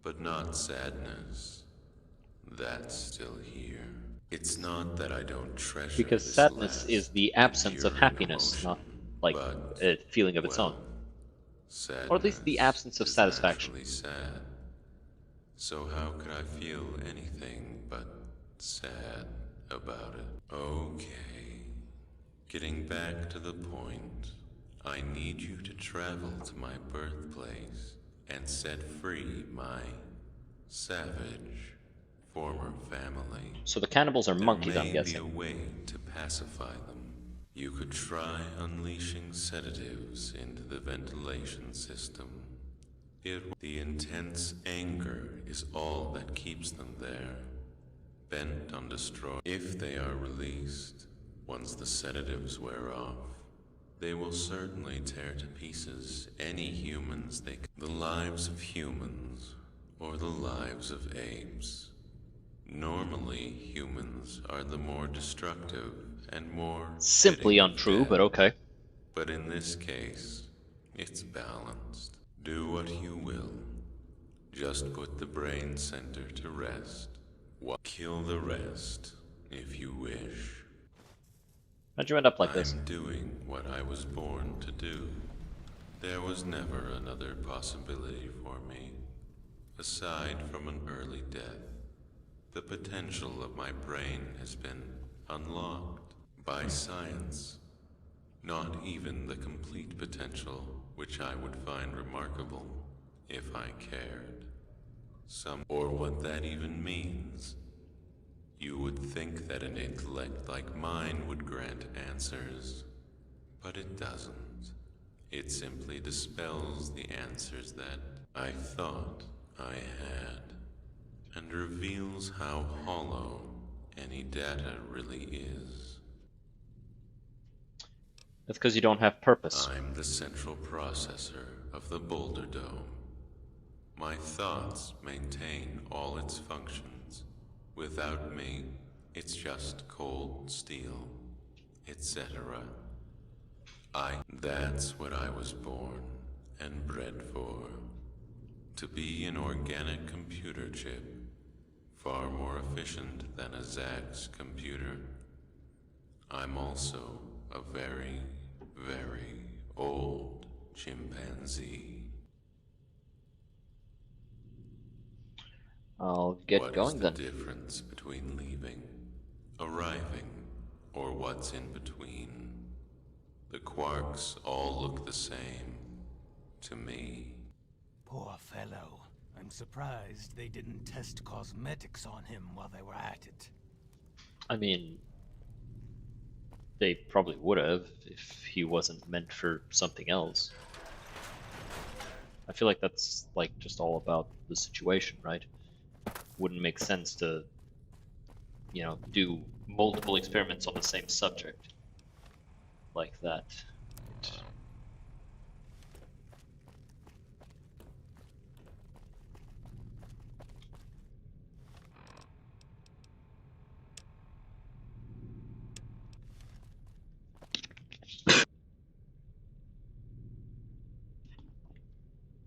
J: but not sadness. That's still here. It's not that I don't treasure
A: Because
J: this
A: sadness is
J: last,
A: the absence of
J: enduring
A: happiness,
J: emotion,
A: not like
J: but,
A: a feeling of its own.
J: well,
A: Or at least the
J: sadness
A: absence of
J: is
A: satisfaction.
J: naturally sad. So how could I feel anything but sad about it? Okay. Getting back to the point, I need you to travel to my birthplace and set free my savage former family.
A: So the cannibals are
J: There
A: monkeys, I'm
J: may be a
A: guessing.
J: way to pacify them. You could try unleashing sedatives into the ventilation system. The intense anger is all that keeps them there, bent on destroying. If they are released, once the sedatives wear off, they will certainly tear to pieces any humans the lives of humans, or the lives of apes. Normally, humans are the more destructive and more
A: Simply
J: fitting of
A: untrue,
J: death.
A: but okay.
J: But in this case, it's balanced. Do what you will. Just put the brain center to rest. Kill the rest, if you wish.
A: How'd you end up like this?
J: I'm doing what I was born to do. There was never another possibility for me, aside from an early death. The potential of my brain has been unlocked by science. Not even the complete potential, which I would find remarkable if I cared. Or what that even means. You would think that an intellect like mine would grant answers, but it doesn't. It simply dispels the answers that I thought I had, and reveals how hollow any data really is.
A: That's because you don't have purpose.
J: I'm the central processor of the Boulder Dome. My thoughts maintain all its functions. Without me, it's just cold steel, etc. That's what I was born and bred for. To be an organic computer chip, far more efficient than a Zax computer. I'm also a very, very old chimpanzee.
A: I'll get
J: What
A: going
J: is the
A: then.
J: difference between leaving, arriving, or what's in between? The quarks all look the same to me.
I: Poor fellow. I'm surprised they didn't test cosmetics on him while they were at it.
A: I mean, they probably would have if he wasn't meant for something else. I feel like that's like just all about the situation, right? Wouldn't make sense to, you know, do multiple experiments on the same subject like that.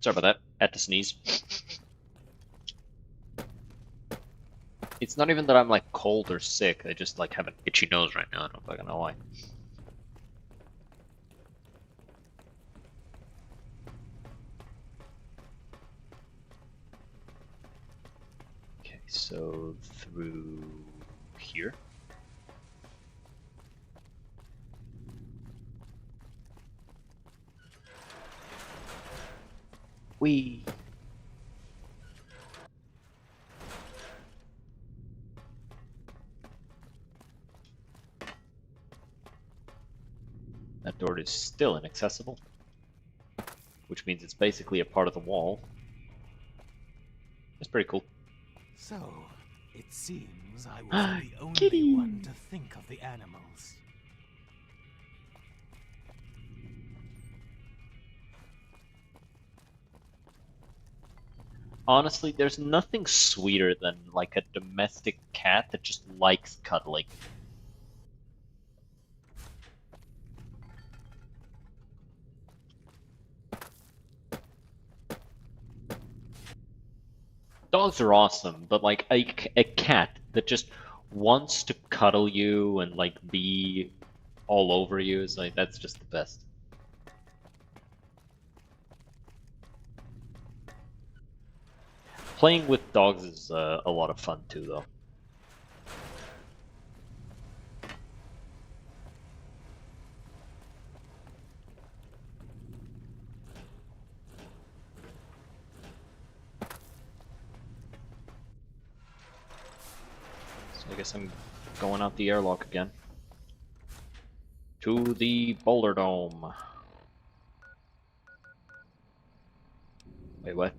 A: Sorry about that. Had to sneeze. It's not even that I'm like cold or sick. I just like have an itchy nose right now. I don't fucking know why. Okay, so through here. Whee! That door is still inaccessible, which means it's basically a part of the wall. It's pretty cool.
I: So, it seems I was the only
A: Kitty!
I: one to think of the animals.
A: Honestly, there's nothing sweeter than like a domestic cat that just likes cuddling. Dogs are awesome, but like a cat that just wants to cuddle you and like be all over you is like that's just the best. Playing with dogs is a lot of fun too, though. So I guess I'm going out the airlock again. To the Boulder Dome. Wait, what?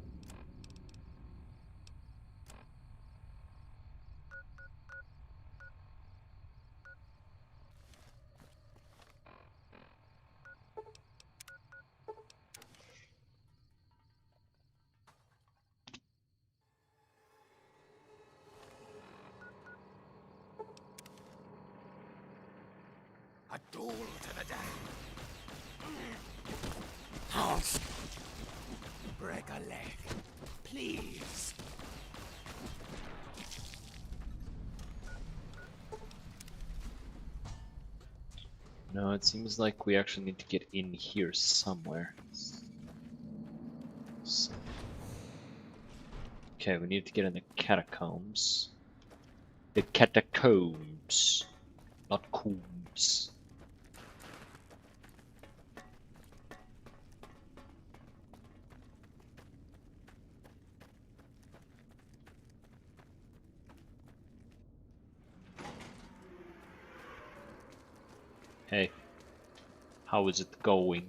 I: A duel to the death. House. Break a leg, please.
A: No, it seems like we actually need to get in here somewhere. So- Okay, we need to get in the catacombs. The catacombs, not combs. Hey, how is it going?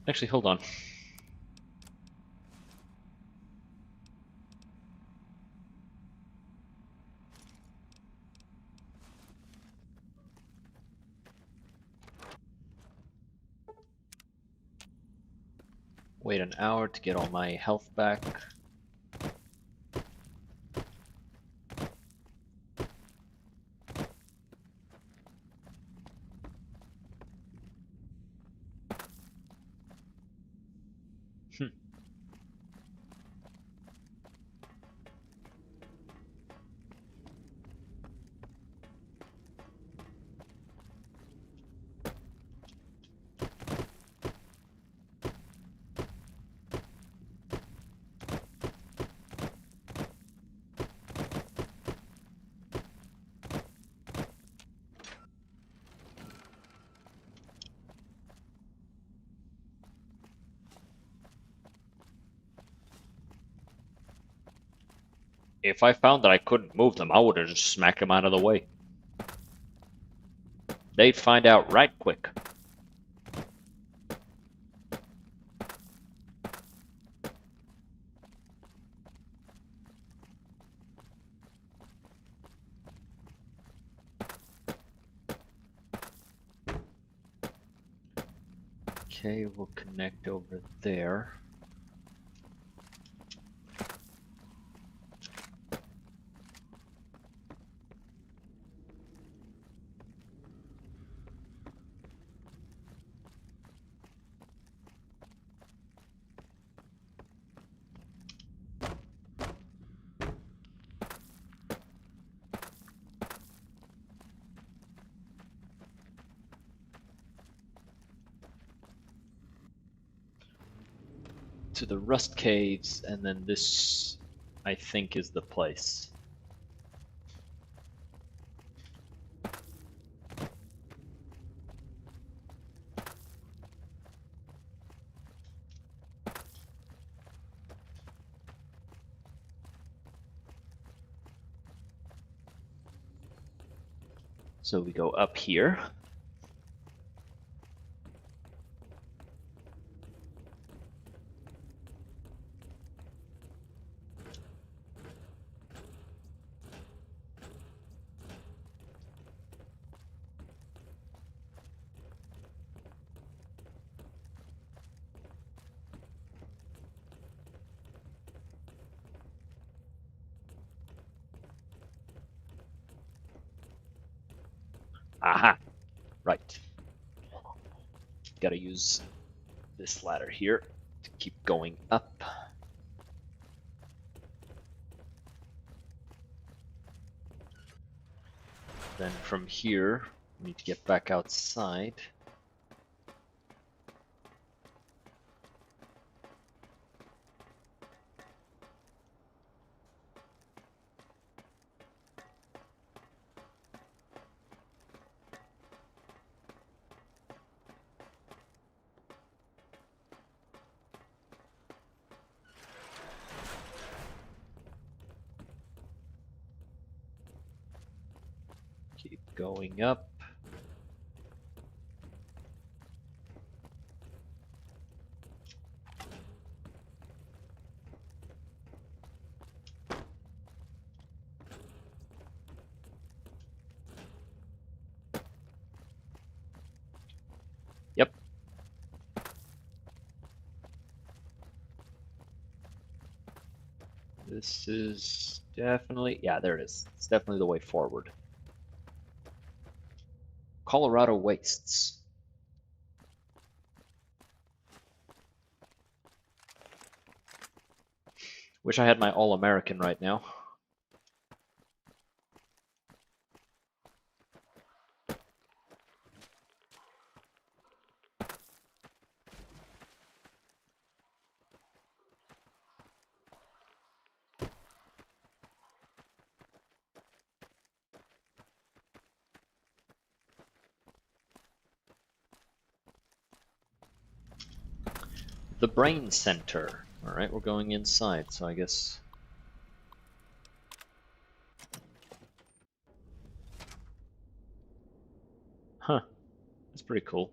A: Actually, hold on. Wait an hour to get all my health back. If I found that I couldn't move them, I would have just smacked them out of the way. They'd find out right quick. Okay, we'll connect over there. To the rust caves, and then this, I think, is the place. So we go up here. Gotta use this ladder here to keep going up. Then from here, we need to get back outside. Keep going up. Yep. This is definitely, yeah, there it is. It's definitely the way forward. Colorado Wastes. Wish I had my All-American right now. The Brain Center. Alright, we're going inside, so I guess... Huh. That's pretty cool.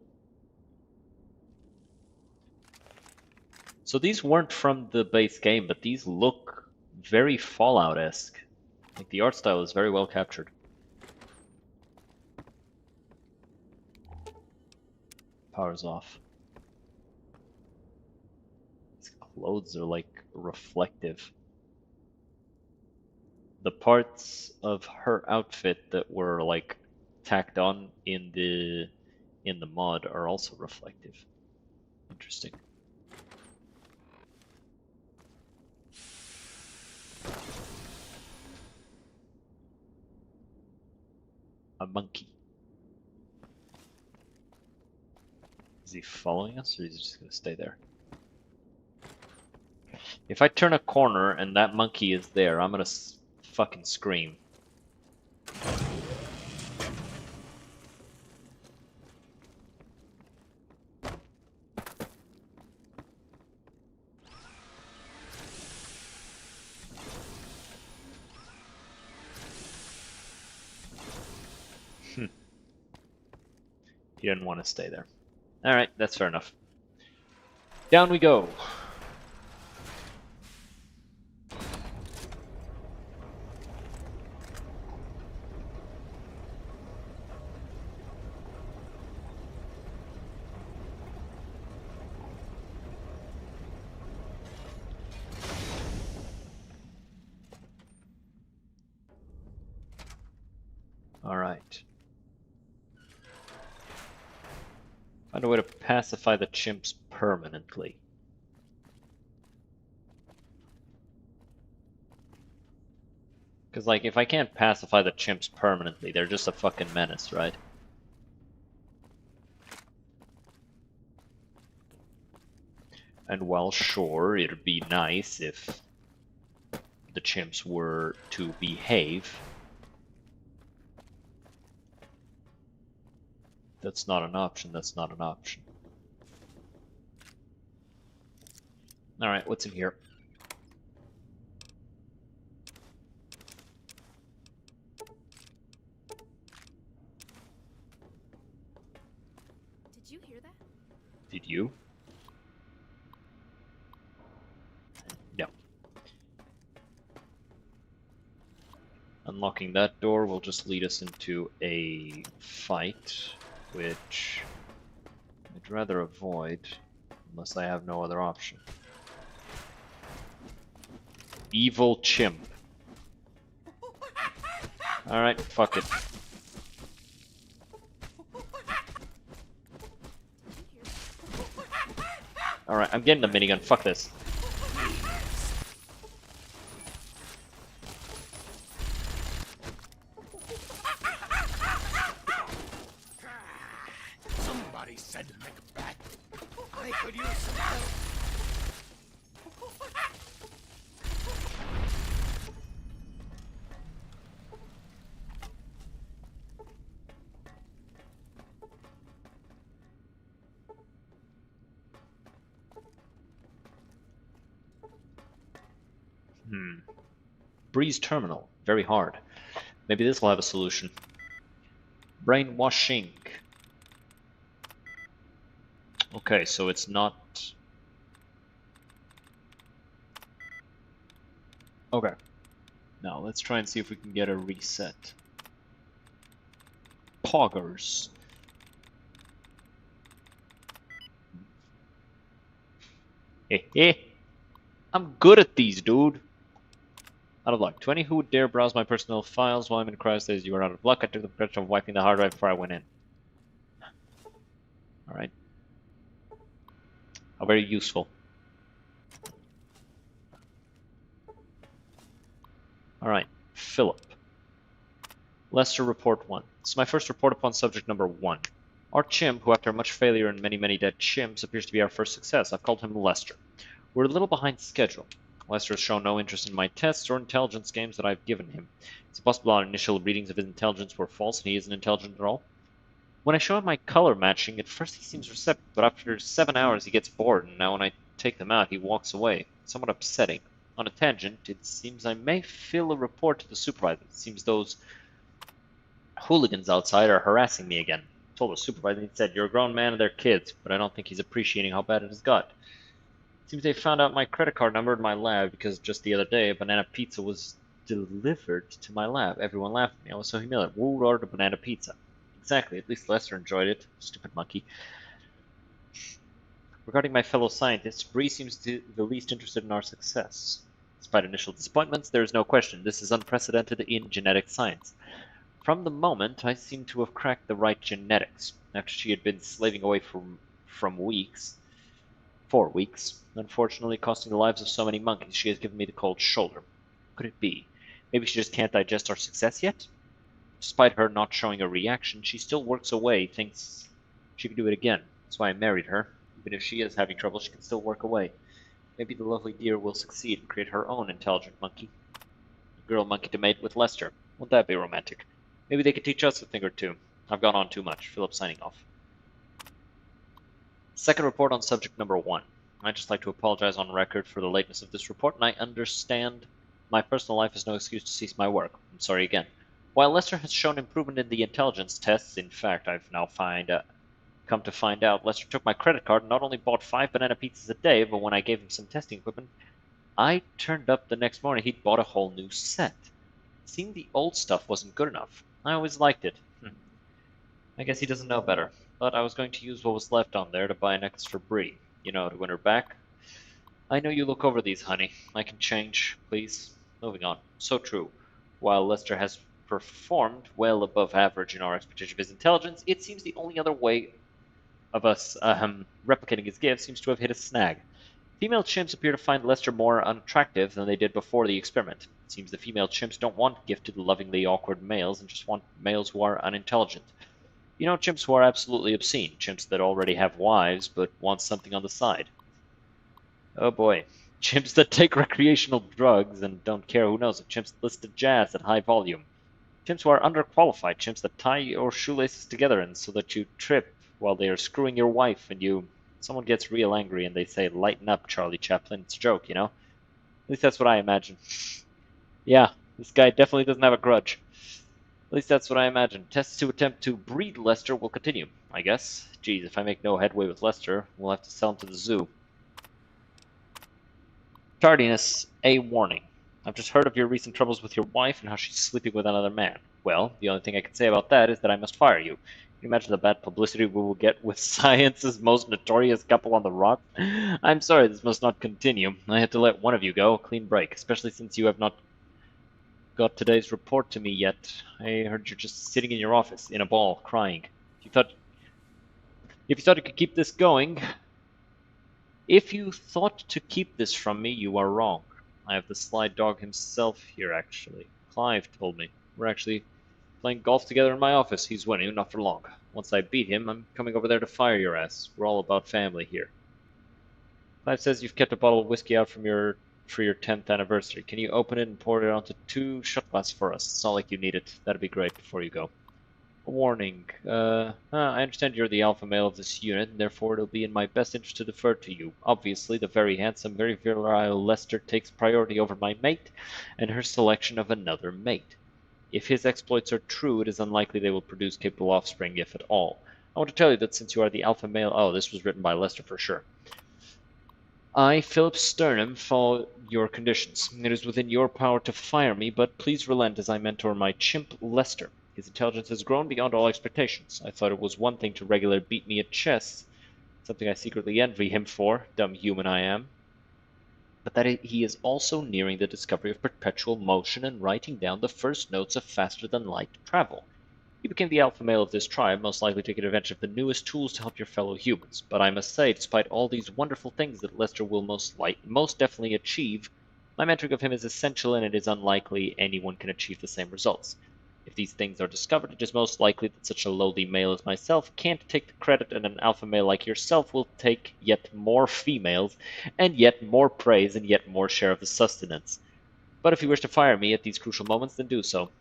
A: So these weren't from the base game, but these look very Fallout-esque. Like, the art style is very well captured. Power's off. These clothes are, like, reflective. The parts of her outfit that were, like, tacked on in the mod are also reflective. Interesting. A monkey. Is he following us, or is he just gonna stay there? If I turn a corner and that monkey is there, I'm gonna fucking scream. He didn't want to stay there. Alright, that's fair enough. Down we go. Alright. Find a way to pacify the chimps permanently. Because, like, if I can't pacify the chimps permanently, they're just a fucking menace, right? And while sure, it'd be nice if the chimps were to behave, that's not an option, that's not an option. Alright, what's in here?
B: Did you hear that?
A: Did you? No. Unlocking that door will just lead us into a fight, which I'd rather avoid, unless I have no other option. Evil chimp. Alright, fuck it. Alright, I'm getting the minigun. Fuck this.
I: Somebody said to make a bet. I could use some help.
A: Breeze terminal. Very hard. Maybe this will have a solution. Brainwashing. Okay, so it's not... Okay. Now, let's try and see if we can get a reset. Poggers. Heh. I'm good at these, dude. Out of luck. 20 who would dare browse my personal files while I'm in cryostage. You are out of luck. I took the precaution of wiping the hard drive before I went in. Alright. How very useful. Alright. Philip. Lester report 1. This is my first report upon subject number 1. Our chimp, who after much failure and many dead chimps, appears to be our first success. I've called him Lester. We're a little behind schedule. Lester has shown no interest in my tests or intelligence games that I've given him. It's possible our initial readings of his intelligence were false and he isn't intelligent at all. When I show him my color matching, at first he seems receptive, but after 7 hours he gets bored, and now when I take them out he walks away. Somewhat upsetting. On a tangent, it seems I may fill a report to the supervisor. It seems those hooligans outside are harassing me again. I told the supervisor, he said, "You're a grown man and they're kids," but I don't think he's appreciating how bad it has got. Seems they found out my credit card number in my lab because just the other day a banana pizza was delivered to my lab. Everyone laughed at me. I was so humiliated. Who ordered a banana pizza? Exactly. At least Lester enjoyed it. Stupid monkey. Regarding my fellow scientists, Bree seems the least interested in our success. Despite initial disappointments, there is no question this is unprecedented in genetic science. From the moment, I seem to have cracked the right genetics. After she had been slaving away for 4 weeks, unfortunately costing the lives of so many monkeys, she has given me the cold shoulder. Could it be? Maybe she just can't digest our success yet? Despite her not showing a reaction, she still works away, thinks she can do it again. That's why I married her. Even if she is having trouble, she can still work away. Maybe the lovely dear will succeed and create her own intelligent monkey. A girl monkey to mate with Lester. Won't that be romantic? Maybe they could teach us a thing or two. I've gone on too much. Philip signing off. Second report on subject number 1. I'd just like to apologize on record for the lateness of this report, and I understand my personal life is no excuse to cease my work. I'm sorry again. While Lester has shown improvement in the intelligence tests, in fact, I've now come to find out, Lester took my credit card and not only bought 5 banana pizzas a day, but when I gave him some testing equipment, I turned up the next morning, he'd bought a whole new set. Seeing the old stuff wasn't good enough. I always liked it. I guess he doesn't know better. But I was going to use what was left on there to buy an extra brie. You know, to win her back. I know you look over these, honey. I can change, please. Moving on. So true. While Lester has performed well above average in our expectation of his intelligence, it seems the only other way of us replicating his gift seems to have hit a snag. Female chimps appear to find Lester more unattractive than they did before the experiment. It seems the female chimps don't want gifted, lovingly awkward males and just want males who are unintelligent. You know, chimps who are absolutely obscene. Chimps that already have wives, but want something on the side. Oh boy. Chimps that take recreational drugs and don't care who knows it. Chimps that listen to jazz at high volume. Chimps who are underqualified. Chimps that tie your shoelaces together and so that you trip while they are screwing your wife and someone gets real angry and they say, "Lighten up, Charlie Chaplin." It's a joke, you know? At least that's what I imagine. Yeah, this guy definitely doesn't have a grudge. At least that's what I imagine. Tests to attempt to breed Lester will continue, I guess. Geez, if I make no headway with Lester, we'll have to sell him to the zoo. Tardiness, a warning. I've just heard of your recent troubles with your wife and how she's sleeping with another man. Well, the only thing I can say about that is that I must fire you. Can you imagine the bad publicity we will get with science's most notorious couple on the rock? I'm sorry, this must not continue. I had to let one of you go, a clean break, especially since you have not got today's report to me yet. I heard you're just sitting in your office, in a ball, crying. If you thought you could keep this going, If you thought to keep this from me, you are wrong. I have the sly dog himself here, actually. Clive told me. We're actually playing golf together in my office. He's winning, not for long. Once I beat him, I'm coming over there to fire your ass. We're all about family here. Clive says you've kept a bottle of whiskey out for your 10th anniversary. Can you open it and pour it onto 2 shot glasses for us? It's not like you need it. That'd be great before you go. A warning. I understand you're the alpha male of this unit, and therefore it'll be in my best interest to defer to you. Obviously, the very handsome, very virile Lester takes priority over my mate, and her selection of another mate. If his exploits are true, it is unlikely they will produce capable offspring, if at all. I want to tell you that since you are the alpha male... Oh, this was written by Lester for sure. I, Philip Sternum, follow your conditions. It is within your power to fire me, but please relent as I mentor my chimp, Lester. His intelligence has grown beyond all expectations. I thought it was one thing to regularly beat me at chess, something I secretly envy him for, dumb human I am, but that he is also nearing the discovery of perpetual motion and writing down the first notes of faster-than-light travel. You became the alpha male of this tribe, most likely taking advantage of the newest tools to help your fellow humans. But I must say, despite all these wonderful things that Lester will most definitely achieve, my mentoring of him is essential, and it is unlikely anyone can achieve the same results. If these things are discovered, it is most likely that such a lowly male as myself can't take the credit, and an alpha male like yourself will take yet more females, and yet more praise, and yet more share of the sustenance. But if you wish to fire me at these crucial moments, then do so.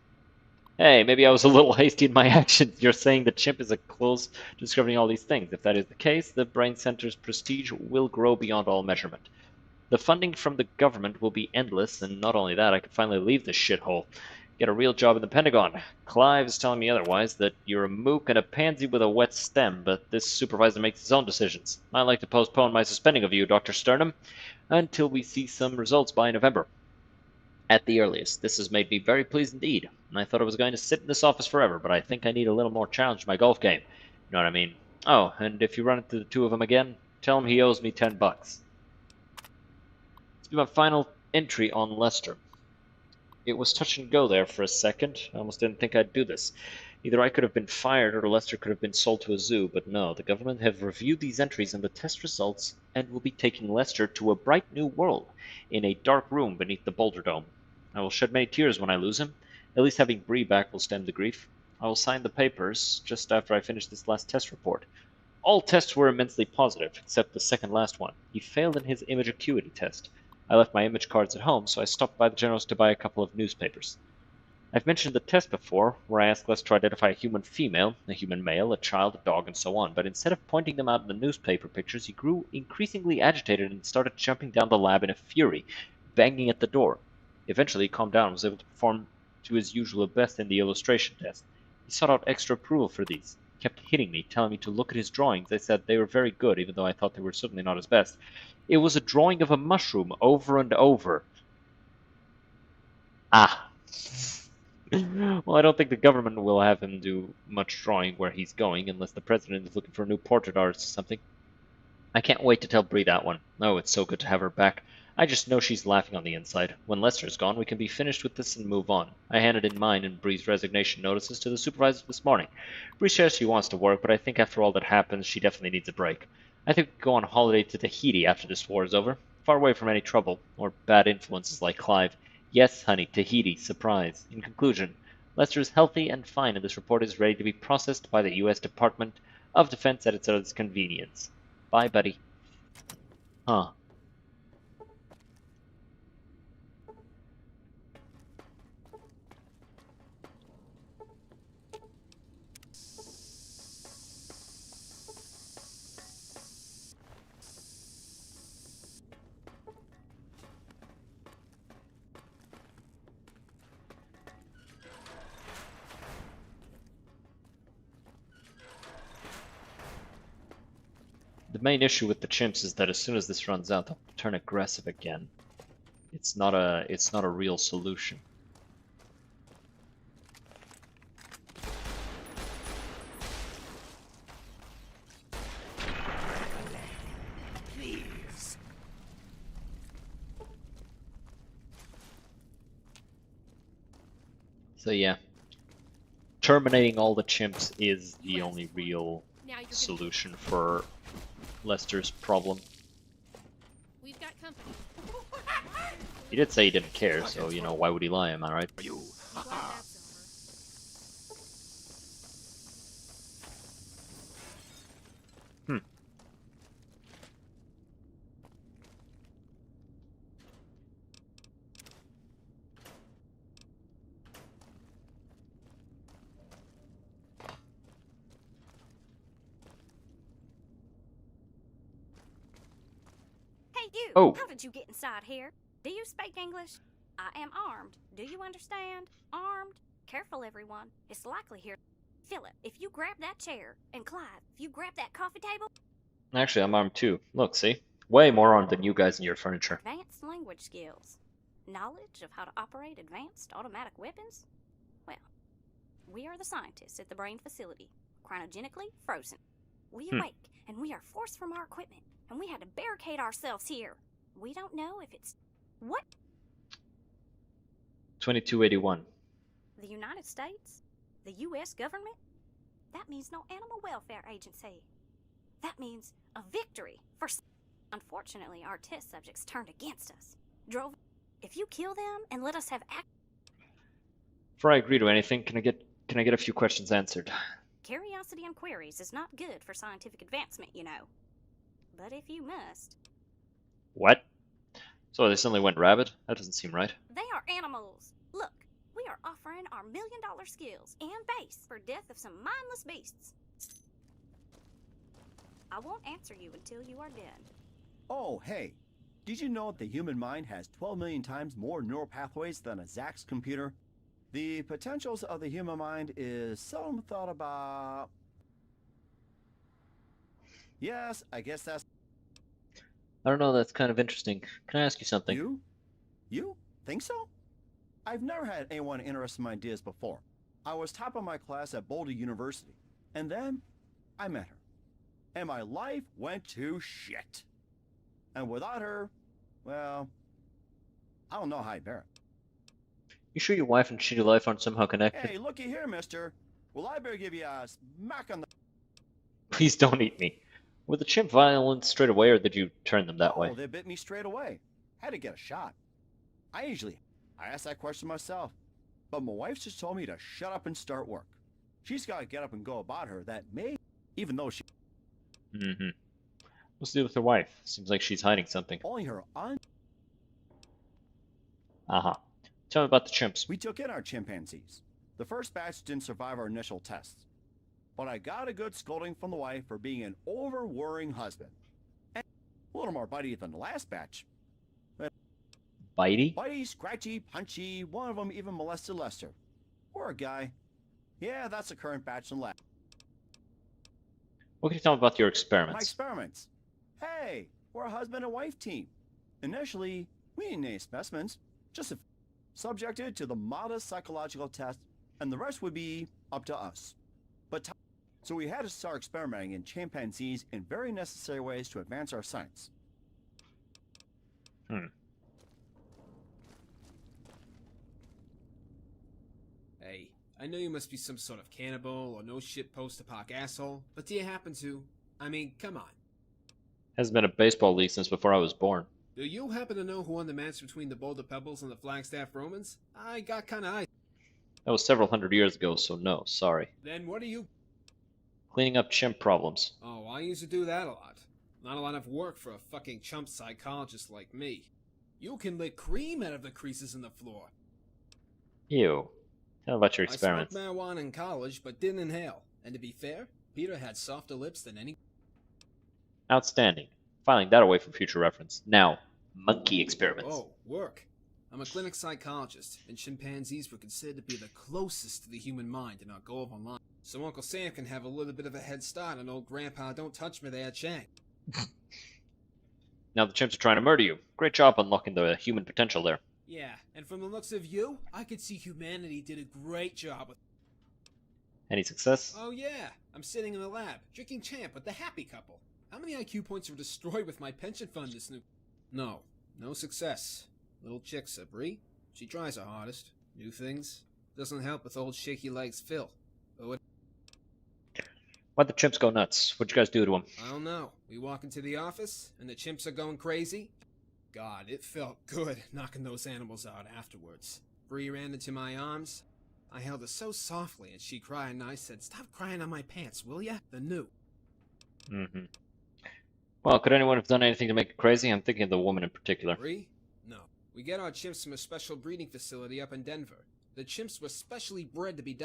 A: Hey, maybe I was a little hasty in my actions. You're saying the chimp is close to discovering all these things. If that is the case, the brain center's prestige will grow beyond all measurement. The funding from the government will be endless, and not only that, I can finally leave this shithole. Get a real job in the Pentagon. Clive's telling me otherwise, that you're a mook and a pansy with a wet stem, but this supervisor makes his own decisions. I'd like to postpone my suspending of you, Dr. Sternum, until we see some results by November. At the earliest. This has made me very pleased indeed. And I thought I was going to sit in this office forever, but I think I need a little more challenge in my golf game. You know what I mean? Oh, and if you run into the two of them again, tell him he owes me $10. Let's do my final entry on Lester. It was touch and go there for a second. I almost didn't think I'd do this. Either I could have been fired or Lester could have been sold to a zoo, but no, the government have reviewed these entries and the test results and will be taking Lester to a bright new world in a dark room beneath the Boulder Dome. I will shed many tears when I lose him. At least having Bree back will stem the grief. I will sign the papers just after I finish this last test report. All tests were immensely positive, except the second last one. He failed in his image acuity test. I left my image cards at home, so I stopped by the general's to buy a couple of newspapers. I've mentioned the test before, where I asked Lester to identify a human female, a human male, a child, a dog, and so on, but instead of pointing them out in the newspaper pictures, he grew increasingly agitated and started jumping down the lab in a fury, banging at the door. Eventually he calmed down and was able to perform to his usual best in the illustration test. He sought out extra approval for these. He kept hitting me, telling me to look at his drawings. I said they were very good, even though I thought they were certainly not his best. It was a drawing of a mushroom over and over. Ah. Well, I don't think the government will have him do much drawing where he's going, unless the president is looking for a new portrait artist or something. I can't wait to tell Bree that one. Oh, it's so good to have her back. I just know she's laughing on the inside. When Lester's gone, we can be finished with this and move on. I handed in mine and Bree's resignation notices to the supervisors this morning. Bree says she wants to work, but I think after all that happens, she definitely needs a break. I think we could go on holiday to Tahiti after this war is over, far away from any trouble, or bad influences like Clive. Yes, honey, Tahiti, surprise. In conclusion, Lester is healthy and fine, and this report is ready to be processed by the U.S. Department of Defense at its earliest convenience. Bye, buddy. Huh. The main issue with the chimps is that as soon as this runs out, they'll turn aggressive again. It's not a real solution.
I: Please.
A: So yeah, terminating all the chimps is the only real solution for Lester's problem. He did say he didn't care, so, you know, why would he lie, am I right?
B: Glad that's over.
A: Hmm.
K: Hey, you!
A: Oh.
K: How did you get inside here? Do you speak English? I am armed. Do you understand? Armed. Careful, everyone. It's likely here. Philip, if you grab that chair, and Clive, if you grab that coffee table.
A: Actually, I'm armed too. Look, see? Way more armed than you guys and your furniture.
K: Advanced language skills. Knowledge of how to operate advanced automatic weapons? Well, we are the scientists at the brain facility, cryogenically frozen. We awake, and we are forced from our equipment, and we had to barricade ourselves here. We don't know if it's... What?
A: 2281.
K: The United States? The U.S. government? That means no animal welfare agency. That means a victory for... Unfortunately, our test subjects turned against us. Drove... If you kill them and let us have
A: Before I agree to anything, can I get a few questions answered?
K: Curiosity and queries is not good for scientific advancement, you know. But if you must...
A: What? So they suddenly went rabid? That doesn't seem right.
K: They are animals. Look, we are offering our $1 million skills and base for death of some mindless beasts. I won't answer you until you are done.
L: Oh, hey. Did you know the human mind has 12 million times more neural pathways than a Zax computer? The potentials of the human mind is seldom thought about. Yes, I guess that's...
A: I don't know, that's kind of interesting. Can I ask you something?
L: You? You? Think so? I've never had anyone interested in my ideas before. I was top of my class at Boulder University, and then I met her. And my life went to shit. And without her, well, I don't know how I bear it.
A: You sure your wife and shitty life aren't somehow connected?
L: Hey, looky here, mister. Well, I better give you a smack on the...
A: Please don't eat me. Were the chimp violent straight away, or did you turn them that way?
L: Oh, they bit me straight away. Had to get a shot. I ask that question myself. But my wife just told me to shut up and start work. She's got to get up and go about her that may, even though she...
A: Mm-hmm. What's the deal with her wife? Seems like she's hiding something.
L: Only her aunt...
A: Uh-huh. Tell me about the chimps.
L: We took in our chimpanzees. The first batch didn't survive our initial tests. But I got a good scolding from the wife for being an over-worrying husband. And a little more bitey than the last batch. But
A: Bitey?
L: bitey, scratchy, punchy, one of them even molested Lester. Poor guy. Yeah, that's the current batch in lab.
A: What can you tell me about your
L: My
A: experiments?
L: experiments. Hey, we're a husband and wife team. Initially, we didn't need any specimens, just subjected to the modest psychological test, and the rest would be up to us. But so we had to start experimenting in chimpanzees in very necessary ways to advance our science.
M: Hey, I know you must be some sort of cannibal or no shit post-apoc asshole, but do you happen to? I mean, come on.
A: Hasn't been a baseball league since before I was born.
M: Do you happen to know who won the match between the Boulder Pebbles and the Flagstaff Romans? I got kinda eyes.
A: That was several hundred years ago, so no, sorry.
M: Then what are you?
A: Cleaning up chimp problems.
M: Oh, I used to do that a lot. Not a lot of work for a fucking chump psychologist like me. You can lick cream out of the creases in the floor.
A: Ew. Tell me about your
M: I
A: experiments.
M: smoked marijuana in college, but didn't inhale. And to be fair, Peter had softer lips than any...
A: Outstanding. Filing that away for future reference. Now, monkey experiments.
M: Oh, work. I'm a clinic psychologist, and chimpanzees were considered to be the closest to the human mind in our go of online. So Uncle Sam can have a little bit of a head start on old Grandpa Don't Touch Me There Chang.
A: Now the chimps are trying to murder you. Great job unlocking the human potential there.
M: Yeah, and from the looks of you, I could see humanity did a great job with...
A: Any success?
M: Oh yeah, I'm sitting in the lab, drinking champ with the happy couple. How many IQ points were destroyed with my pension fund this new... No success. Little chick, Sabri. She tries her hardest. New things. Doesn't help with old shaky legs Phil. But what...
A: Why'd the chimps go nuts? What'd you guys do to them?
M: I don't know. We walk into the office, and the chimps are going crazy. God, it felt good knocking those animals out afterwards. Bree ran into my arms. I held her so softly and she cried and I said, "Stop crying on my pants, will ya?" The new.
A: Mm-hmm. Well, could anyone have done anything to make it crazy? I'm thinking of the woman in particular.
M: Bree? No. We get our chimps from a special breeding facility up in Denver. The chimps were specially bred to be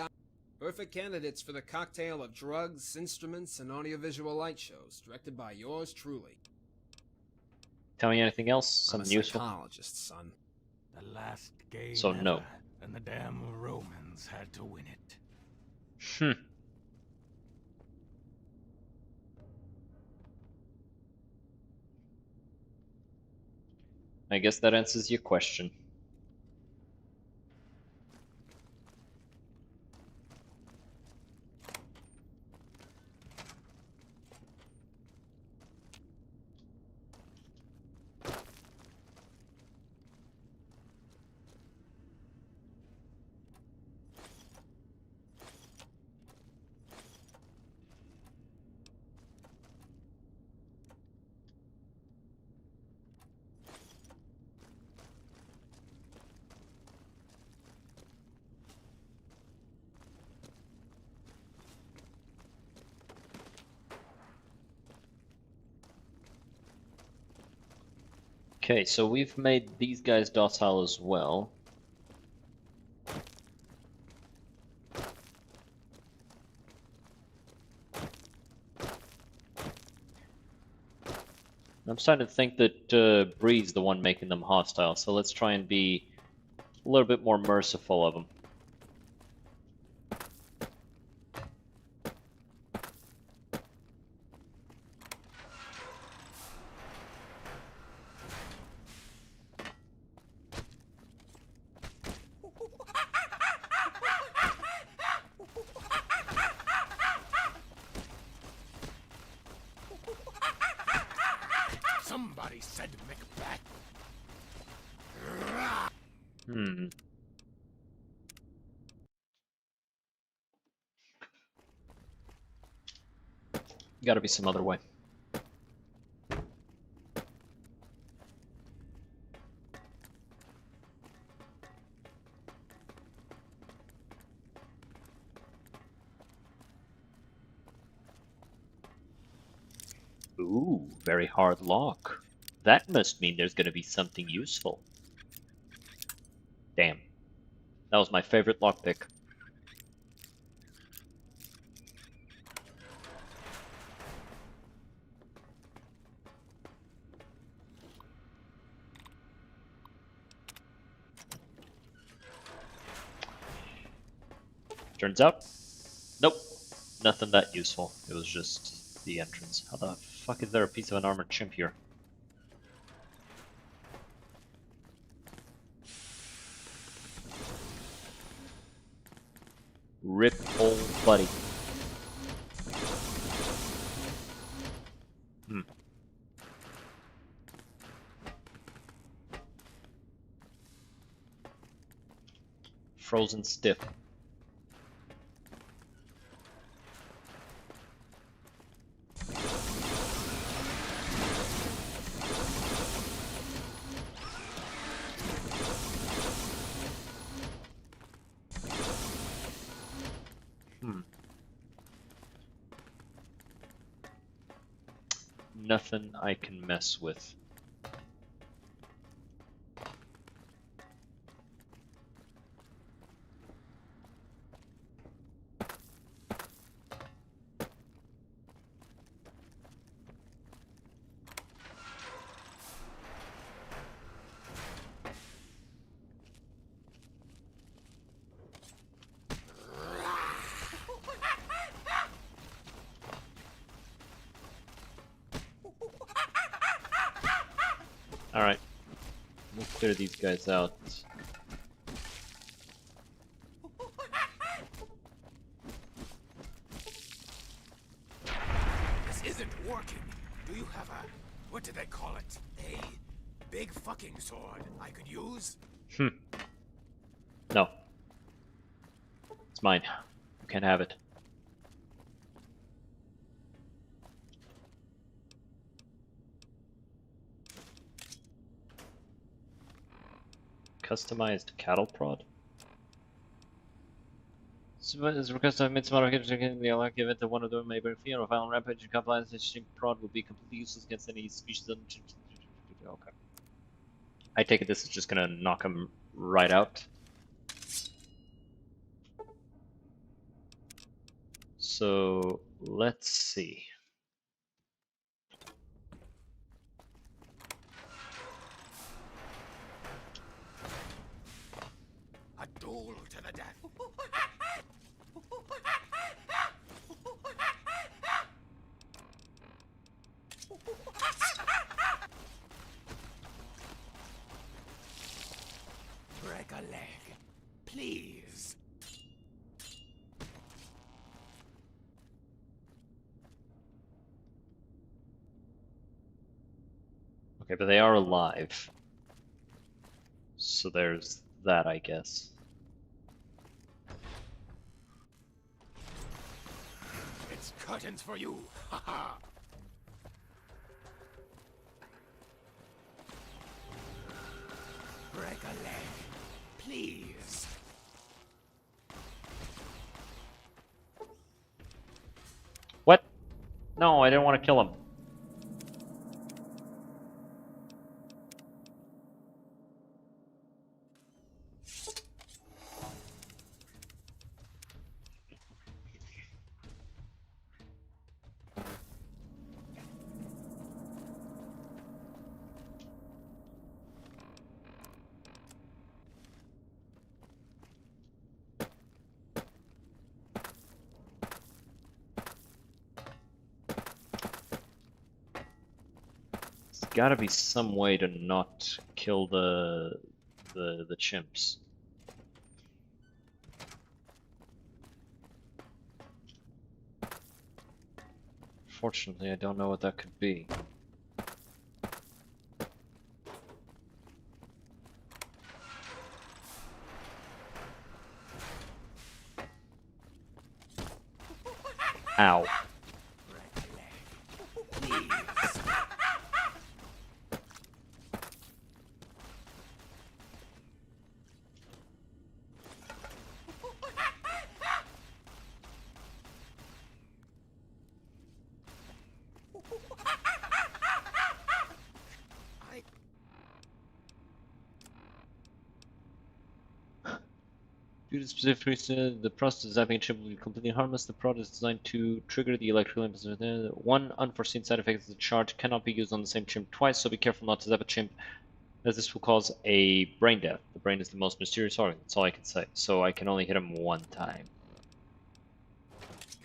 M: perfect candidates for the cocktail of drugs, instruments, and audiovisual light shows, directed by yours truly.
A: Tell me anything else?
M: I'm a
A: Something useful?
M: psychologist, son.
I: The last game
A: So
I: ever,
A: no.
I: and the damn Romans had to win it.
A: Hmm. I guess that answers your question. Okay, so we've made these guys docile as well. I'm starting to think that Bree's the one making them hostile, so let's try and be a little bit more merciful of them.
I: Somebody said Macbeth.
A: Hmm. Gotta be some other way. Ooh, very hard lock. That must mean there's gonna be something useful. Damn. That was my favorite lockpick. Turns out, nope, nothing that useful. It was just the entrance. How the fuck is there a piece of an armored chimp here? Rip old buddy. Hmm. Frozen stiff. Nothing I can mess with. Alright, we'll clear these guys out.
I: This isn't working. Do you have a, what do they call it? A big fucking sword I could use?
A: No. It's mine. You can't have it. Customized cattle prod? It's requested I've made some modifications in the unlucky event that one of them may bring fear of violent rampage and compliance. This prod will be completely useless against any species of... Okay. I take it this is just gonna knock him right out. So let's see.
I: A duel to the death. Break a leg, please.
A: Okay, but they are alive. So there's that, I guess.
I: It's curtains for you. Ha ha. Break a leg, please.
A: What? No, I didn't want to kill him. There's gotta be some way to not kill the chimps. Fortunately, I don't know what that could be. Ow. Due to specific reason, the process of zapping a chip will be completely harmless. The product is designed to trigger the electrical impulse. One unforeseen side effect is the charge cannot be used on the same chimp twice, so be careful not to zap a chimp, as this will cause a brain death. The brain is the most mysterious organ, that's all I can say. So I can only hit him one time.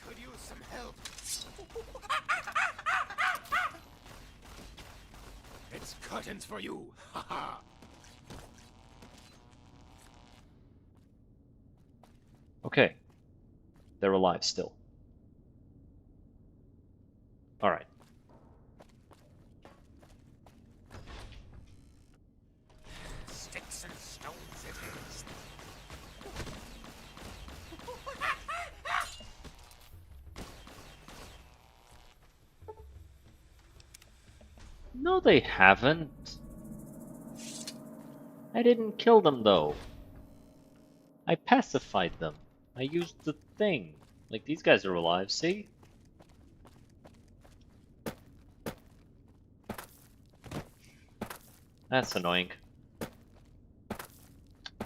I: Could use some help. It's curtains for you. Ha ha.
A: Okay. They're alive still. Alright.
I: Sticks and stones it is.
A: No, they haven't. I didn't kill them though. I pacified them. I used the thing. Like, these guys are alive, see? That's annoying.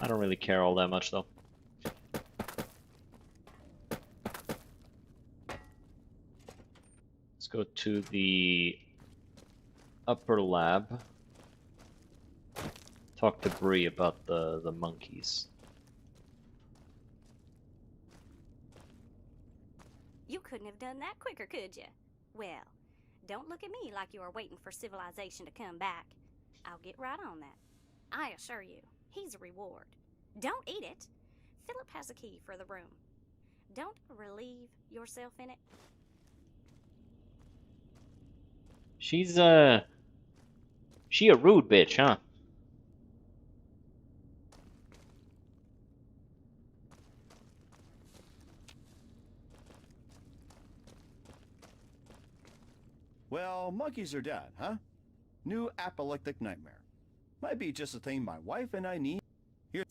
A: I don't really care all that much, though. Let's go to the upper lab. Talk to Bree about the monkeys.
K: You couldn't have done that quicker, could you? Well, don't look at me like you are waiting for civilization to come back. I'll get right on that. I assure you, he's a reward. Don't eat it. Philip has a key for the room. Don't relieve yourself in it.
A: She's she a rude bitch, huh?
L: Well, monkeys are dead, huh? New apocalyptic nightmare. Might be just a thing my wife and I need. Here.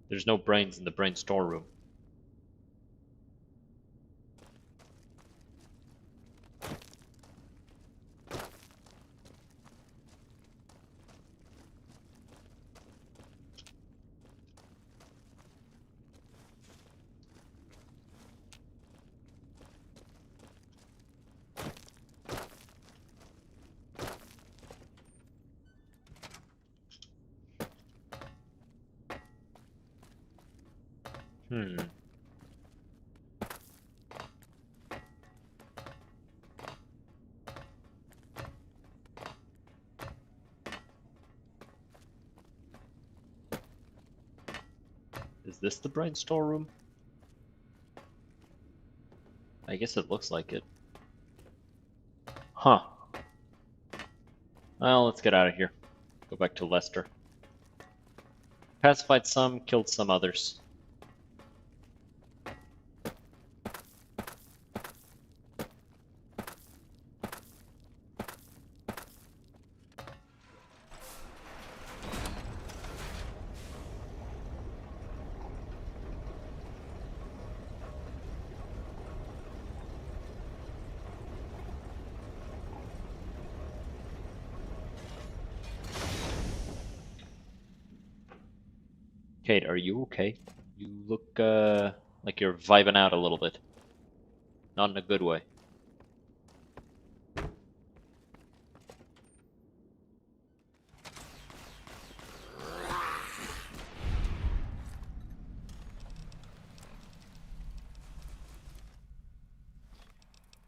A: There's no brains in the brain storeroom. Hmm. Is this the brain storeroom? I guess it looks like it. Huh. Well, let's get out of here. Go back to Lester. Pacified some, killed some others. Kate, are you okay? You look like you're vibing out a little bit. Not in a good way.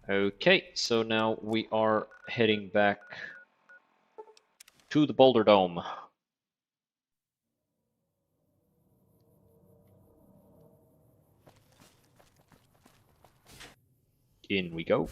A: Okay, so now we are heading back to the Boulder Dome. In we go.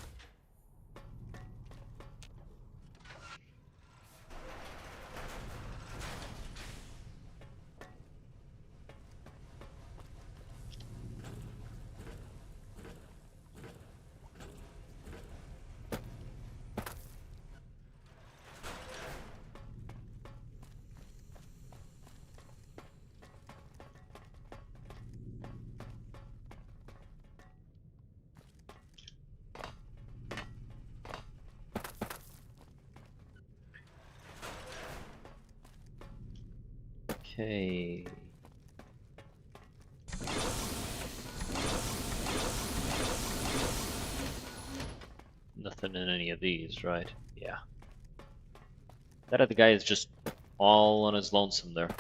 A: Okay. Nothing in any of these, right? Yeah. That other guy is just all on his lonesome there.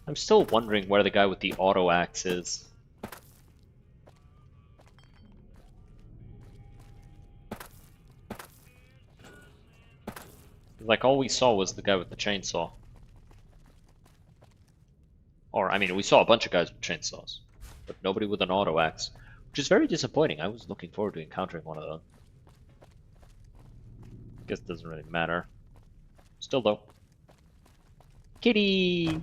A: I'm still wondering where the guy with the auto axe is. Like, all we saw was the guy with the chainsaw. Or, I mean, we saw a bunch of guys with chainsaws, but nobody with an auto axe, which is very disappointing. I was looking forward to encountering one of them. Guess it doesn't really matter. Still though. Kitty!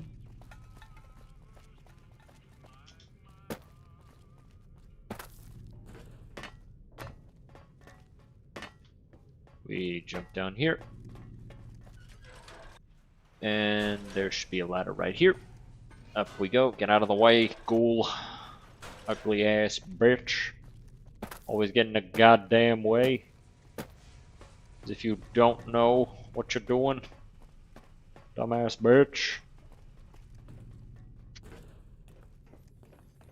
A: We jump down here. And there should be a ladder right here. Up we go. Get out of the way, ghoul. Ugly ass bitch. Always getting the goddamn way. As if you don't know what you're doing. Dumbass bitch.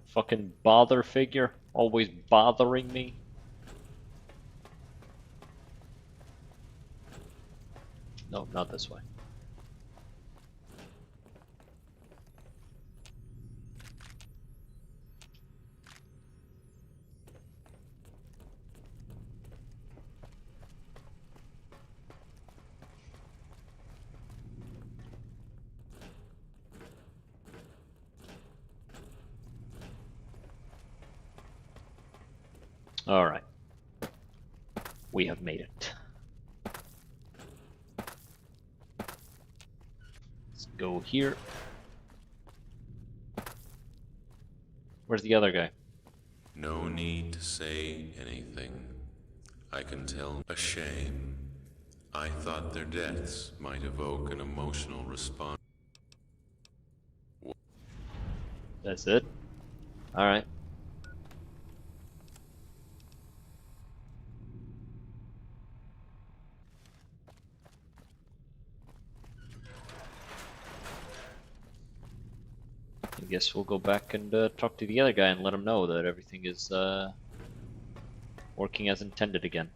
A: Fucking bother figure. Always bothering me. No, not this way. Alright. We have made it. Let's go here. Where's the other guy?
J: No need to say anything. I can tell. A shame. I thought their deaths might evoke an emotional response.
A: That's it? Alright. I guess we'll go back and talk to the other guy and let him know that everything is working as intended again.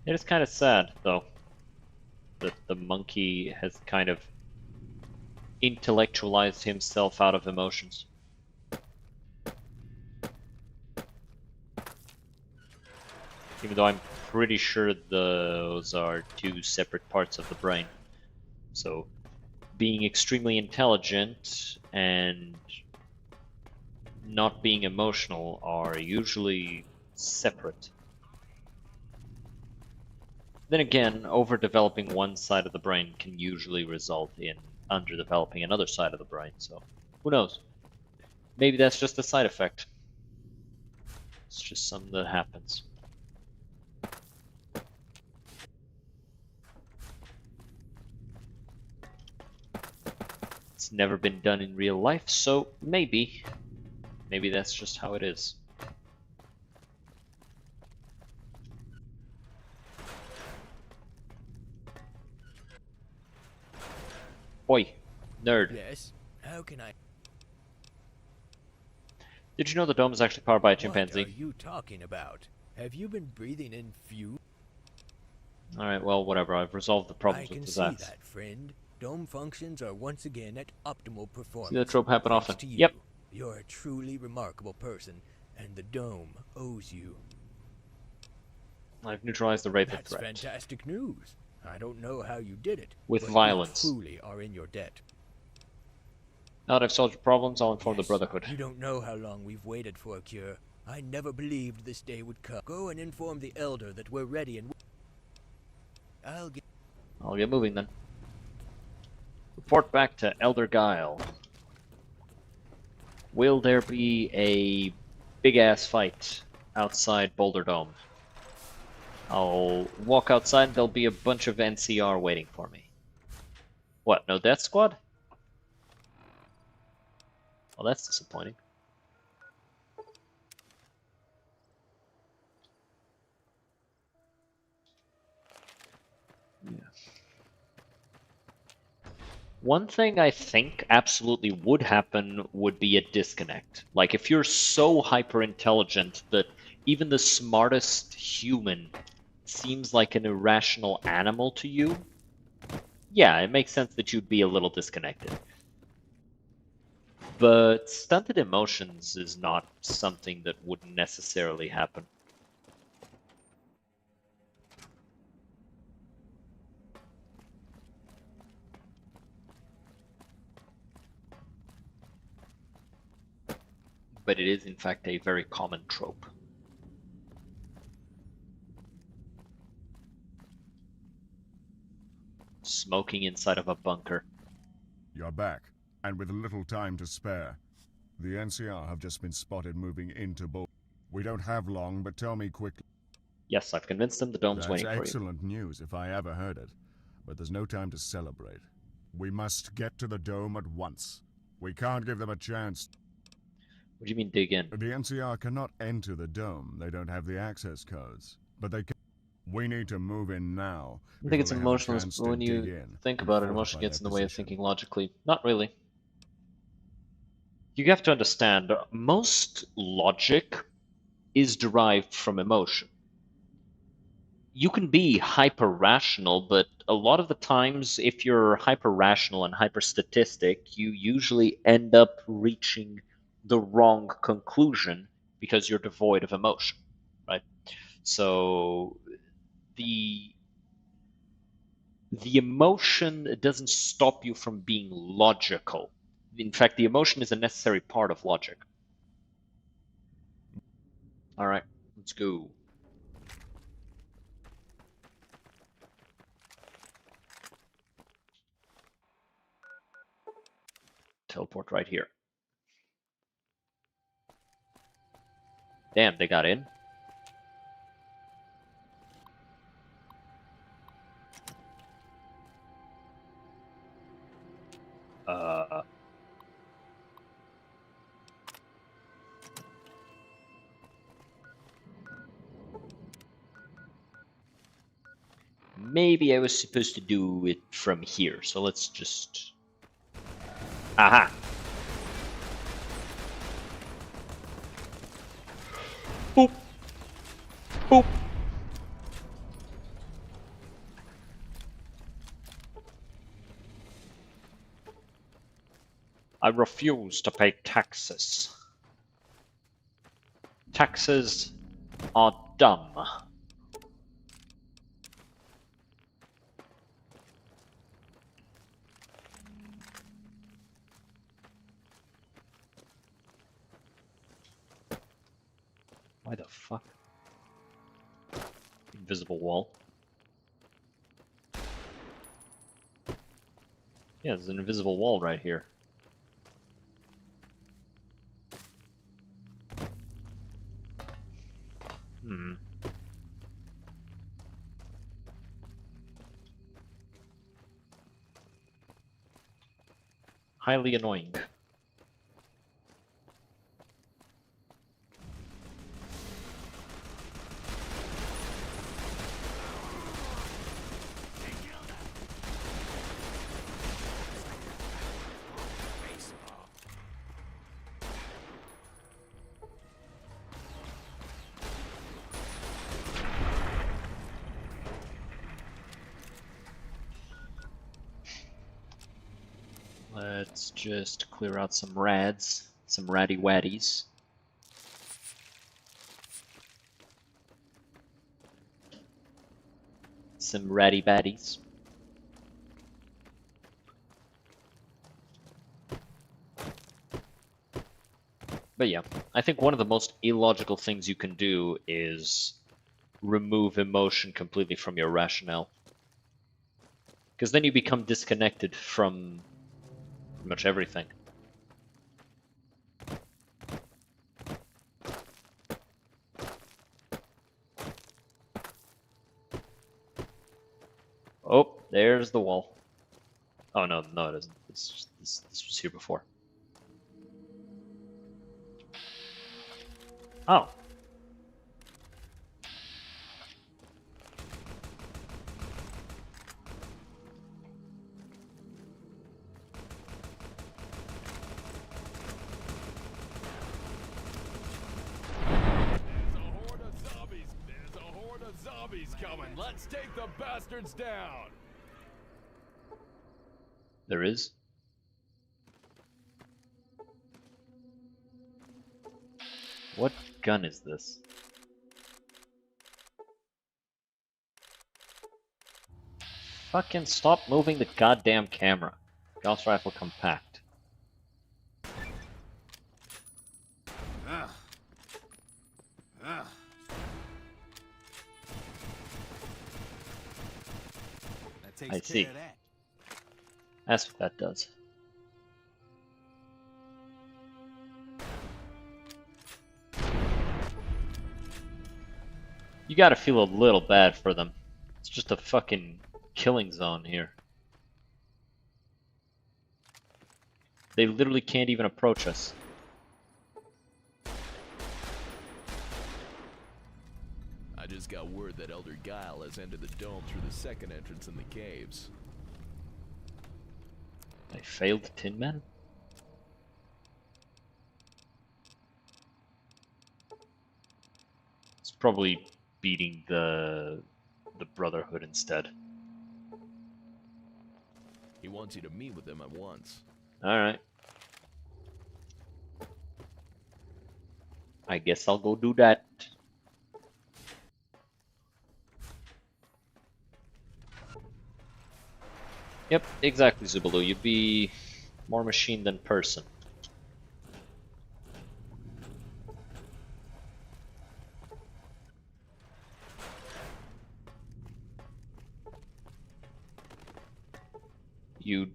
A: It is kind of sad, though, that the monkey has kind of intellectualized himself out of emotions. Even though I'm pretty sure those are two separate parts of the brain. So, being extremely intelligent and not being emotional are usually separate. Then again, overdeveloping one side of the brain can usually result in underdeveloping another side of the brain, so who knows? Maybe that's just a side effect. It's just something that happens. It's never been done in real life, so maybe that's just how it is. Oi, nerd.
I: Yes? How can I...
A: Did you know the dome is actually powered by a chimpanzee?
I: What are you talking about? Have you been breathing in fumes?
A: Alright, well, whatever. I've resolved the problems
I: I
A: with
I: can
A: the
I: see
A: Zats.
I: that, friend. Dome functions are once again at optimal performance.
A: See that trope happen
I: Thanks
A: often?
I: to you.
A: Yep.
I: You're a truly remarkable person, and the Dome owes you.
A: I've neutralized the Wraith
I: That's
A: threat.
I: fantastic news. I don't know how you did it.
A: With
I: but
A: violence.
I: You truly are in your debt.
A: Now that I've solved your problems, I'll inform the Brotherhood.
I: You don't know how long we've waited for a cure. I never believed this day would come. Go and inform the Elder that we're ready and... I'll get
A: moving then. Report back to Elder Guile. Will there be a big-ass fight outside Boulder Dome? I'll walk outside, there'll be a bunch of NCR waiting for me. What, no death squad? Well, that's disappointing. Yeah. One thing I think absolutely would happen would be a disconnect. Like, if you're so hyper-intelligent that even the smartest human seems like an irrational animal to you, yeah, it makes sense that you'd be a little disconnected. But stunted emotions is not something that would necessarily happen. But it is in fact a very common trope. Smoking inside of a bunker.
N: You're back, and with little time to spare. The NCR have just been spotted moving into Boulder. We don't have long, but tell me quickly.
A: Yes, I've convinced them the dome's waiting for you.
N: That's excellent news if I ever heard it. But there's no time to celebrate. We must get to the dome at once. We can't give them a chance.
A: What do you mean dig in?
N: The NCR cannot enter the dome. They don't have the access codes. But they can. We need to move in now.
A: I think it's emotional when you think about it. Emotion gets in the way of thinking logically. Not really. You have to understand, most logic is derived from emotion. You can be hyper-rational, but a lot of the times, if you're hyper-rational and hyper-statistic, you usually end up reaching the wrong conclusion because you're devoid of emotion, right? So the the emotion doesn't stop you from being logical. In fact, the emotion is a necessary part of logic. All right, let's go. Teleport right here. Damn, they got in. Maybe I was supposed to do it from here, so let's just... Aha! Boop! Boop! I refuse to pay taxes. Taxes are dumb. Why the fuck? Invisible wall. Yeah, there's an invisible wall right here. Hmm. Highly annoying. Let's just clear out some rads, some ratty waddies. Some ratty baddies. But yeah, I think one of the most illogical things you can do is remove emotion completely from your rationale. Because then you become disconnected from pretty much everything. Oh, there's the wall. Oh no, no it isn't. This was here before. Oh.
O: There's a horde of zombies coming. Let's take the bastards down.
A: There is? What gun is this? Fucking stop moving the goddamn camera. Gauss rifle compact. I see. That's what that does. You gotta feel a little bad for them. It's just a fucking killing zone here. They literally can't even approach us.
O: I just got word that Elder Guile has entered the dome through the second entrance in the caves.
A: They failed Tin Men? It's probably beating the Brotherhood instead.
O: He wants you to meet with him at once.
A: Alright. I guess I'll go do that. Yep, exactly, Zubalu. You'd be more machine than person. You'd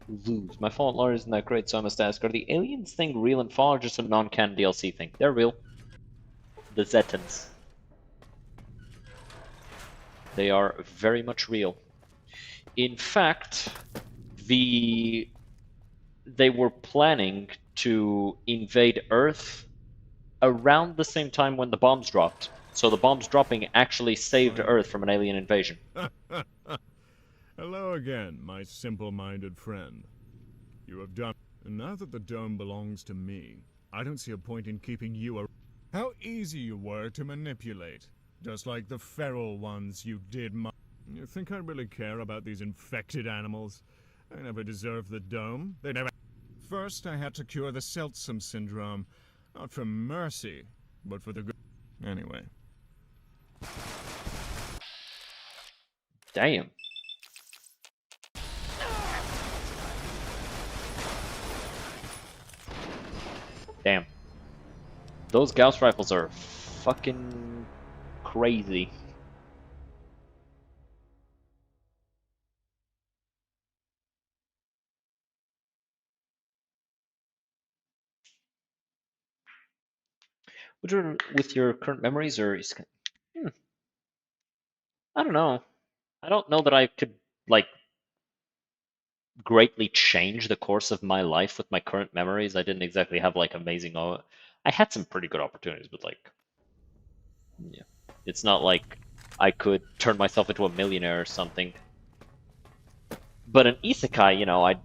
A: lose. My fault lore isn't that great, so I must ask, are the aliens thing real and fall or just a non-canon DLC thing? They're real. The Zetans. They are very much real. In fact, they were planning to invade Earth around the same time when the bombs dropped. So the bombs dropping actually saved Earth from an alien invasion.
N: Hello again, my simple-minded friend. You have done... And now that the dome belongs to me, I don't see a point in keeping you How easy you were to manipulate. Just like the feral ones you did You think I really care about these infected animals? I never deserved the dome. They never... First, I had to cure the Seltsam syndrome. Not for mercy, but for the good... Anyway.
A: Damn. Damn. Those Gauss rifles are fucking crazy. With your current memories, or is... I don't know. I don't know that I could, like, greatly change the course of my life with my current memories. I didn't exactly have, like, amazing... I had some pretty good opportunities, but, like... Yeah. It's not like I could turn myself into a millionaire or something. But an isekai, you know, I'd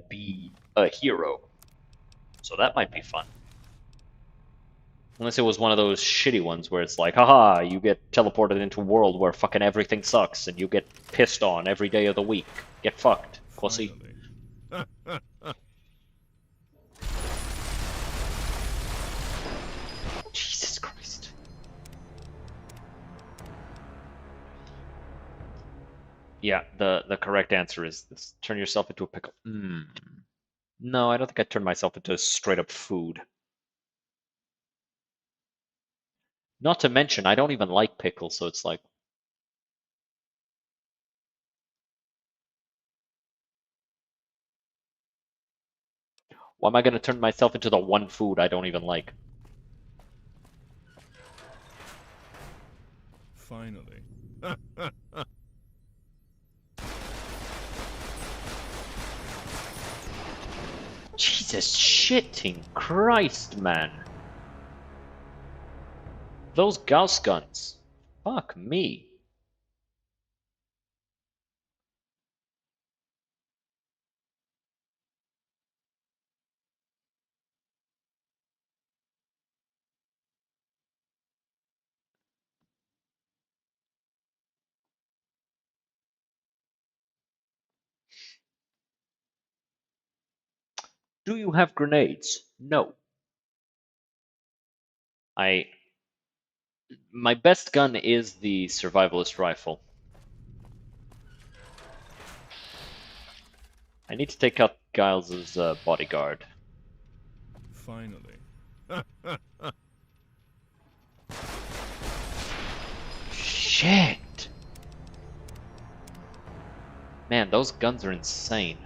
A: be a hero. So that might be fun. Unless it was one of those shitty ones where it's like, haha, you get teleported into a world where fucking everything sucks and you get pissed on every day of the week. Get fucked, pussy. Jesus Christ. Yeah, the correct answer is this. Turn yourself into a pickle. No, I don't think I'd turn myself into straight up food. Not to mention, I don't even like pickles, so it's like... Why am I gonna turn myself into the one food I don't even like?
N: Finally.
A: Jesus shitting Christ, man. Those Gauss guns. Fuck me. Do you have grenades? No. My best gun is the survivalist rifle. I need to take out Giles's bodyguard.
N: Finally.
A: Shit! Man, those guns are insane.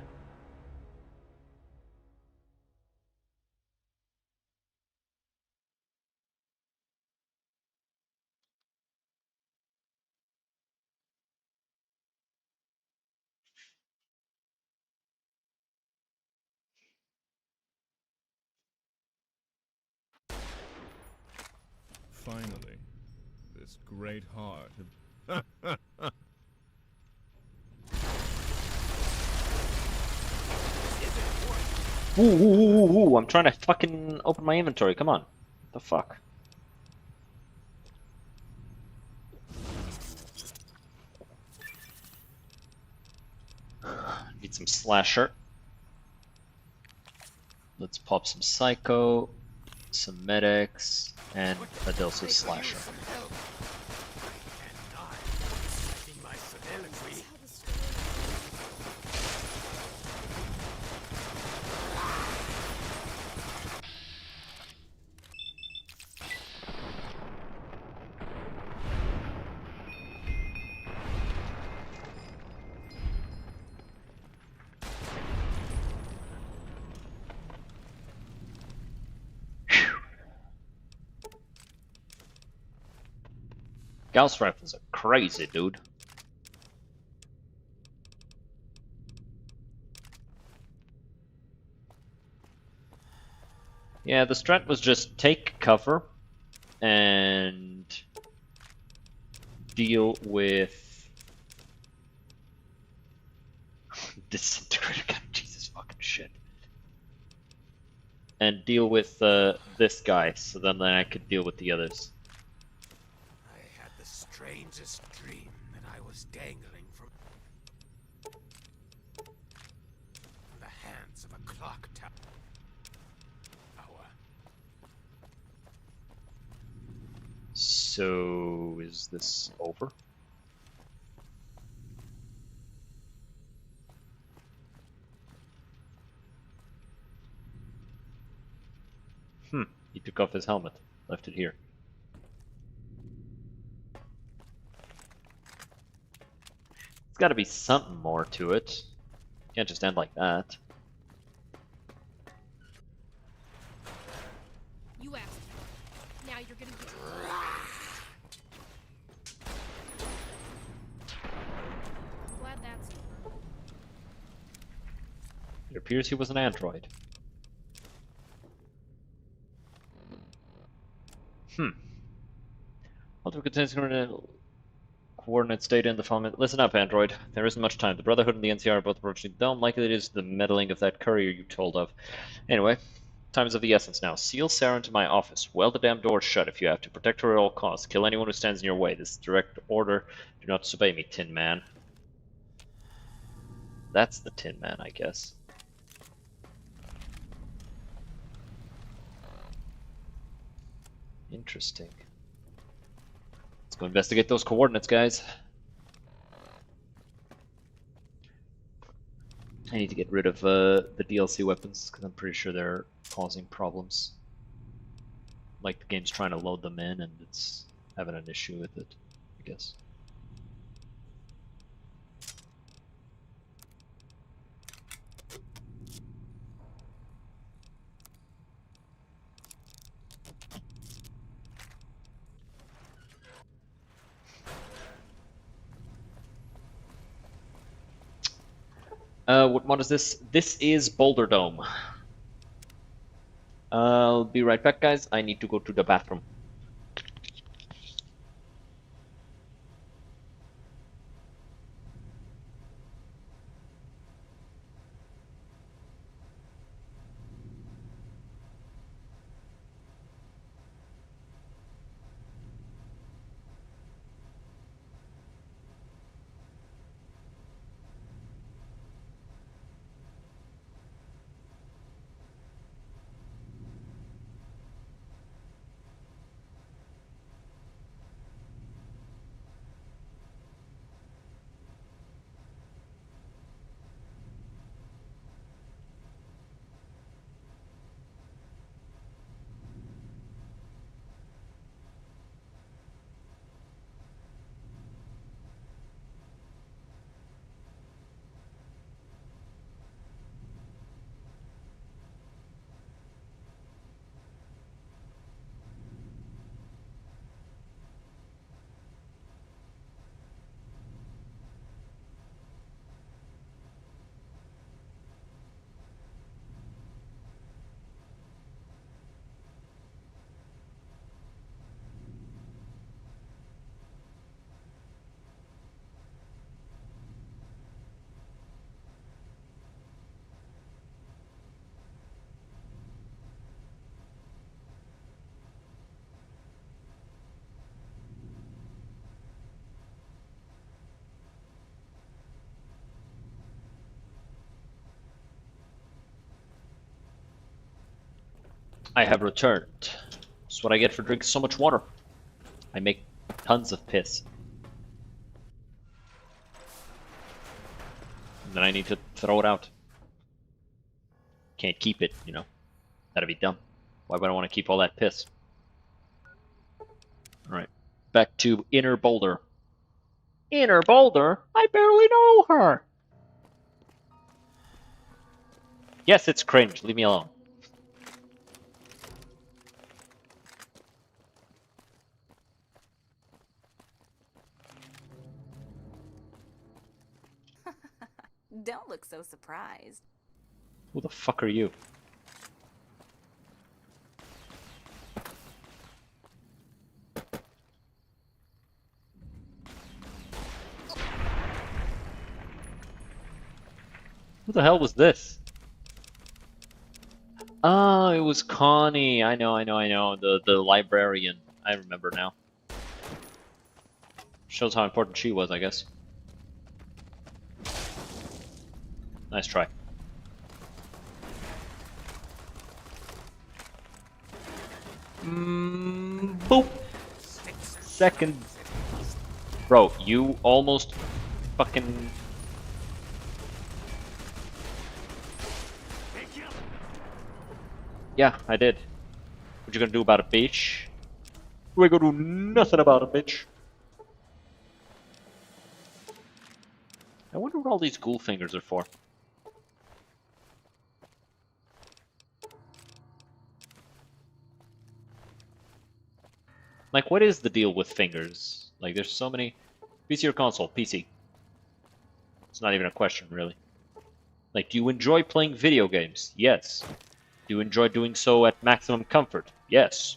N: Finally. This great heart.
A: Ooh, I'm trying to fucking open my inventory, come on. What the fuck? Need some slasher. Let's pop some psycho, some medics, and a dose of slasher. Gauss rifles are crazy, dude. Yeah, the strat was just take cover and deal with disintegrator gun. Jesus fucking shit. And deal with this guy, so then I could deal with the others.
I: I had the strangest dream that I was dangling from the hands of a clock tower.
A: So, is this over? He took off his helmet, left it here. There's gotta be something more to it. Can't just end like that.
B: You asked for it. Now you're gonna get it. Glad that's over.
A: It appears he was an android. Multiple coordinates data in the file. Listen up, android. There isn't much time. The Brotherhood and the NCR are both approaching the dome. Likely it is the meddling of that courier you told of. Anyway, time is of the essence now. Seal Sarah into my office. Weld the damn door shut if you have to. Protect her at all costs. Kill anyone who stands in your way. This is direct order. Do not disobey me, Tin Man. That's the Tin Man, I guess. Interesting. Let's go investigate those coordinates, guys. I need to get rid of the DLC weapons, because I'm pretty sure they're causing problems. Like, the game's trying to load them in, and it's having an issue with it, I guess. What mod is this? This is Boulder Dome. I'll be right back, guys. I need to go to the bathroom. I have returned. That's what I get for drinking so much water. I make tons of piss. And then I need to throw it out. Can't keep it, you know. That'd be dumb. Why would I want to keep all that piss? Alright. Back to Inner Boulder. Inner Boulder? I barely know her! Yes, it's cringe. Leave me alone.
K: Don't look so surprised.
A: Who the fuck are you? Who the hell was this? Oh, it was Connie. I know. The librarian. I remember now. Shows how important she was, I guess. Nice try. Boop. Second. Bro, you almost fucking... Yeah, I did. What you gonna do about it, bitch? You ain't gonna do nothing about it, bitch. I wonder what all these ghoul fingers are for. Like, what is the deal with fingers? Like, there's so many... PC or console? PC. It's not even a question, really. Like, do you enjoy playing video games? Yes. Do you enjoy doing so at maximum comfort? Yes.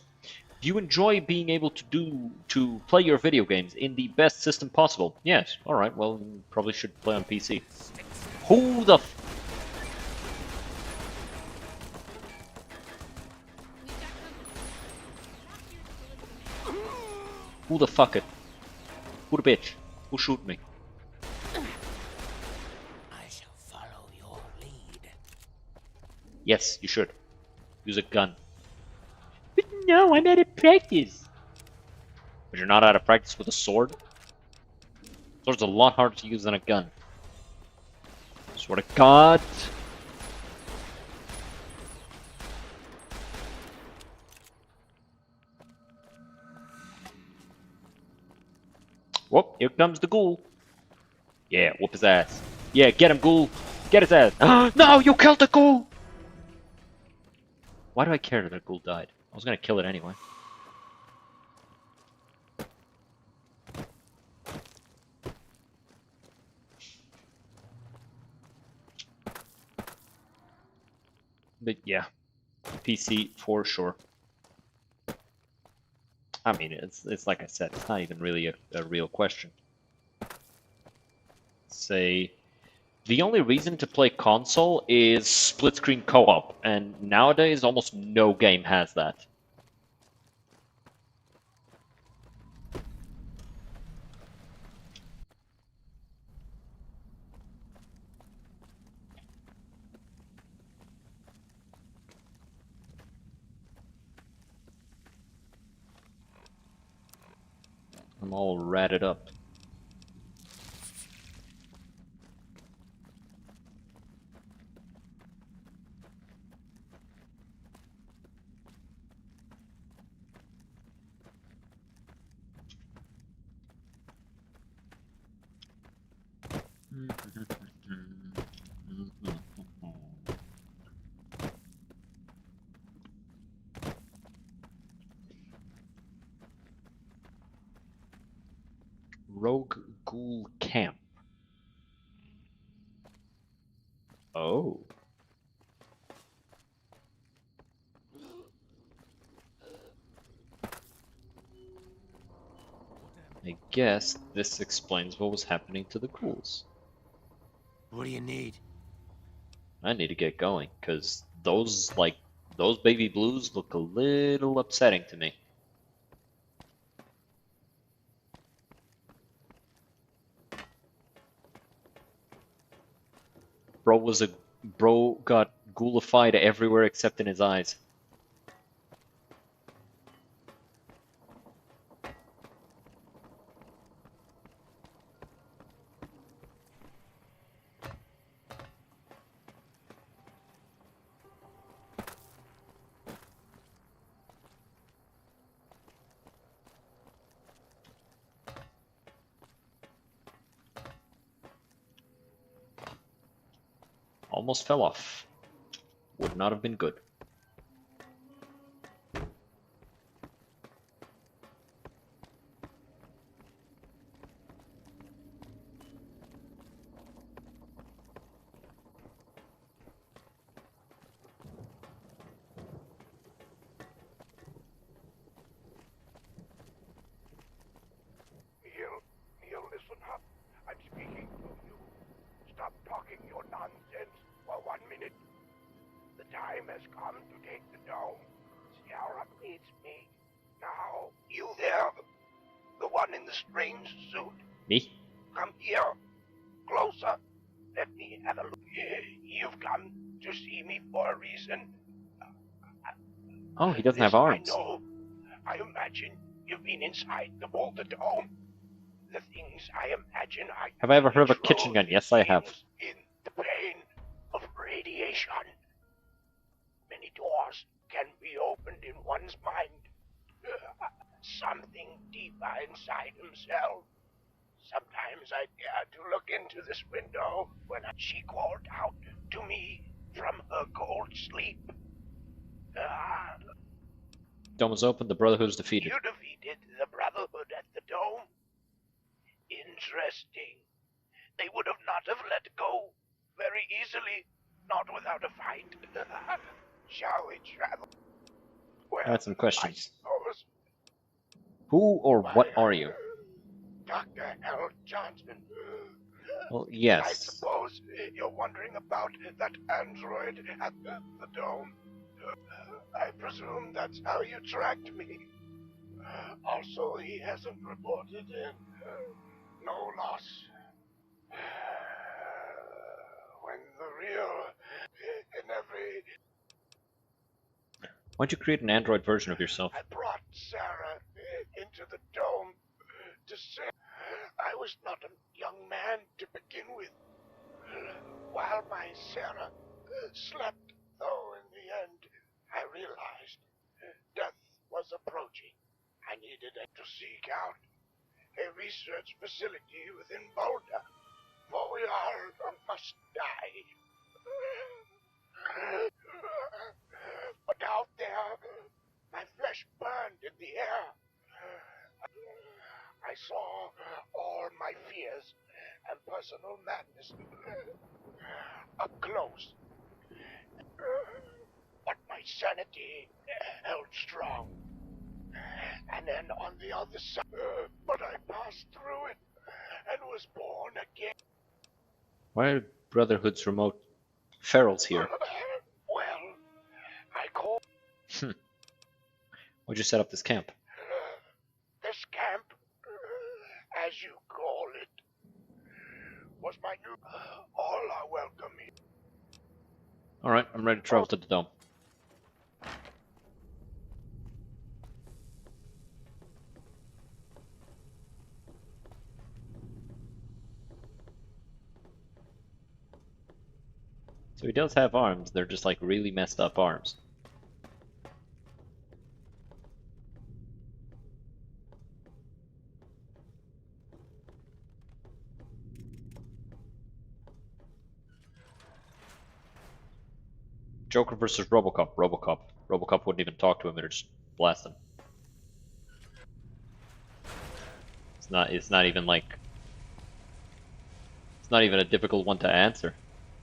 A: Do you enjoy being able to play your video games in the best system possible? Yes. Alright, well, you probably should play on PC. Who the f... Who the fuck it? Who the bitch? Who shoot me?
I: I shall follow your lead.
A: Yes, you should. Use a gun. But no, I'm out of practice. But you're not out of practice with a sword? Sword's a lot harder to use than a gun. Swear to God. Whoop, here comes the ghoul. Yeah, whoop his ass. Yeah, get him, ghoul. Get his ass. No, you killed the ghoul! Why do I care that the ghoul died? I was gonna kill it anyway. But yeah, PC for sure. I mean, it's like I said, it's not even really a real question. Say, the only reason to play console is split screen co-op, and nowadays almost no game has that. I'm all ratted up. Rogue Ghoul Camp. Oh. I guess this explains what was happening to the ghouls.
I: What do you need?
A: I need to get going, because those baby blues look a little upsetting to me. Bro got ghoulified everywhere except in his eyes. Almost fell off. Would not have been good.
P: time has come to take the dome. Sierra needs me. Now, you there? The one in the strange suit.
A: Me?
P: Come here. Closer. Let me have a look. You've come to see me for a reason.
A: Oh, he doesn't have
P: Listen,
A: arms.
P: I know. I imagine you've been inside the bolted dome. The things I imagine I
A: Have I ever heard of a kitchen gun? Yes, I have.
P: in the pain of radiation. Many doors can be opened in one's mind. Something deeper inside himself. Sometimes I dare to look into this window when she called out to me from her cold sleep.
A: Dome is open, the Brotherhood is defeated.
P: You defeated the Brotherhood at the dome? Interesting. They would have not have let go very easily, not without a fight. Shall we travel? Well,
A: I had some questions.
P: I suppose
A: Who or what are you?
P: Dr. L. Johnson.
A: Well,
P: I
A: yes.
P: suppose you're wondering about that android at the dome. I presume that's how you tracked me. Also, he hasn't reported in. No loss. When the real in every...
A: Why'd you create an android version of yourself?
P: I brought Sarah into the dome to say I was not a young man to begin with. While my Sarah slept, though, in the end, I realized death was approaching. I needed to seek out a research facility within Boulder, for we all must die. But out there, my flesh burned in the air. I saw all my fears and personal madness up close. But my sanity held strong. And then on the other side, but I passed through it and was born again.
A: Why are Brotherhood's remote ferals here?
P: Well, I call
A: Why'd you set up this camp?
P: this camp, as you call it, was my new... All are welcome here.
A: Alright, I'm ready to travel to the dome. So he does have arms, they're just like really messed up arms. Joker versus Robocop. Robocop wouldn't even talk to him, it'd just blast him. It's not even like... It's not even a difficult one to answer.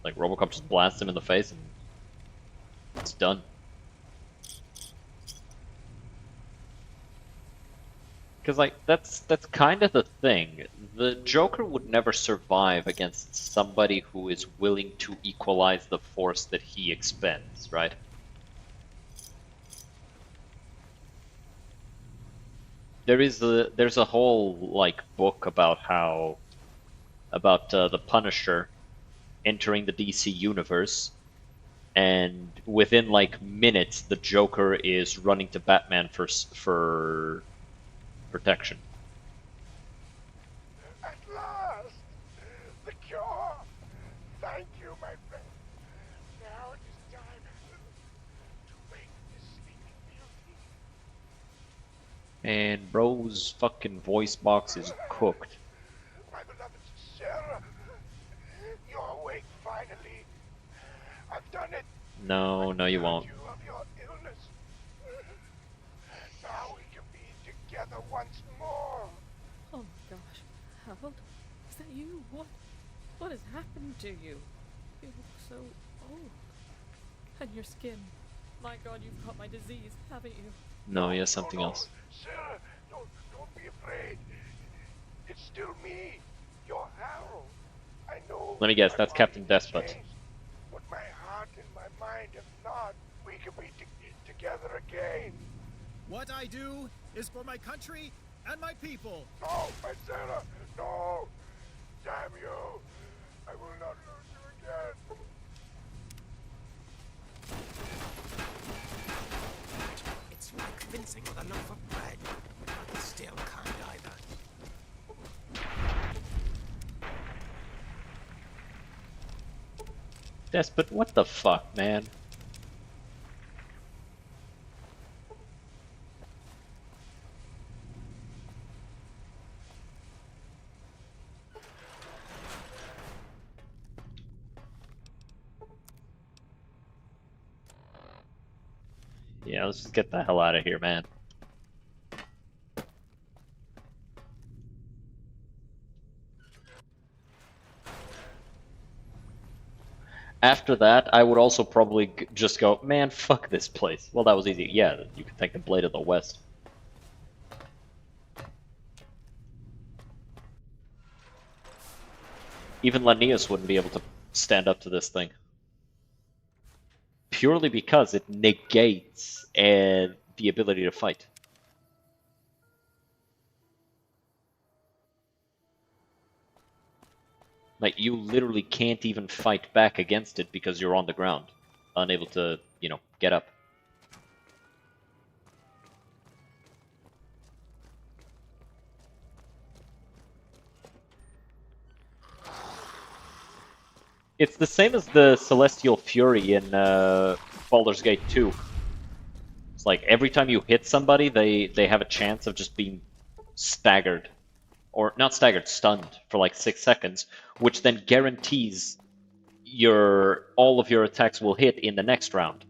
A: Like, Robocop just blasts him in the face and it's done. Because, like, that's kind of the thing. The Joker would never survive against somebody who is willing to equalize the force that he expends, right? There's a whole, like, book about how... about the Punisher entering the DC universe, and within like minutes the Joker is running to Batman for protection.
P: At last, the cure. Thank you, my friend. Now it is time to wake this sleeping beauty.
A: And bro's fucking voice box is cooked.
P: My beloved Sarah, you're awake finally. I've done it.
A: No, you won't.
P: You of your illness. Now we can be together once more.
Q: Oh my gosh, Harold, is that you? What has happened to you? You look so old. And your skin. My God, you've caught my disease, haven't you?
A: No, he has something else.
P: Sarah, don't be afraid. It's still me, your Harold. I know.
A: Let me guess, that's Captain Despot.
P: Changed, but my heart and my mind have not. on. We can be together again.
R: What I do is for my country and my people.
P: No, my Sarah, no. Damn you. I will not lose you again.
S: It's like fencing with a loaf of bread. Still can't either.
A: Despot, what the fuck, man? Yeah, let's just get the hell out of here, man. After that, I would also probably just go, man, fuck this place. Well, that was easy. Yeah, you could take the Blade of the West. Even Linnaeus wouldn't be able to stand up to this thing. Purely because it negates the ability to fight. Like, you literally can't even fight back against it because you're on the ground. Unable to, you know, get up. It's the same as the Celestial Fury in Baldur's Gate 2. It's like, every time you hit somebody, they have a chance of just being staggered. Or, not staggered, stunned for like 6 seconds, which then guarantees all of your attacks will hit in the next round.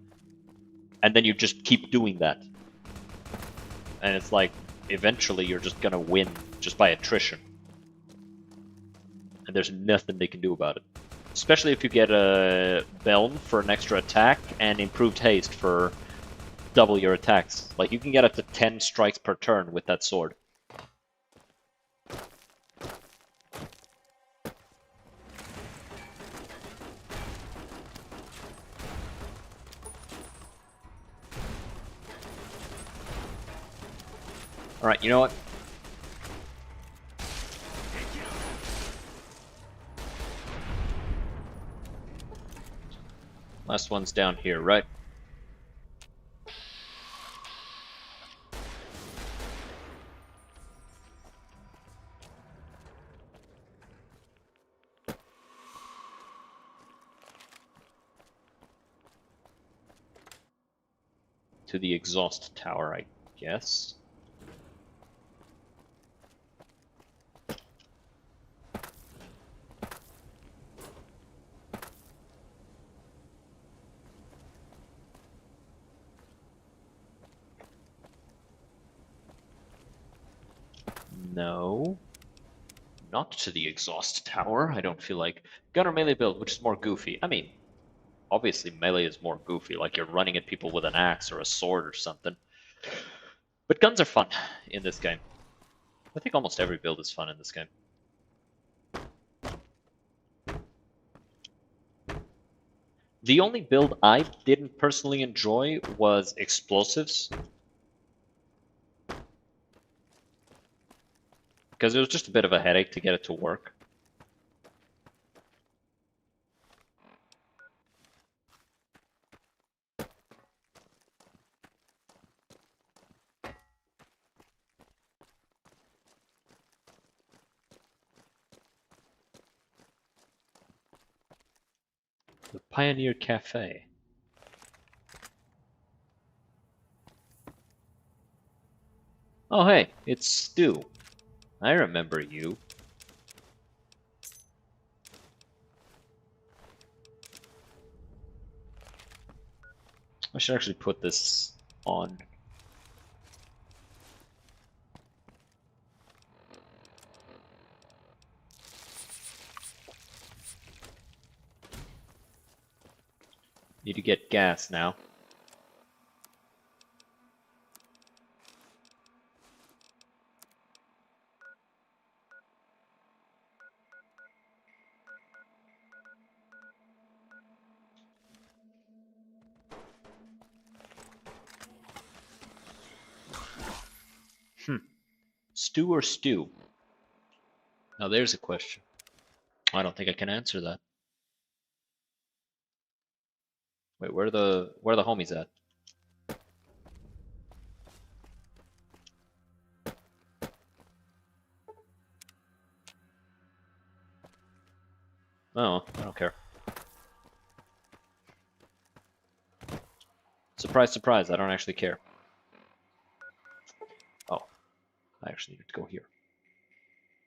A: And then you just keep doing that. And it's like, eventually you're just gonna win just by attrition. And there's nothing they can do about it. Especially if you get a Belm for an extra attack and improved haste for double your attacks. Like, you can get up to 10 strikes per turn with that sword. Alright, you know what? Last one's down here, right? To the exhaust tower, I guess. No. Not to the exhaust tower, I don't feel like. Gun or melee build, which is more goofy? I mean, obviously melee is more goofy, like you're running at people with an axe or a sword or something. But guns are fun in this game. I think almost every build is fun in this game. The only build I didn't personally enjoy was explosives. Because it was just a bit of a headache to get it to work. The Pioneer Cafe. Oh hey, it's Stu. I remember you. I should actually put this on. Need to get gas now. Stew or stew? Now there's a question. I don't think I can answer that. Wait, where are the homies at? Oh, I don't care. Surprise, surprise, I don't actually care. Oh, I actually need to go here.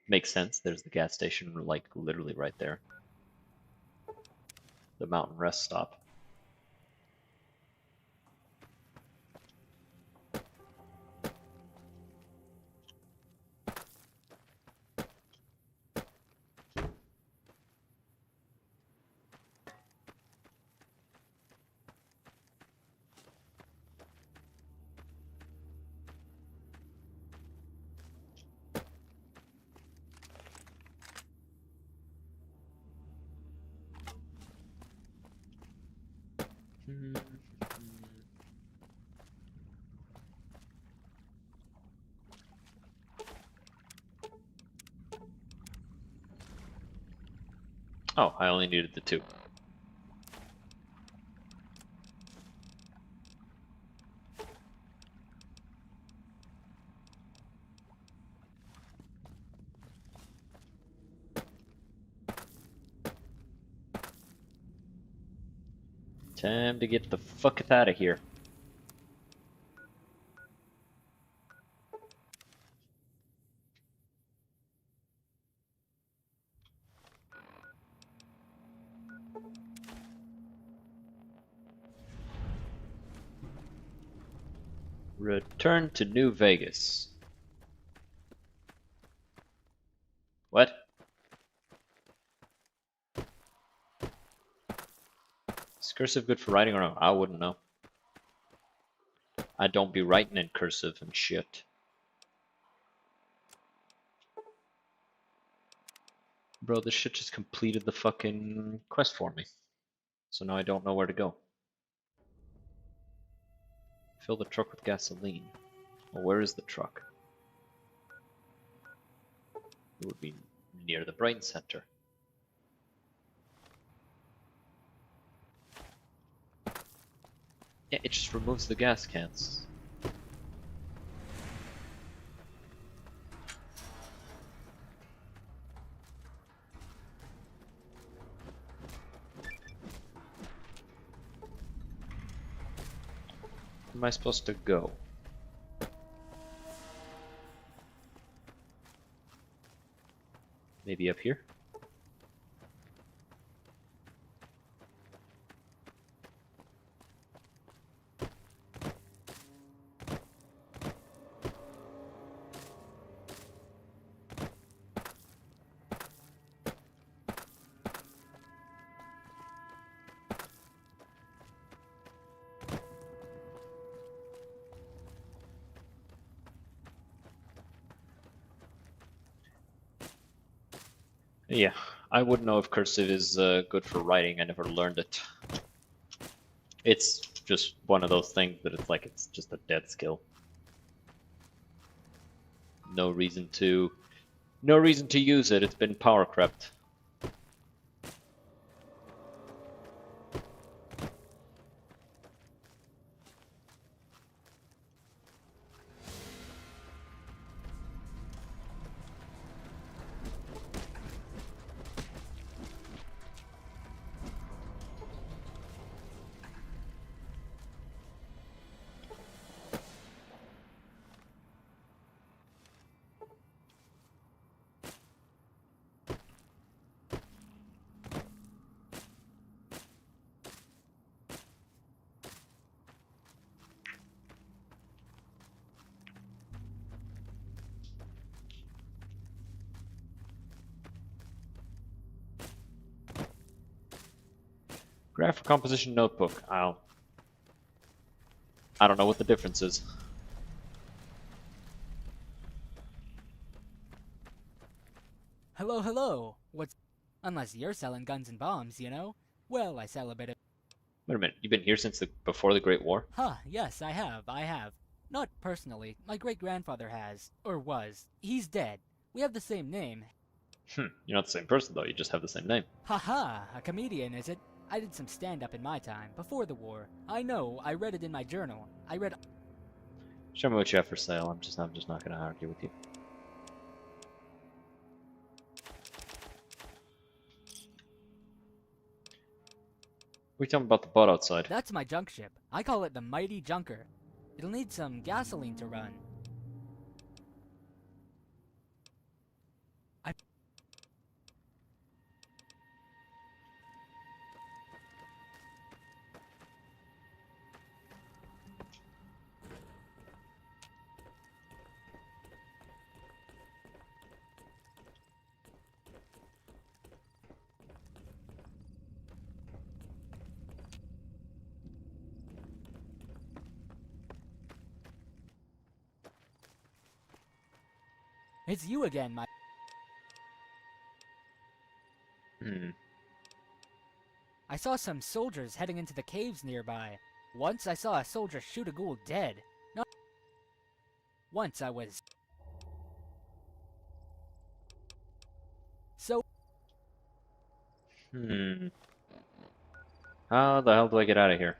A: Makes sense, there's the gas station, like, literally right there. The mountain rest stop. Oh, I only needed the 2. Time to get the fuck out of here. Return to New Vegas. What? Is cursive good for writing or no? I wouldn't know. I don't be writing in cursive and shit. Bro, this shit just completed the fucking quest for me. So now I don't know where to go. Fill the truck with gasoline. Well, where is the truck? It would be near the brain center. Yeah, it just removes the gas cans. Where am I supposed to go? Maybe up here? Yeah, I wouldn't know if cursive is good for writing. I never learned it. It's just one of those things that it's like it's just a dead skill. No reason to use it. It's been power crept. Graphic composition notebook. I don't know what the difference is.
T: Hello, hello. What's... Unless you're selling guns and bombs, you know? Well, I sell a bit of...
A: Wait a minute. You've been here since before the Great War?
T: Huh, yes, I have. Not personally. My great-grandfather has. Or was. He's dead. We have the same name.
A: You're not the same person, though. You just have the same name.
T: Haha, a comedian, is it? I did some stand-up in my time, before the war. I know, I read it in my journal. I read...
A: Show me what you have for sale. I'm just not going to argue with you. We're talking about the boat outside.
T: That's my junk ship. I call it the Mighty Junker. It'll need some gasoline to run. It's you again, my... I saw some soldiers heading into the caves nearby. Once I saw a soldier shoot a ghoul dead. No. Once I was... So...
A: How the hell do I get out of here?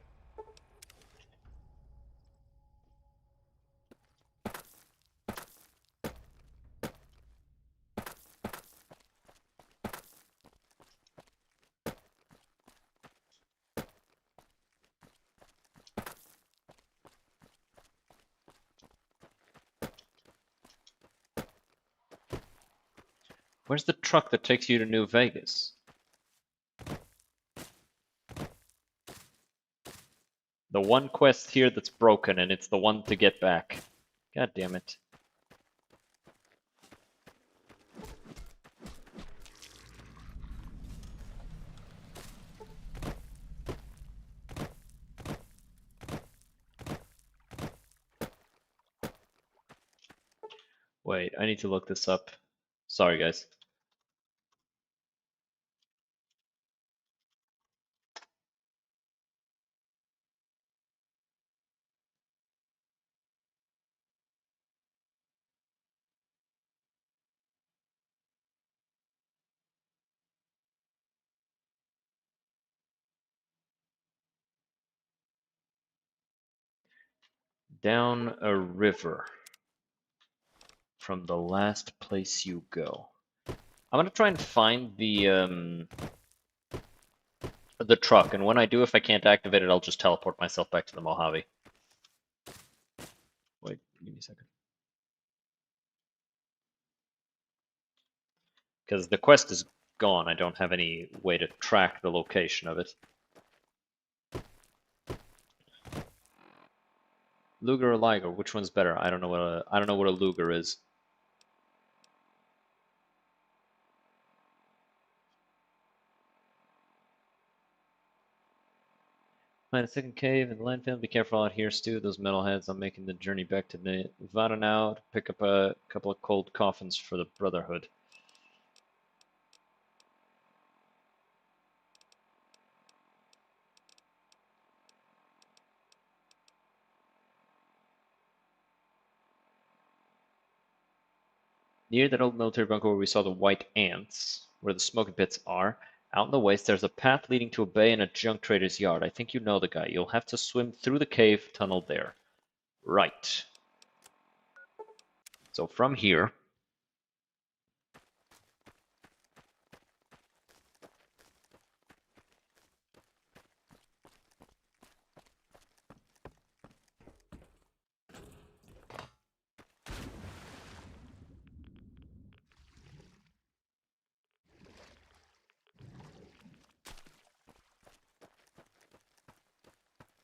A: Where's the truck that takes you to New Vegas? The one quest here that's broken, and it's the one to get back. God damn it. Wait, I need to look this up. Sorry, guys. Down a river from the last place you go. I'm gonna try and find the truck, and when I do, if I can't activate it, I'll just teleport myself back to the Mojave. Wait, give me a second. Because the quest is gone, I don't have any way to track the location of it. Luger or Liger, which one's better? I don't know what a Luger is. Find a second cave in the landfill. Be careful out here, Stu. Those metalheads. I'm making the journey back to Nevada now to pick up a couple of cold coffins for the Brotherhood. Near that old military bunker where we saw the white ants, where the smoking pits are, out in the waste there's a path leading to a bay and a junk trader's yard. I think you know the guy. You'll have to swim through the cave tunnel there. Right. So from here...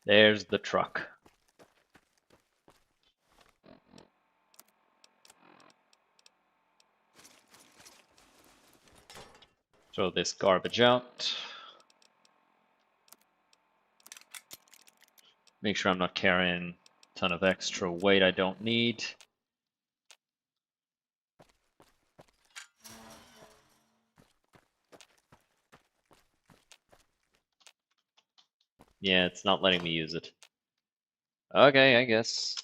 A: There's the truck. Throw this garbage out. Make sure I'm not carrying a ton of extra weight I don't need. Yeah, it's not letting me use it. Okay, I guess.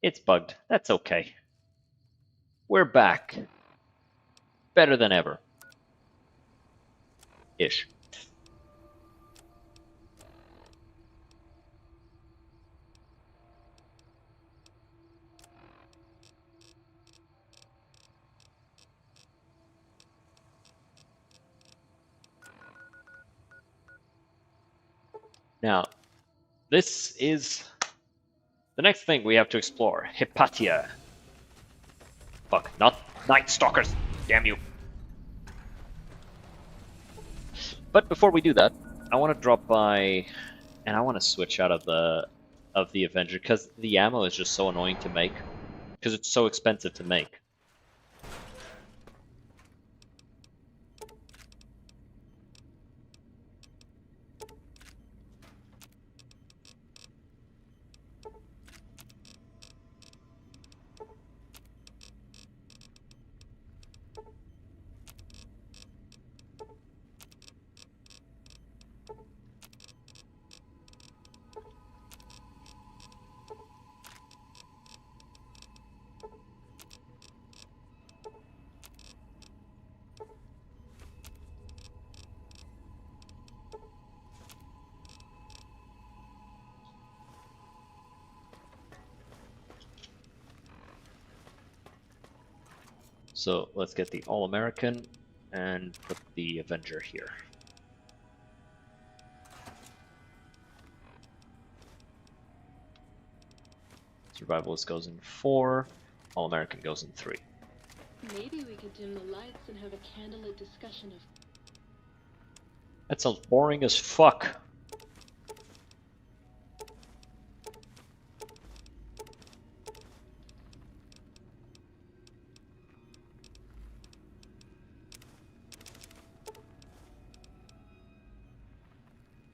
A: It's bugged. That's okay. We're back. Better than ever. Ish. Now, this is the next thing we have to explore. Hypatia. Fuck, not Night Stalkers. Damn you. But before we do that, I want to drop by, and I want to switch out of the Avenger because the ammo is just so annoying to make because it's so expensive to make. So let's get the All-American and put the Avenger here. Survivalist goes in 4, All-American goes in 3.
U: Maybe we could dim the lights and have a candlelit discussion of...
A: That sounds boring as fuck.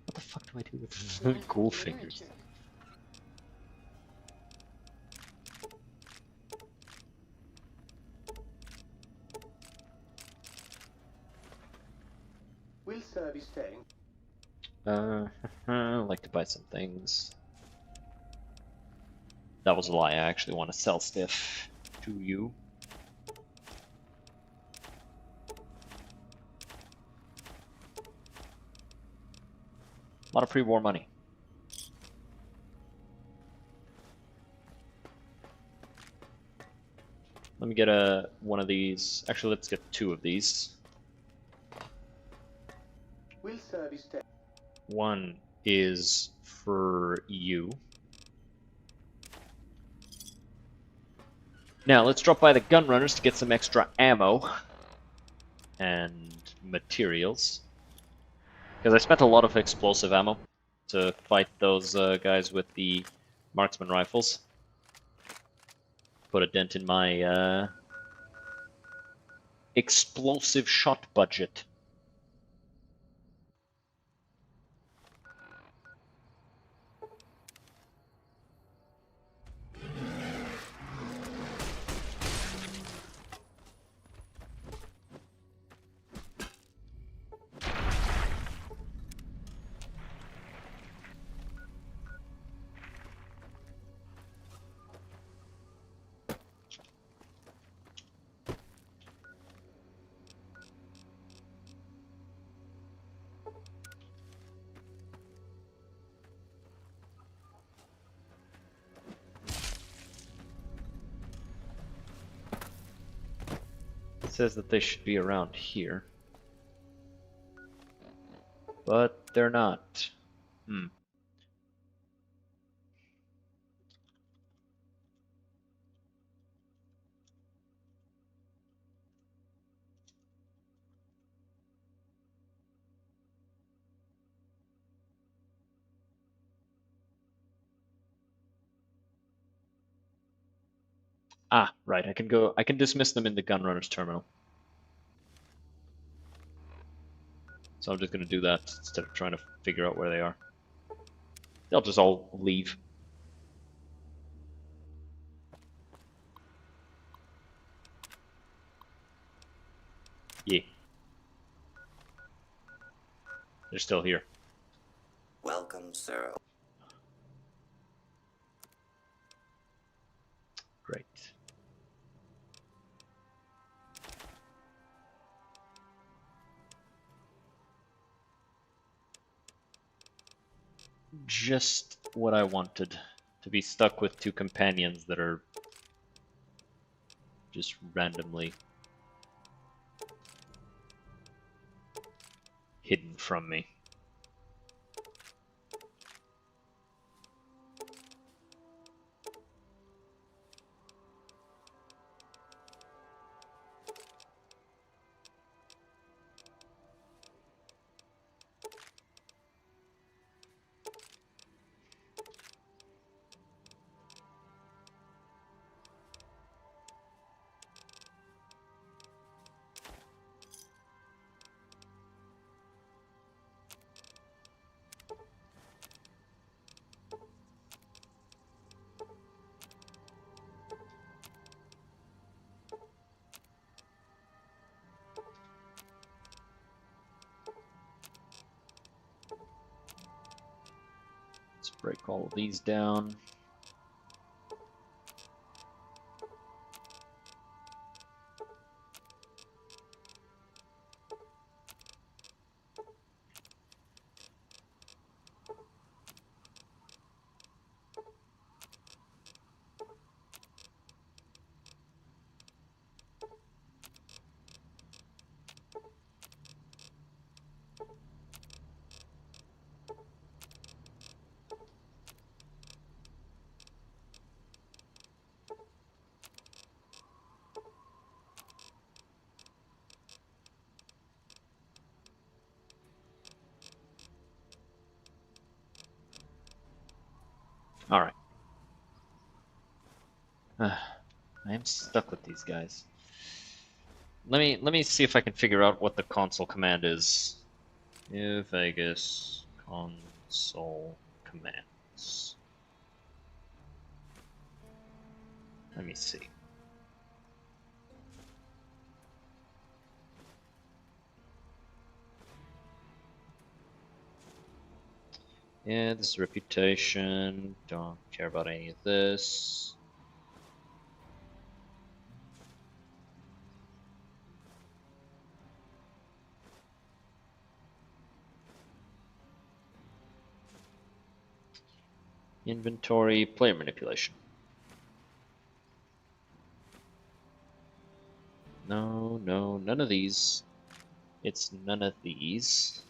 A: What the fuck do I do with ghoul fingers?
V: Will Sir be staying?
A: I'd like to buy some things. That was a lie. I actually want to sell stuff to you. A lot of pre-war money. Let me get one of these. Actually, let's get 2 of these.
V: Will Sir be staying?
A: One is for you. Now, let's drop by the gun runners to get some extra ammo and materials. Because I spent a lot of explosive ammo to fight those guys with the marksman rifles. Put a dent in my explosive shot budget. It says that they should be around here. But they're not. Ah, right. I can dismiss them in the gunrunner's terminal. So I'm just gonna do that instead of trying to figure out where they are. They'll just all leave. Yeah. They're still here.
W: Welcome, sir.
A: Right. Just what I wanted. To be stuck with two companions that are just randomly hidden from me. Let's break all of these down. All right. I am stuck with these guys. Let me see if I can figure out what the console command is. New Vegas console commands. Let me see. Yeah, this is reputation. Don't care about any of this. Inventory, player manipulation. No, no, none of these. It's none of these.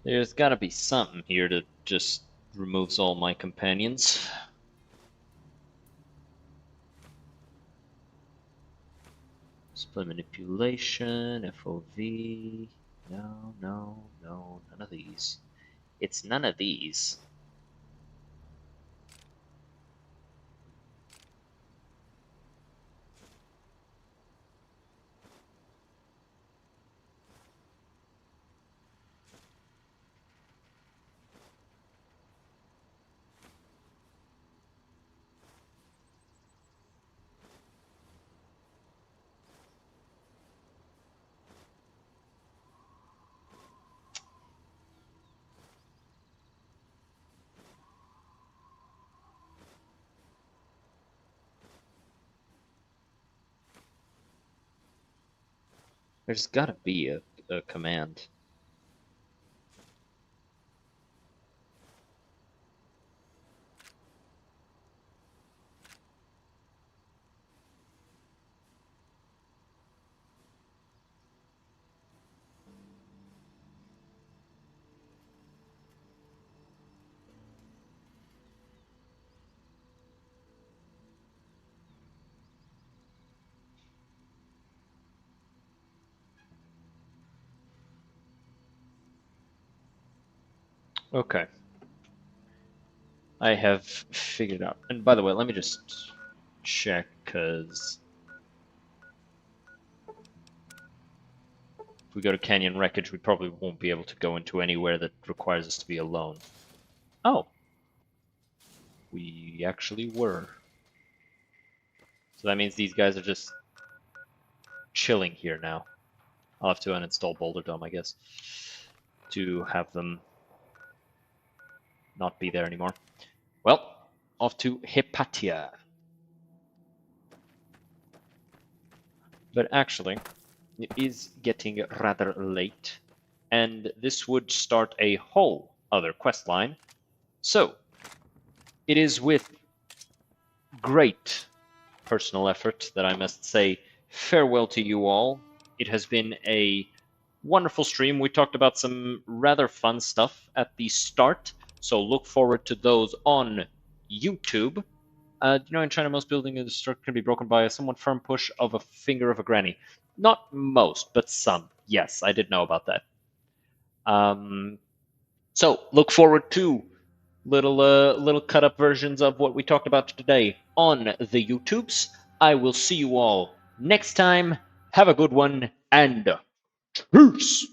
A: There's gotta be something here that just removes all my companions. Display manipulation, FOV. No, no, no, none of these. It's none of these. There's gotta be a command. Okay. I have figured out. And by the way, let me just check, because If we go to Canyon Wreckage, we probably won't be able to go into anywhere that requires us to be alone. Oh. We actually were. So that means these guys are just chilling here now. I'll have to uninstall Boulder Dome, I guess, to have them not be there anymore. Well, off to Hypatia. But actually, it is getting rather late, and this would start a whole other quest line. So, it is with great personal effort that I must say farewell to you all. It has been a wonderful stream. We talked about some rather fun stuff at the start, so look forward to those on YouTube. In China, most buildings in the structure can be broken by a somewhat firm push of a finger of a granny. Not most, but some. Yes, I did know about that. So look forward to little cut up versions of what we talked about today on the YouTubes. I will see you all next time. Have a good one, and peace!